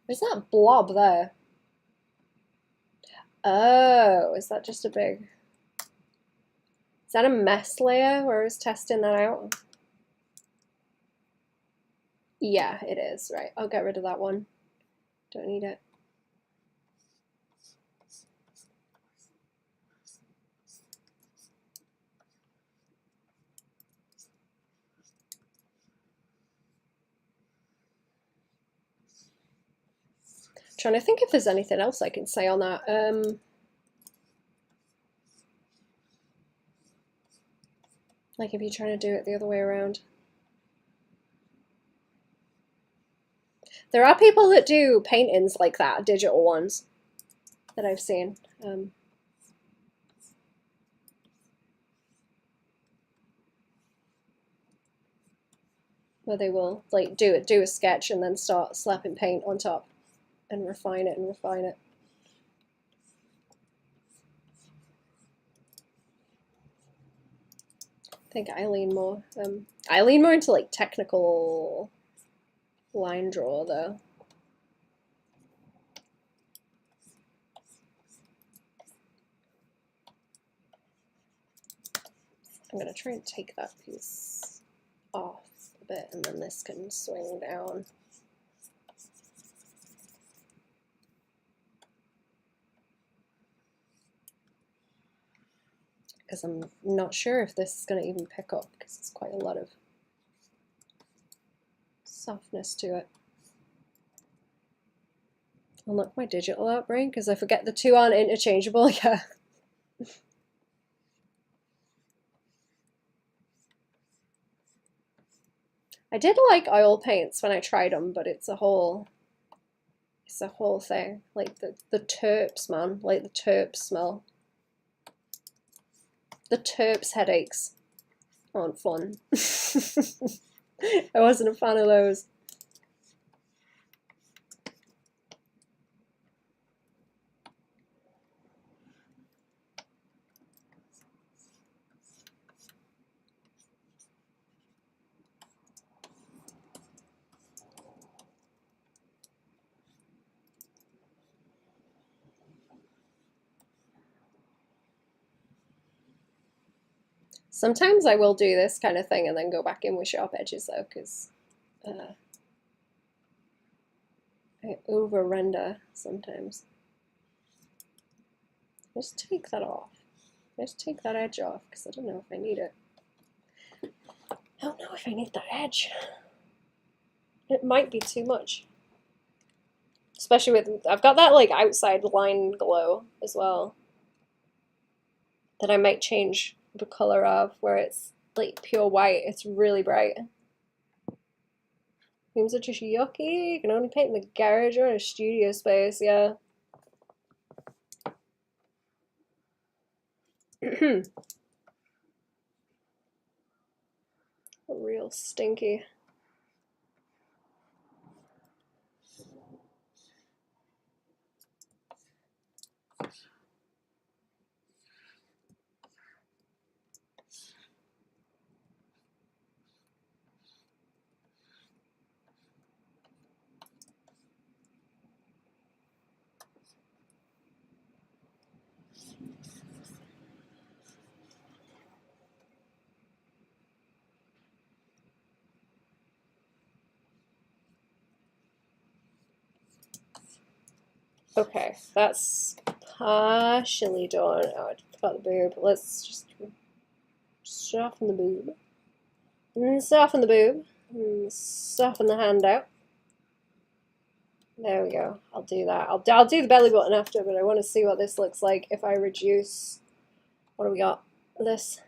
Speaker 1: There's that blob there. Oh, is that just a big... Is that a mess layer where I was testing that out? Yeah, it is. Right, I'll get rid of that one. Don't need it. Trying to think if there's anything else I can say on that. Like if you're trying to do it the other way around. There are people that do paintings like that, digital ones, that I've seen. Where they will like do a sketch and then start slapping paint on top and refine it and refine it. I think I lean more into like technical line draw though. I'm gonna try and take that piece off a bit and then this can swing down. Because I'm not sure if this is going to even pick up because it's quite a lot of softness to it. I'll knock my digital out, brain, because I forget the two aren't interchangeable. Yeah. I did like oil paints when I tried them, but it's a whole thing. Like the terps, man. Like the terps smell. The terps headaches aren't fun. I wasn't a fan of those. Sometimes I will do this kind of thing and then go back in with sharp edges though, because I over render sometimes. Just take that off. Just take that edge off because I don't know if I need it. I don't know if I need that edge. It might be too much. Especially with, I've got that like outside line glow as well that I might change the color of, where it's like pure white. It's really bright. Fumes are just yucky. You can only paint in the garage or in a studio space, yeah. Real stinky. Okay, that's partially done. Oh, I forgot the boob. Let's just soften the boob. And soften the boob. And soften the hand out. There we go. I'll do that. I'll do the belly button after, but I want to see what this looks like if I reduce. What do we got? This.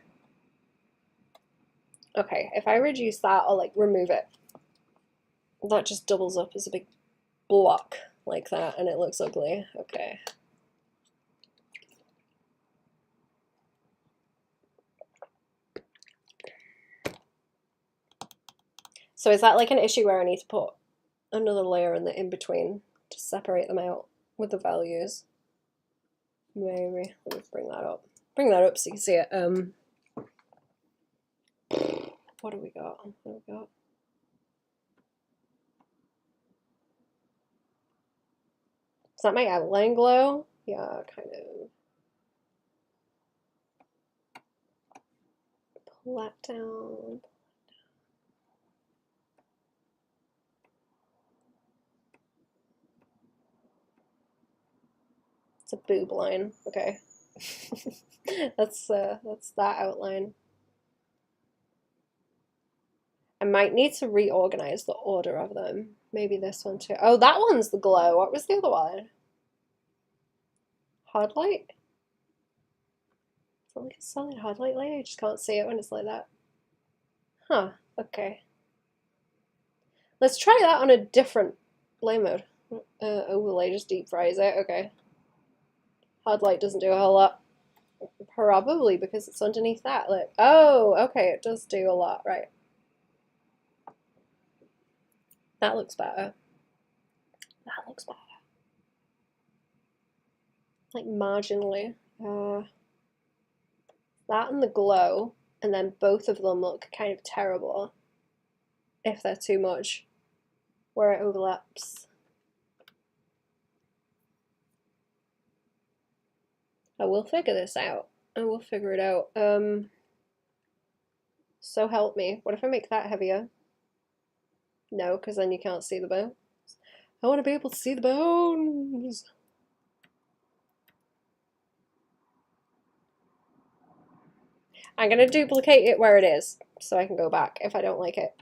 Speaker 1: Okay, if I reduce that or like remove it, that just doubles up as a big block like that and it looks ugly. Okay. So is that like an issue where I need to put another layer in the in-between to separate them out with the values? Maybe. Let me bring that up. Bring that up so you can see it. What do we got? What do we got? Is that my outline glow? Yeah, kind of. Pull that down. It's a boob line. Okay. That's that outline. I might need to reorganize the order of them. Maybe this one too. Oh, that one's the glow. What was the other one? Hard light? Is it like a solid hard light layer? You just can't see it when it's like that. Huh, okay. Let's try that on a different lay mode. Overlay just deep fries it, okay. Hard light doesn't do a whole lot. Probably because it's underneath that. Like, oh, okay, it does do a lot, right. That looks better. That looks better. Like marginally. That and the glow, and then both of them look kind of terrible if they're too much where it overlaps. I will figure this out. I will figure it out. So help me. What if I make that heavier? No, because then you can't see the bones. I want to be able to see the bones. I'm going to duplicate it where it is so I can go back if I don't like it.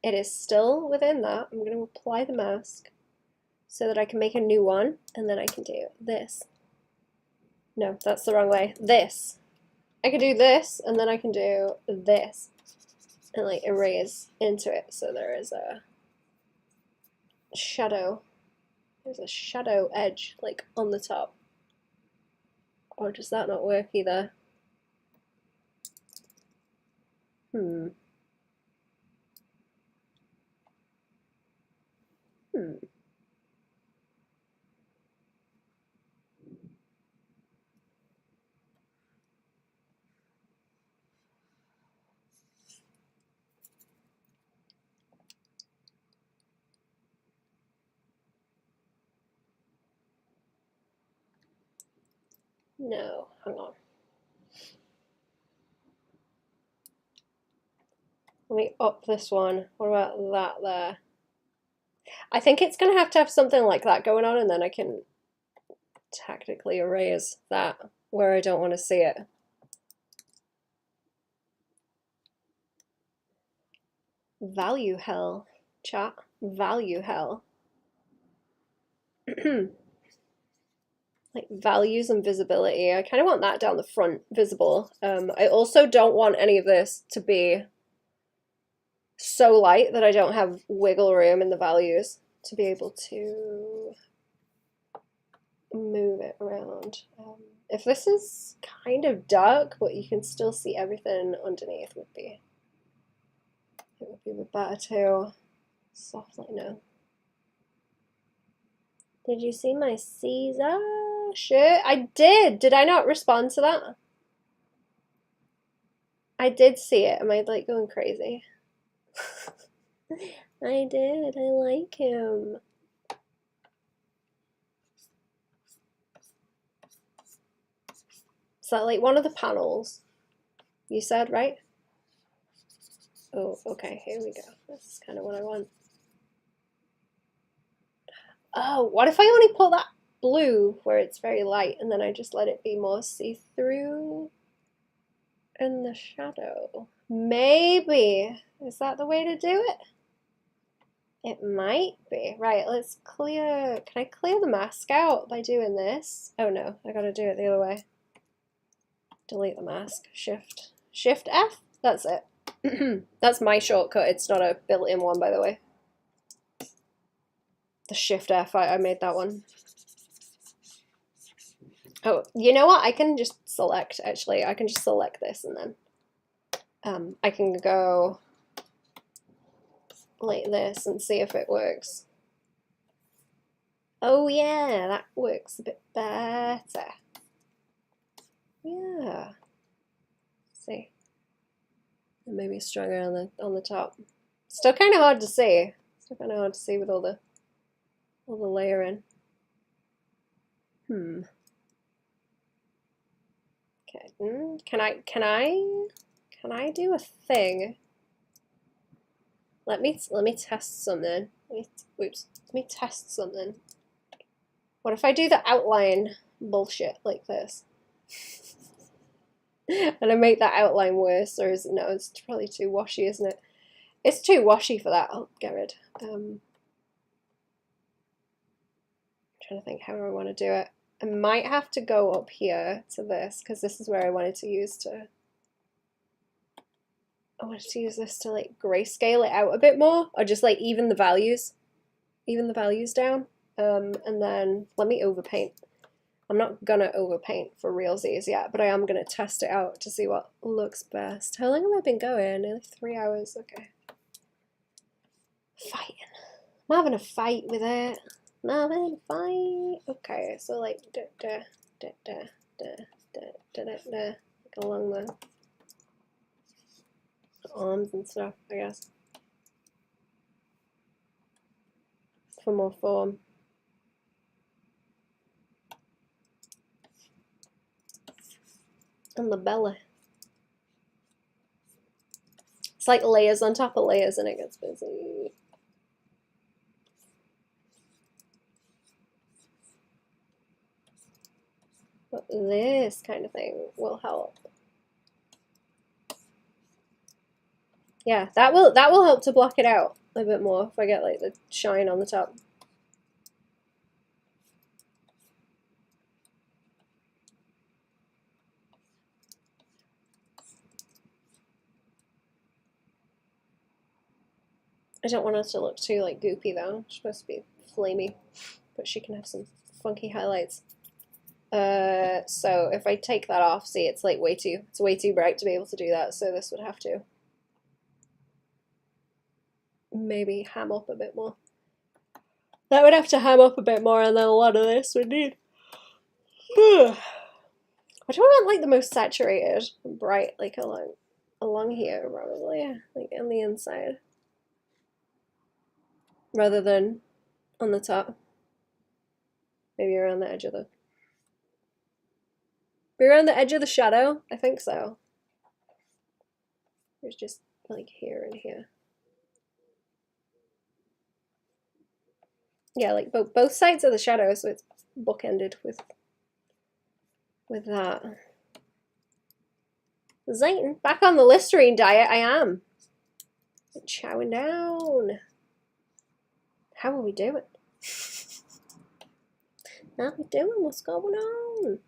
Speaker 1: It is still within that. I'm going to apply the mask so that I can make a new one, and then I can do this. No, that's the wrong way. This. I can do this, and then I can do this, and like erase into it so there is a shadow. There's a shadow edge like on the top. Or does that not work either? No, hang on. Let me up this one. What about that there? I think it's going to have something like that going on, and then I can tactically erase that where I don't want to see it. Value hell, chat. Value hell. Like values and visibility. I kind of want that down the front, visible. I also don't want any of this to be so light that I don't have wiggle room in the values to be able to move it around. If this is kind of dark, but you can still see everything underneath, it would be a bit better too. Soft light, no. Did you see my Caesar shirt? I did. Did I not respond to that? I did see it. Am I like going crazy? I did. I like him. Is that like one of the panels? You said, right? Oh, okay. Here we go. That's kind of what I want. Oh, what if I only put that blue where it's very light and then I just let it be more see-through in the shadow? Maybe. Is that the way to do it? It might be. Right, let's clear... Can I clear the mask out by doing this? Oh no, I gotta do it the other way. Delete the mask. Shift. Shift F? That's it. That's my shortcut. It's not a built-in one, by the way. The Shift F, I made that one. Oh, you know what? I can just select, actually. I can just select this and then I can go like this and see if it works. Oh yeah, that works a bit better. Yeah. Let's see. And maybe stronger on the top. Still kind of hard to see. Still kind of hard to see with all the layering. Okay. Can I do a thing? Let me test something. Let me test something. What if I do the outline bullshit like this? And I make that outline worse, or is it? No, it's probably too washy, isn't it? It's too washy for that. I'll get rid. I'm trying to think how I want to do it. I might have to go up here to this, because this is where I wanted to use to... I wanted to use this to like grayscale it out a bit more, or just like even the values down. And then let me overpaint. I'm not gonna overpaint for realsies yet, but I am gonna test it out to see what looks best. How long have I been going? Nearly 3 hours. Okay. Fighting. I'm having a fight with it. I'm having a fight. Okay, so like like along the arms and stuff, I guess, for more form. And the belly. It's like layers on top of layers and it gets busy. But this kind of thing will help. Yeah, that will help to block it out a bit more if I get like the shine on the top. I don't want it to look too like goopy though. It's supposed to be flamey, but she can have some funky highlights. So if I take that off, see, it's like way too bright to be able to do that. So this would have to maybe ham up a bit more. That would have to ham up a bit more, and then a lot of this would need. I don't want like the most saturated, bright, like along here, probably, like on the inside, rather than on the top. Maybe around the edge of the. Be around the edge of the shadow? I think so. There's just like here and here. Yeah, like both sides of the shadow, so it's bookended with that. Zayton, back on the Listerine diet, I am. Chowing down. How are we doing? How are we doing? What's going on?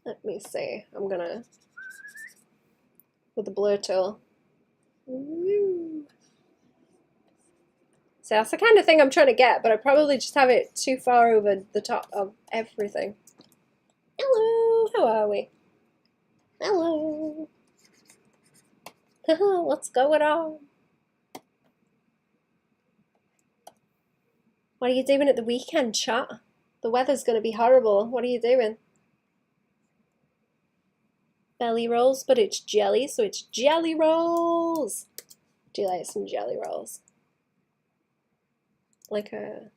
Speaker 1: Let me see. I'm gonna, with the blur tool. Woo. So that's the kind of thing I'm trying to get, but I probably just have it too far over the top of everything. Hello, how are we? Hello. What's going on? What are you doing at the weekend, chat? The weather's going to be horrible. What are you doing? Belly rolls, but it's jelly, so it's jelly rolls. Do you like some jelly rolls? Like the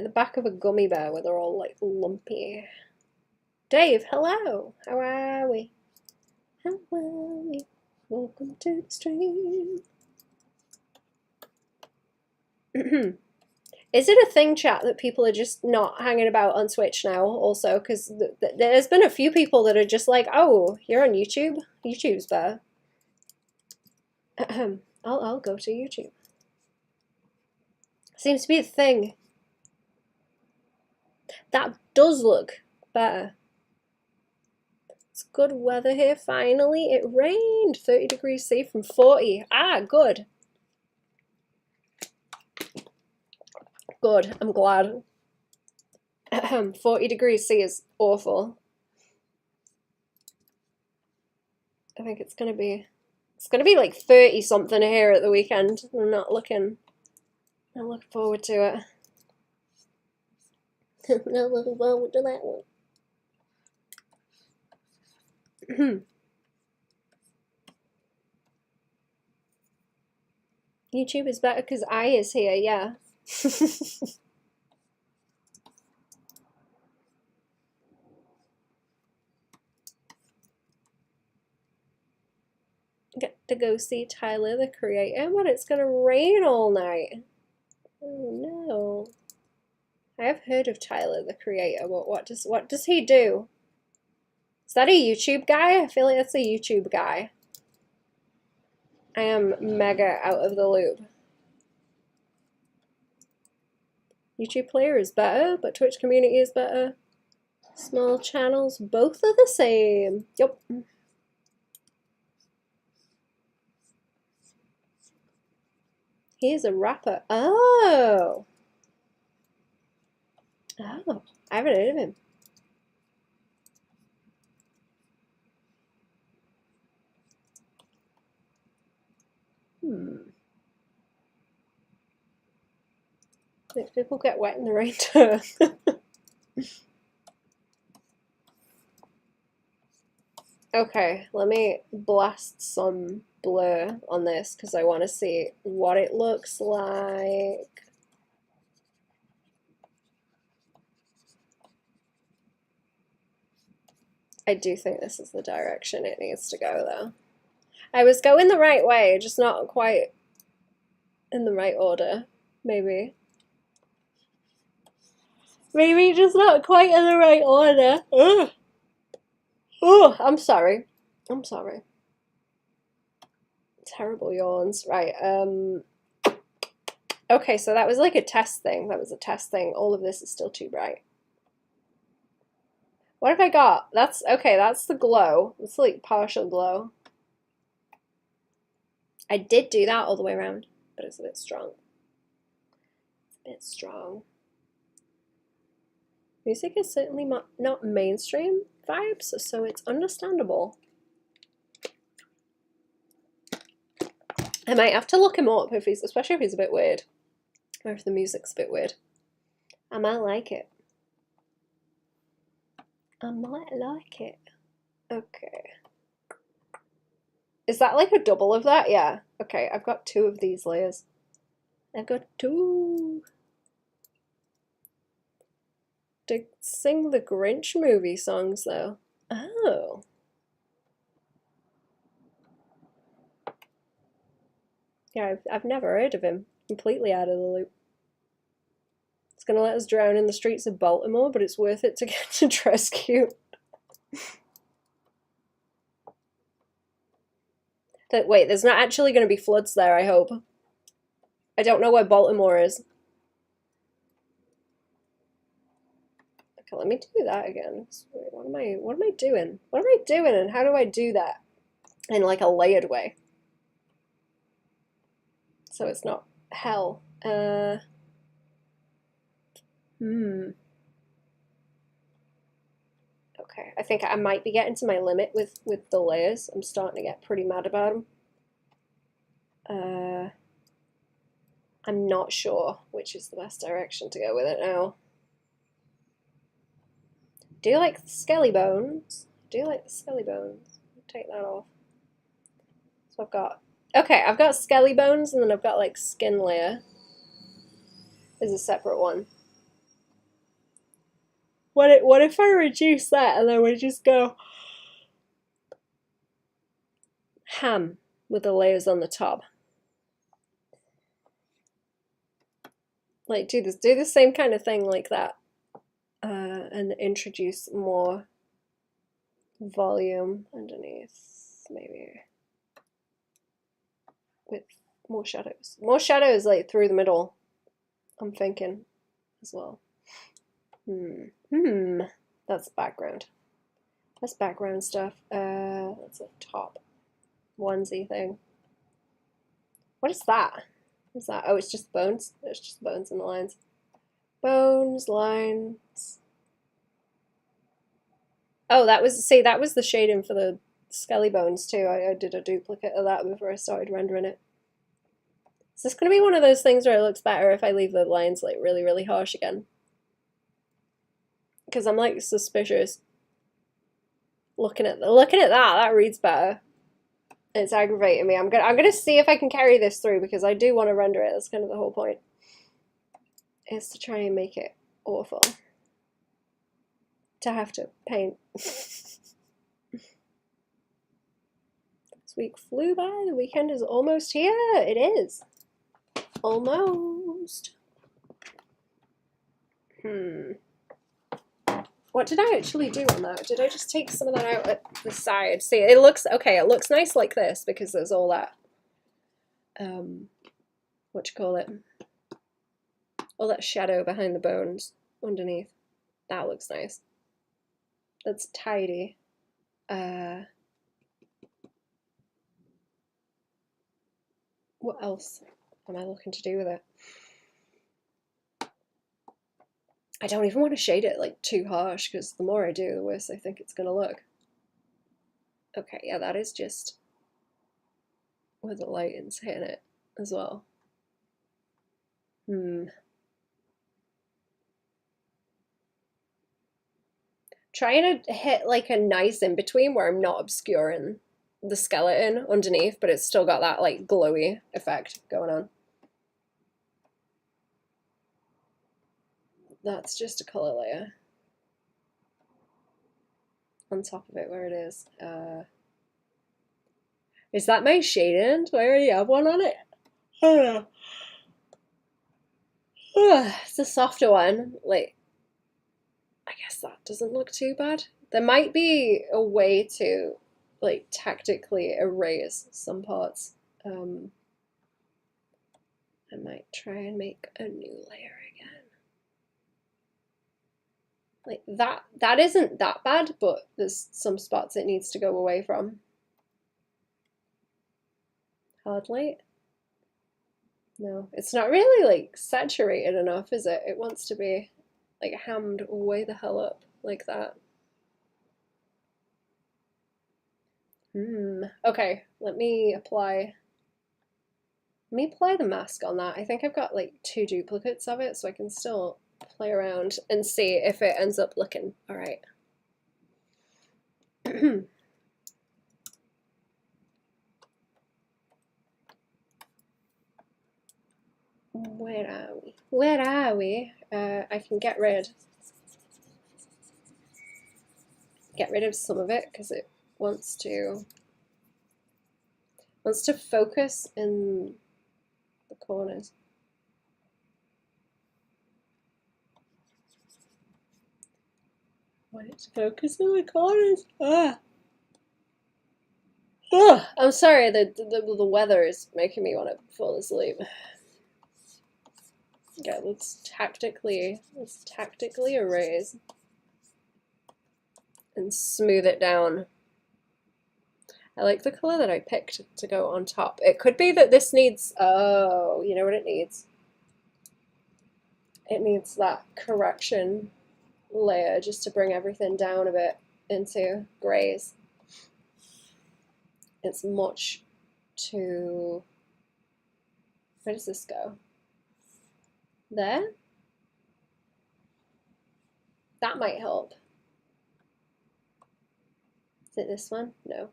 Speaker 1: back of a gummy bear where they're all like lumpy. Dave, hello. How are we? How are we? Welcome to the stream. Is it a thing, chat, that people are just not hanging about on Twitch now also? Because there's been a few people that are just like, oh, you're on YouTube? YouTube's better. I'll go to YouTube. Seems to be a thing. That does look better. It's good weather here, finally. It rained, 30 degrees C from 40. Ah, good. Good, I'm glad. 40 degrees C is awful. I think it's gonna be like 30 something here at the weekend. I'm not looking forward to it. I'm not looking forward to that one. YouTube is better because I is here, yeah. Get to go see Tyler the Creator, but it's gonna rain all night. Oh no. I have heard of Tyler the Creator, but what does he do? Is that a YouTube guy? I feel like that's a YouTube guy. I am mega out of the loop. YouTube player is better, but Twitch community is better. Small channels, both are the same. Yep. He is a rapper. Oh. Oh, I haven't heard of him. Makes people get wet in the rain too. Okay, let me blast some blur on this because I want to see what it looks like. I do think this is the direction it needs to go, though. I was going the right way, just not quite in the right order, maybe. Maybe just not quite in the right order. Ugh. Oh, I'm sorry. I'm sorry. Terrible yawns. Right, okay, so that was like a test thing. That was a test thing. All of this is still too bright. What have I got? That's, okay, that's the glow. It's like partial glow. I did do that all the way around, but it's a bit strong. It's a bit strong. Music is certainly not mainstream vibes, so it's understandable. I might have to look him up if he's, especially if he's a bit weird, or if the music's a bit weird. I might like it. I might like it. Okay. Is that like a double of that? Yeah. Okay, I've got 2 of these layers. I've got 2. To sing the Grinch movie songs, though. Oh. Yeah, I've never heard of him. Completely out of the loop. It's gonna let us drown in the streets of Baltimore, but it's worth it to get to Trescue. Wait, there's not actually going to be floods there, I hope. I don't know where Baltimore is. Okay, let me do that again. Wait, what am I doing? What am I doing, and how do I do that in like a layered way? So it's not hell. Okay, I think I might be getting to my limit with the layers. I'm starting to get pretty mad about them. I'm not sure which is the best direction to go with it now. Do you like the skelly bones? Do you like the skelly bones? Take that off. So I've got, okay, I've got skelly bones, and then I've got like skin layer is a separate one. What if I reduce that and then we just go ham with the layers on the top? Like do the same kind of thing like that, and introduce more volume underneath, maybe with more shadows. More shadows like through the middle, I'm thinking as well. That's background. That's background stuff. That's a top onesie thing. What is that? What's that? Oh, it's just bones. It's just bones in the lines. Bones, lines. Oh, that was, see, that was the shading for the skelly bones too. I did a duplicate of that before I started rendering it. Is this going to be one of those things where it looks better if I leave the lines like really, really harsh again? Because I'm like suspicious. Looking at that reads better. It's aggravating me. I'm gonna see if I can carry this through because I do want to render it. That's kind of the whole point. Is to try and make it awful. To have to paint. This week flew by. The weekend is almost here. It is. Almost. What did I actually do on that? Did I just take some of that out at the side? See, it looks, okay, it looks nice like this because there's all that, what you call it? All that shadow behind the bones underneath. That looks nice. That's tidy. What else am I looking to do with it? I don't even want to shade it like too harsh because the more I do, the worse I think it's gonna look. Okay, yeah, that is just where the lighting's hitting it as well. Trying to hit like a nice in between where I'm not obscuring the skeleton underneath, but it's still got that like glowy effect going on. That's just a color layer on top of it where it is. Is that my shading? Do I already have one on it? I don't know. It's a softer one. Like, I guess that doesn't look too bad. There might be a way to like tactically erase some parts. I might try and make a new layer again. Like that isn't that bad, but there's some spots it needs to go away from. Hard light? No, it's not really like saturated enough, is it? It wants to be like hammed way the hell up like that. Okay, let me apply the mask on that. I think I've got like 2 duplicates of it, so I can still play around and see if it ends up looking all right. Where are we? Where are we? I can get rid of some of it because it wants to focus in the corners. Want it to focus in the corners. I'm sorry, the weather is making me want to fall asleep. Okay, let's tactically erase and smooth it down. I like the color that I picked to go on top. It could be that this needs, oh, you know what it needs? It needs that correction layer just to bring everything down a bit into grays. It's much too, where does this go? There? That might help. Is it this one? No.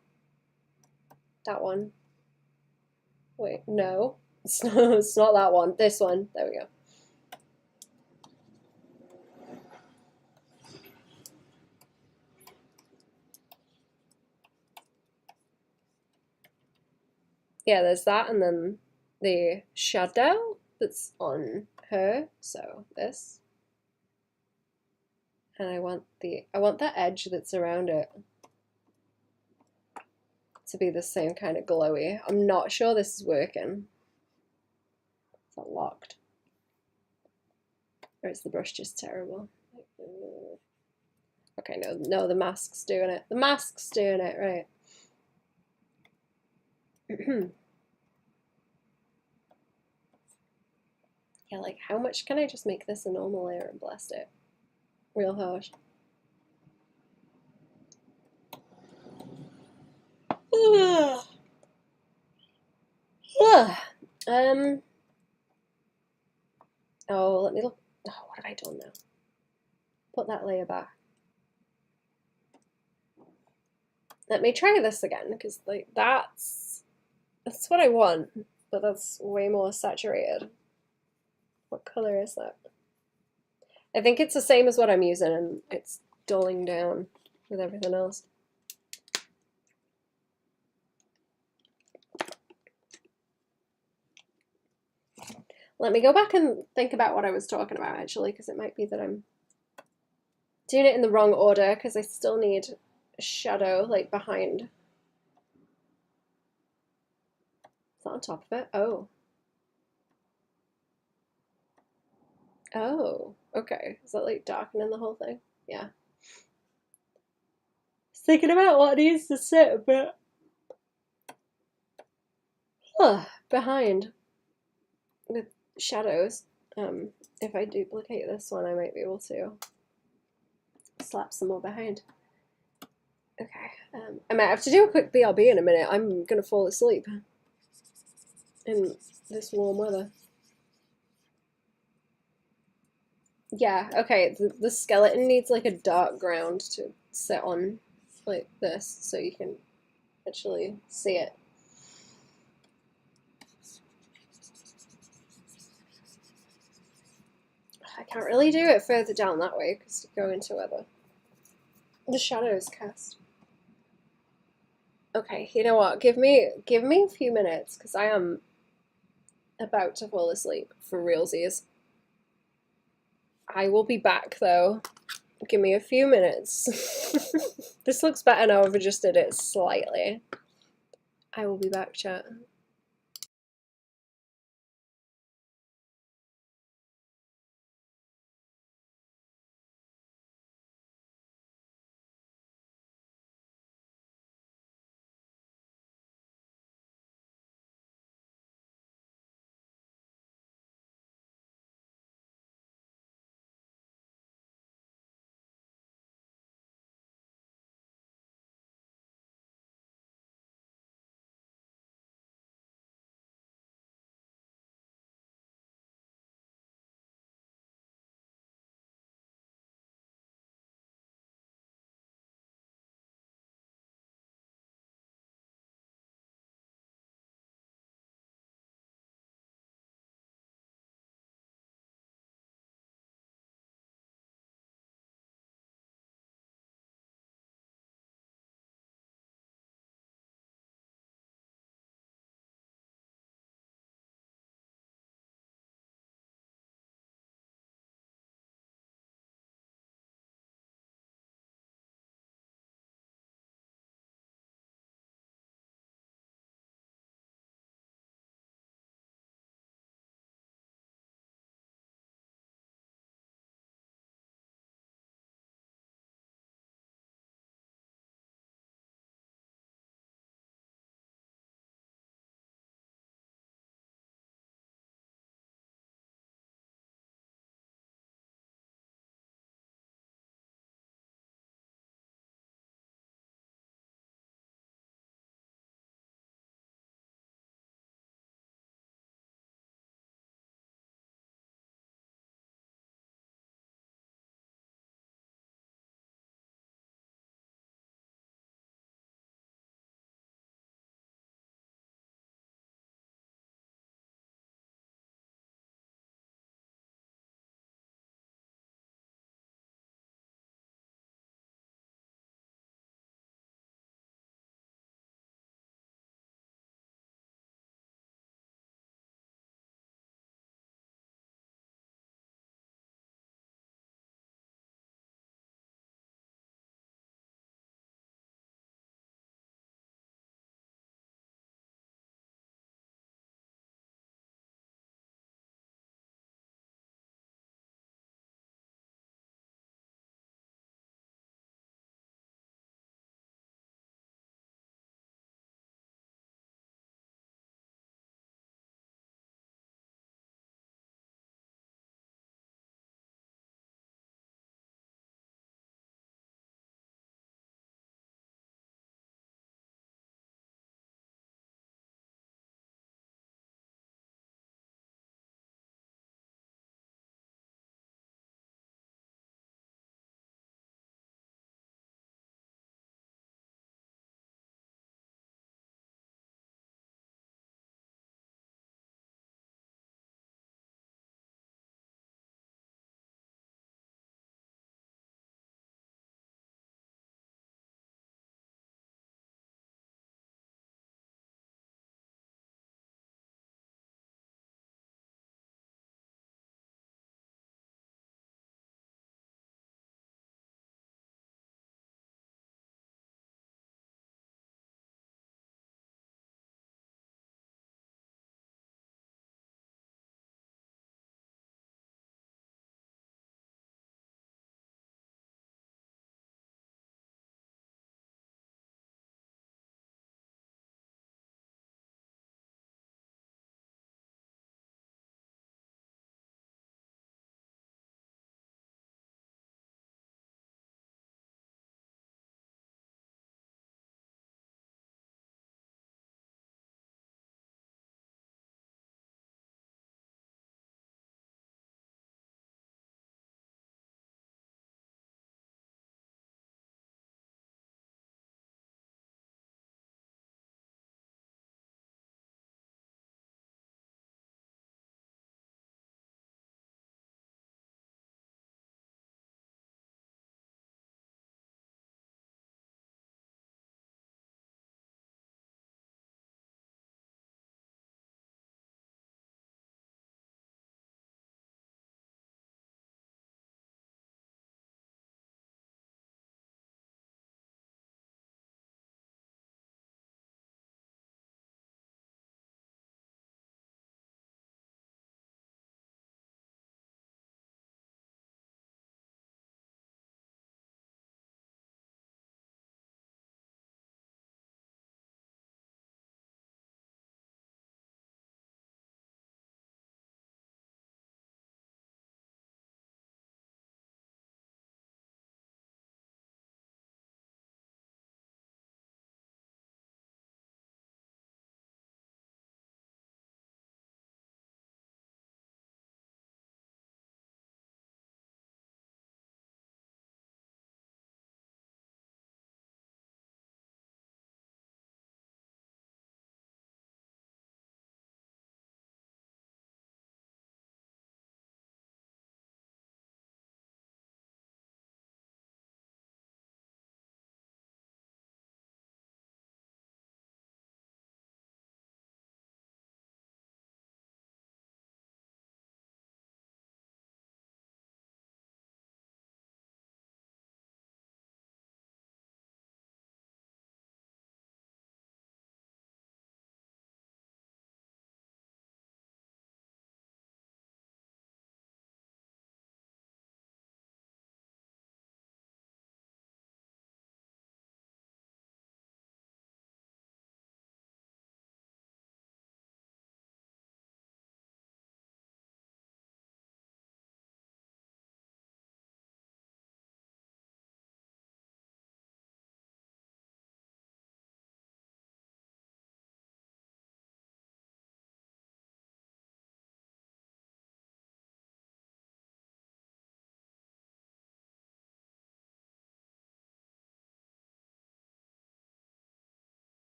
Speaker 1: That one. Wait, no. It's not that one. This one. There we go. Yeah, there's that, and then the shadow that's on her. So this. And I want that edge that's around it to be the same kind of glowy. I'm not sure this is working. Is that locked? Or is the brush just terrible? Okay, no, the mask's doing it. The mask's doing it, right. Yeah, like how much can I just make this a normal layer and blast it? Real harsh. Oh, let me look. Oh, what have I done now? Put that layer back. Let me try this again, because like that's what I want, but that's way more saturated. What color is that? I think it's the same as what I'm using, and it's dulling down with everything else. Let me go back and think about what I was talking about, actually, because it might be that I'm doing it in the wrong order, because I still need a shadow, like, behind. Is that on top of it? Oh. Oh, okay. Is that, like, darkening the whole thing? Yeah. Thinking about what needs to sit, but behind with shadows. If I duplicate this one, I might be able to slap some more behind. Okay, I might have to do a quick BRB in a minute. I'm gonna fall asleep in this warm weather. Yeah, okay, the skeleton needs like a dark ground to sit on like this so you can actually see it. I can't really do it further down that way because to go into where the shadows cast. Okay, you know what? Give me a few minutes because I am about to fall asleep for realsies. I will be back though. Give me a few minutes. This looks better now. I've adjusted it slightly. I will be back, chat.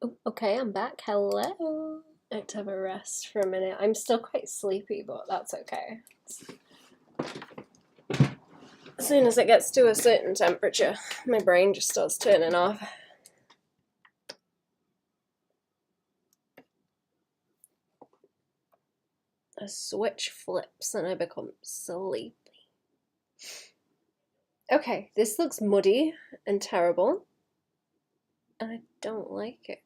Speaker 1: Oh, okay, I'm back. Hello. I had to have a rest for a minute. I'm still quite sleepy, but that's okay. As soon as it gets to a certain temperature, my brain just starts turning off. A switch flips and I become sleepy. Okay, this looks muddy and terrible, and I don't like it.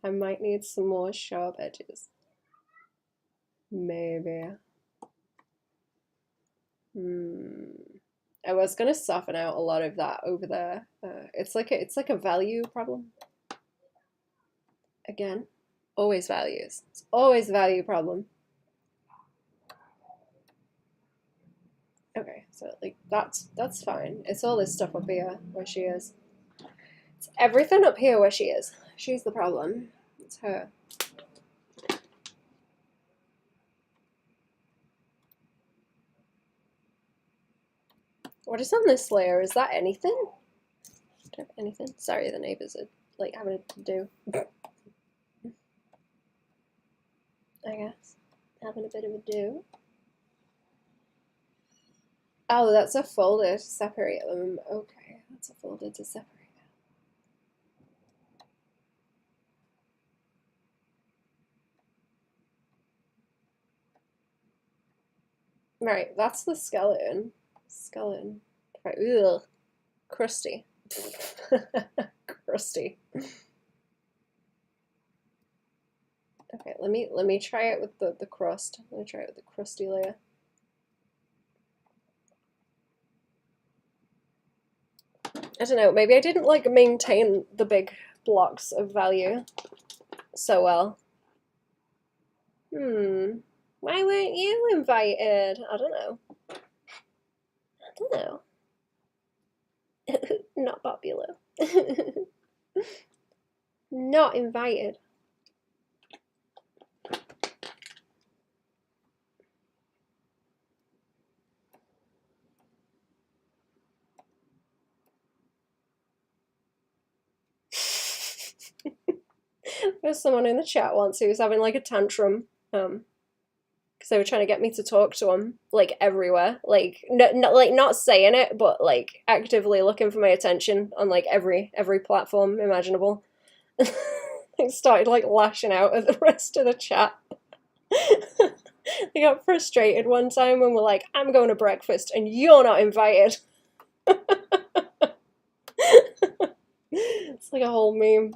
Speaker 1: I might need some more sharp edges. Maybe. I was gonna soften out a lot of that over there. It's like a value problem. Again, always values. It's always a value problem. Okay, so like that's fine. It's all this stuff up here where she is. It's everything up here where she is. She's the problem. It's her. What is on this layer? Is that anything? Don't have anything. Sorry, the neighbors are like having to do. I guess having a bit of a do. Oh, that's a folder to separate them. Okay, that's a folder to separate them. Right, that's the skeleton. Skeleton. Right, ugh. Crusty. Crusty. Okay, let me try it with the crust. Let me try it with the crusty layer. I don't know, maybe I didn't like maintain the big blocks of value so well. Why weren't you invited? I don't know. I don't know. Not popular. Not invited. There's someone in the chat once who was having like a tantrum, because they were trying to get me to talk to them like everywhere, like like not saying it, but like actively looking for my attention on like every platform imaginable. They started like lashing out at the rest of the chat. They got frustrated one time when we're like, "I'm going to breakfast and you're not invited." It's like a whole meme.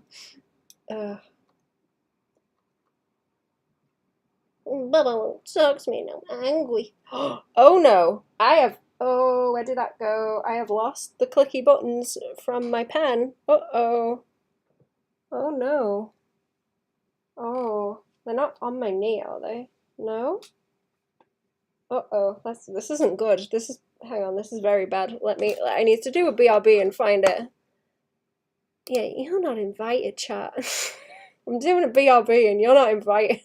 Speaker 1: Baba won't talk to me now. I'm angry. Oh no! Oh, where did that go? I have lost the clicky buttons from my pen. Uh-oh. Oh no. Oh, they're not on my knee, are they? No? Uh-oh. This isn't good. Hang on, this is very bad. I need to do a BRB and find it. Yeah, you're not invited, chat. I'm doing a BRB and you're not invited.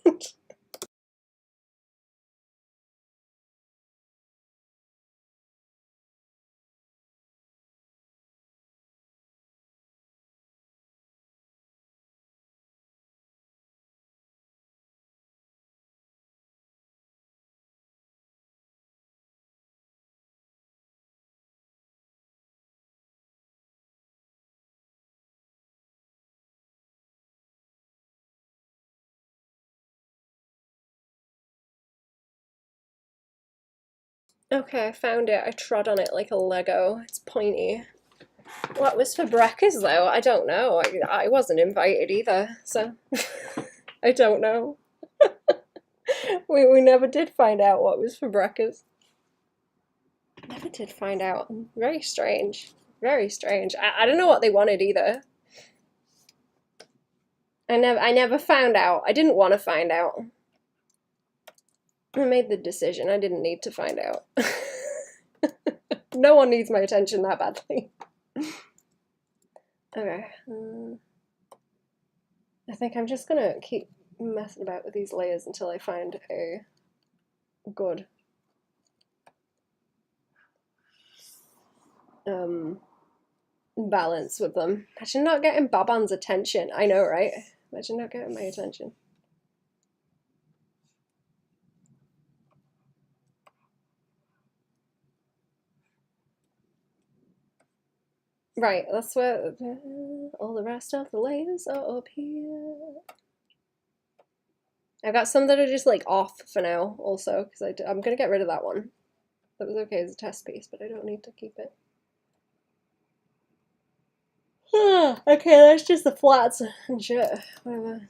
Speaker 1: Okay, I found it. I trod on it like a Lego. It's pointy. What was for breakfast though? I don't know. I wasn't invited either, so I don't know. We never did find out what was for breakfast. Never did find out. Very strange. Very strange. I don't know what they wanted either. I never found out. I didn't want to find out. I made the decision. I didn't need to find out. No one needs my attention that badly. Okay. I think I'm just gonna keep messing about with these layers until I find a good balance with them. Imagine not getting Baban's attention. I know, right? Imagine not getting my attention. Right, that's where all the rest of the layers are up here. I've got some that are just like off for now also, because I'm going to get rid of that one. That was okay as a test piece, but I don't need to keep it. Okay, that's just the flats and shit. Whatever.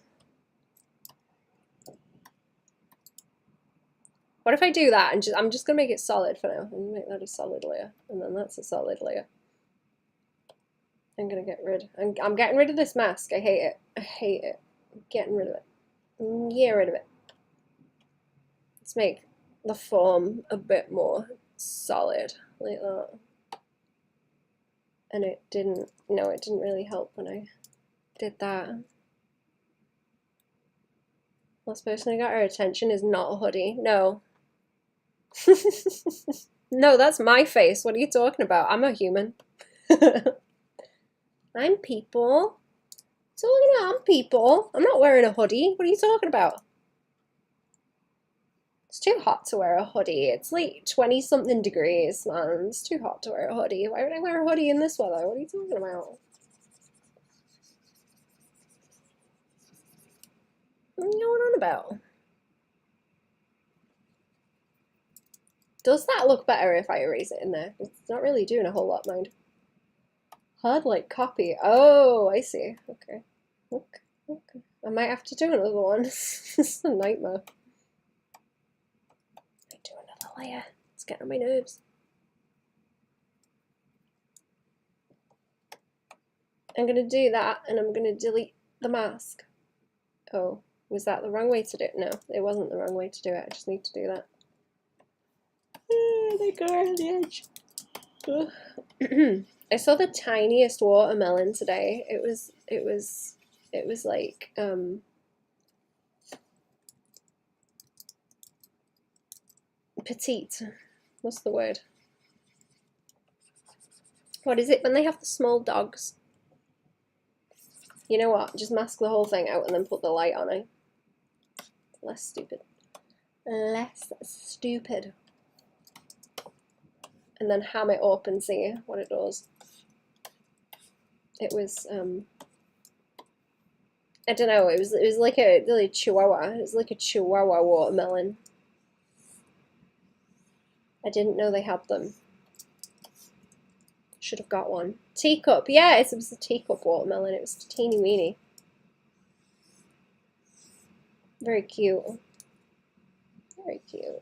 Speaker 1: What if I do that and I'm just gonna make it solid for now and make that a solid layer, and then that's a solid layer. I'm gonna get rid. I'm getting rid of this mask. I hate it. I hate it. I'm getting rid of it. Get rid of it. Let's make the form a bit more solid, like that. And it didn't. No, it didn't really help when I did that. Last person who got our attention is not a hoodie. No. No, that's my face. What are you talking about? I'm a human. I'm people. I'm people. I'm not wearing a hoodie. What are you talking about? It's too hot to wear a hoodie. It's like 20-something degrees, man. It's too hot to wear a hoodie. Why would I wear a hoodie in this weather? What are you talking about? What are you going on about? Does that look better if I erase it in there? It's not really doing a whole lot, mind. Hard like copy. Oh, I see. Okay. Okay. I might have to do another one. This is a nightmare. I do another layer. It's getting on my nerves. I'm gonna do that, and I'm gonna delete the mask. Oh, was that the wrong way to do it? No, it wasn't the wrong way to do it. I just need to do that. They go around the edge. I saw the tiniest watermelon today. It was like petite. What's the word? What is it when they have the small dogs? You know what? Just mask the whole thing out and then put the light on it. Less stupid. Less stupid. And then ham it up and see what it does. It was I don't know, it was like a really chihuahua. It was like a chihuahua watermelon. I didn't know they had them. Should have got one. Teacup, yeah, it was a teacup watermelon. It was teeny weeny. Very cute. Very cute.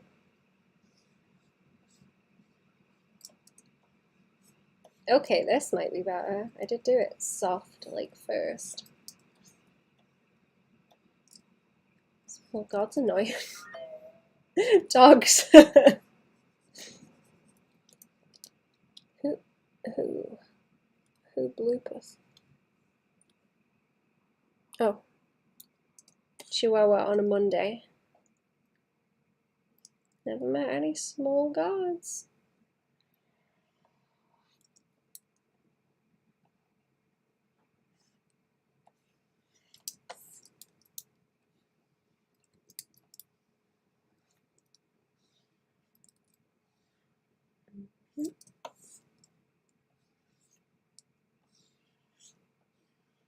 Speaker 1: Okay, this might be better. I did do it soft, like, first. Oh, God's annoying. Dogs. Who bloopers? Oh. Chihuahua on a Monday. Never met any small gods.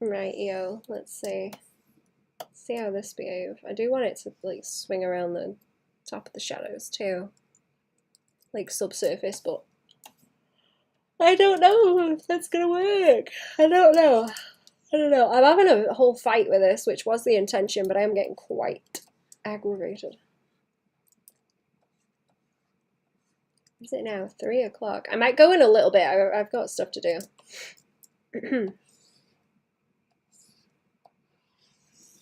Speaker 1: Right, yo, let's see. Let's see how this behaves. I do want it to like swing around the top of the shadows too. Like subsurface, but I don't know if that's gonna work. I don't know. I'm having a whole fight with this, which was the intention, but I am getting quite aggravated. Is it now? 3 o'clock. I might go in a little bit. I've got stuff to do.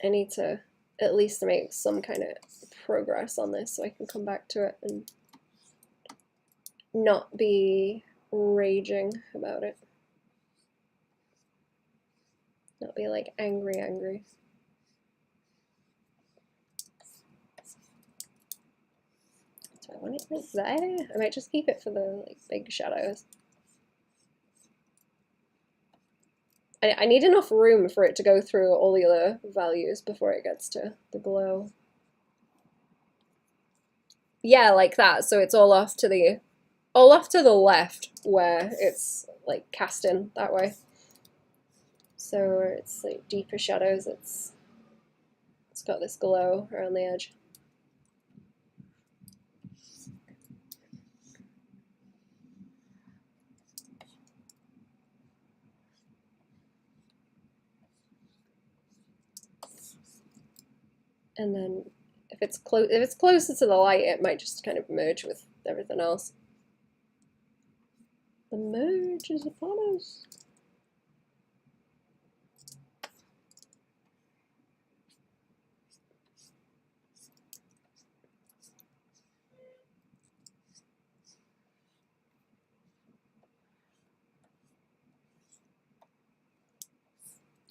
Speaker 1: I need to at least make some kind of progress on this so I can come back to it and not be raging about it. Not be like angry. Do I want it like there? I might just keep it for the like big shadows. I need enough room for it to go through all the other values before it gets to the glow. Yeah, like that. So it's all off to the left where it's like casting that way. So where it's like deeper shadows, it's got this glow around the edge. And then if it's closer to the light, it might just kind of merge with everything else. The merge is upon us.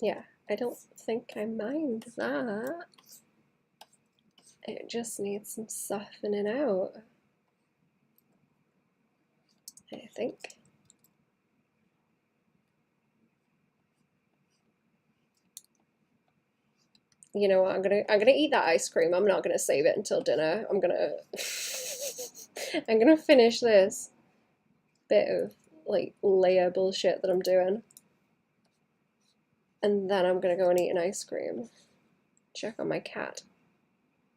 Speaker 1: Yeah, I don't think I mind that. It just needs some softening out, I think. You know what? I'm gonna eat that ice cream. I'm not gonna save it until dinner. I'm gonna finish this bit of like layer bullshit that I'm doing, and then I'm gonna go and eat an ice cream. Check on my cat.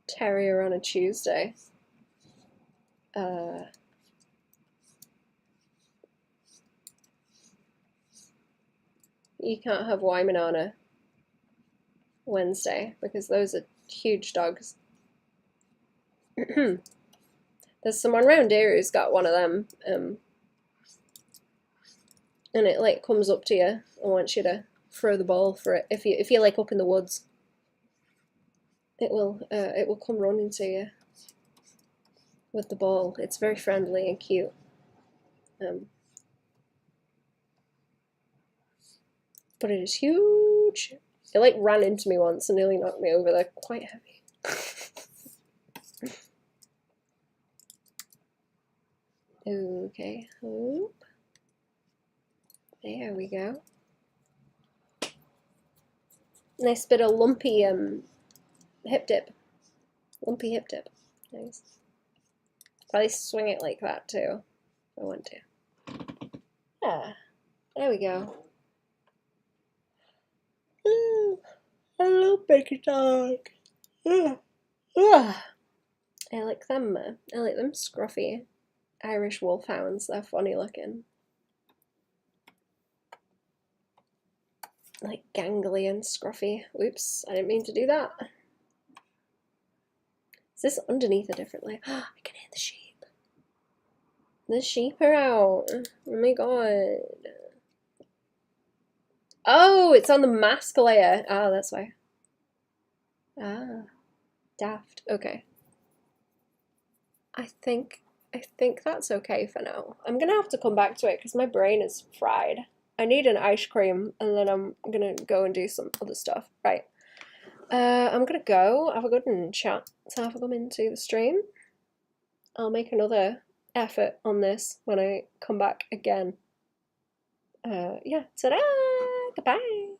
Speaker 1: Terrier on a Tuesday. You can't have Wyman on a Wednesday because those are huge dogs. There's someone around here who's got one of them, and it like comes up to you and wants you to throw the ball for it. If you're like up in the woods, it will come running to you with the ball. It's very friendly and cute. But it is huge. It like ran into me once and nearly knocked me over. They're quite heavy. Okay, hope. There we go. Nice bit of lumpy hip dip. Lumpy hip dip. Nice. Probably swing it like that too, if I want to. Yeah, there we go. Hello, big dog. I like them. I like them scruffy Irish wolfhounds. They're funny looking. Like gangly and scruffy. Oops, I didn't mean to do that. Is this underneath a different layer? I can hear the sheep. The sheep are out. Oh my god. Oh, it's on the mask layer. Ah, that's why. Ah, daft. Okay. I think that's okay for now. I'm gonna have to come back to it because my brain is fried. I need an ice cream and then I'm gonna go and do some other stuff. Right. I'm gonna go have a good chat to have a come into the stream. I'll make another effort on this when I come back again. Yeah, ta-da! Goodbye!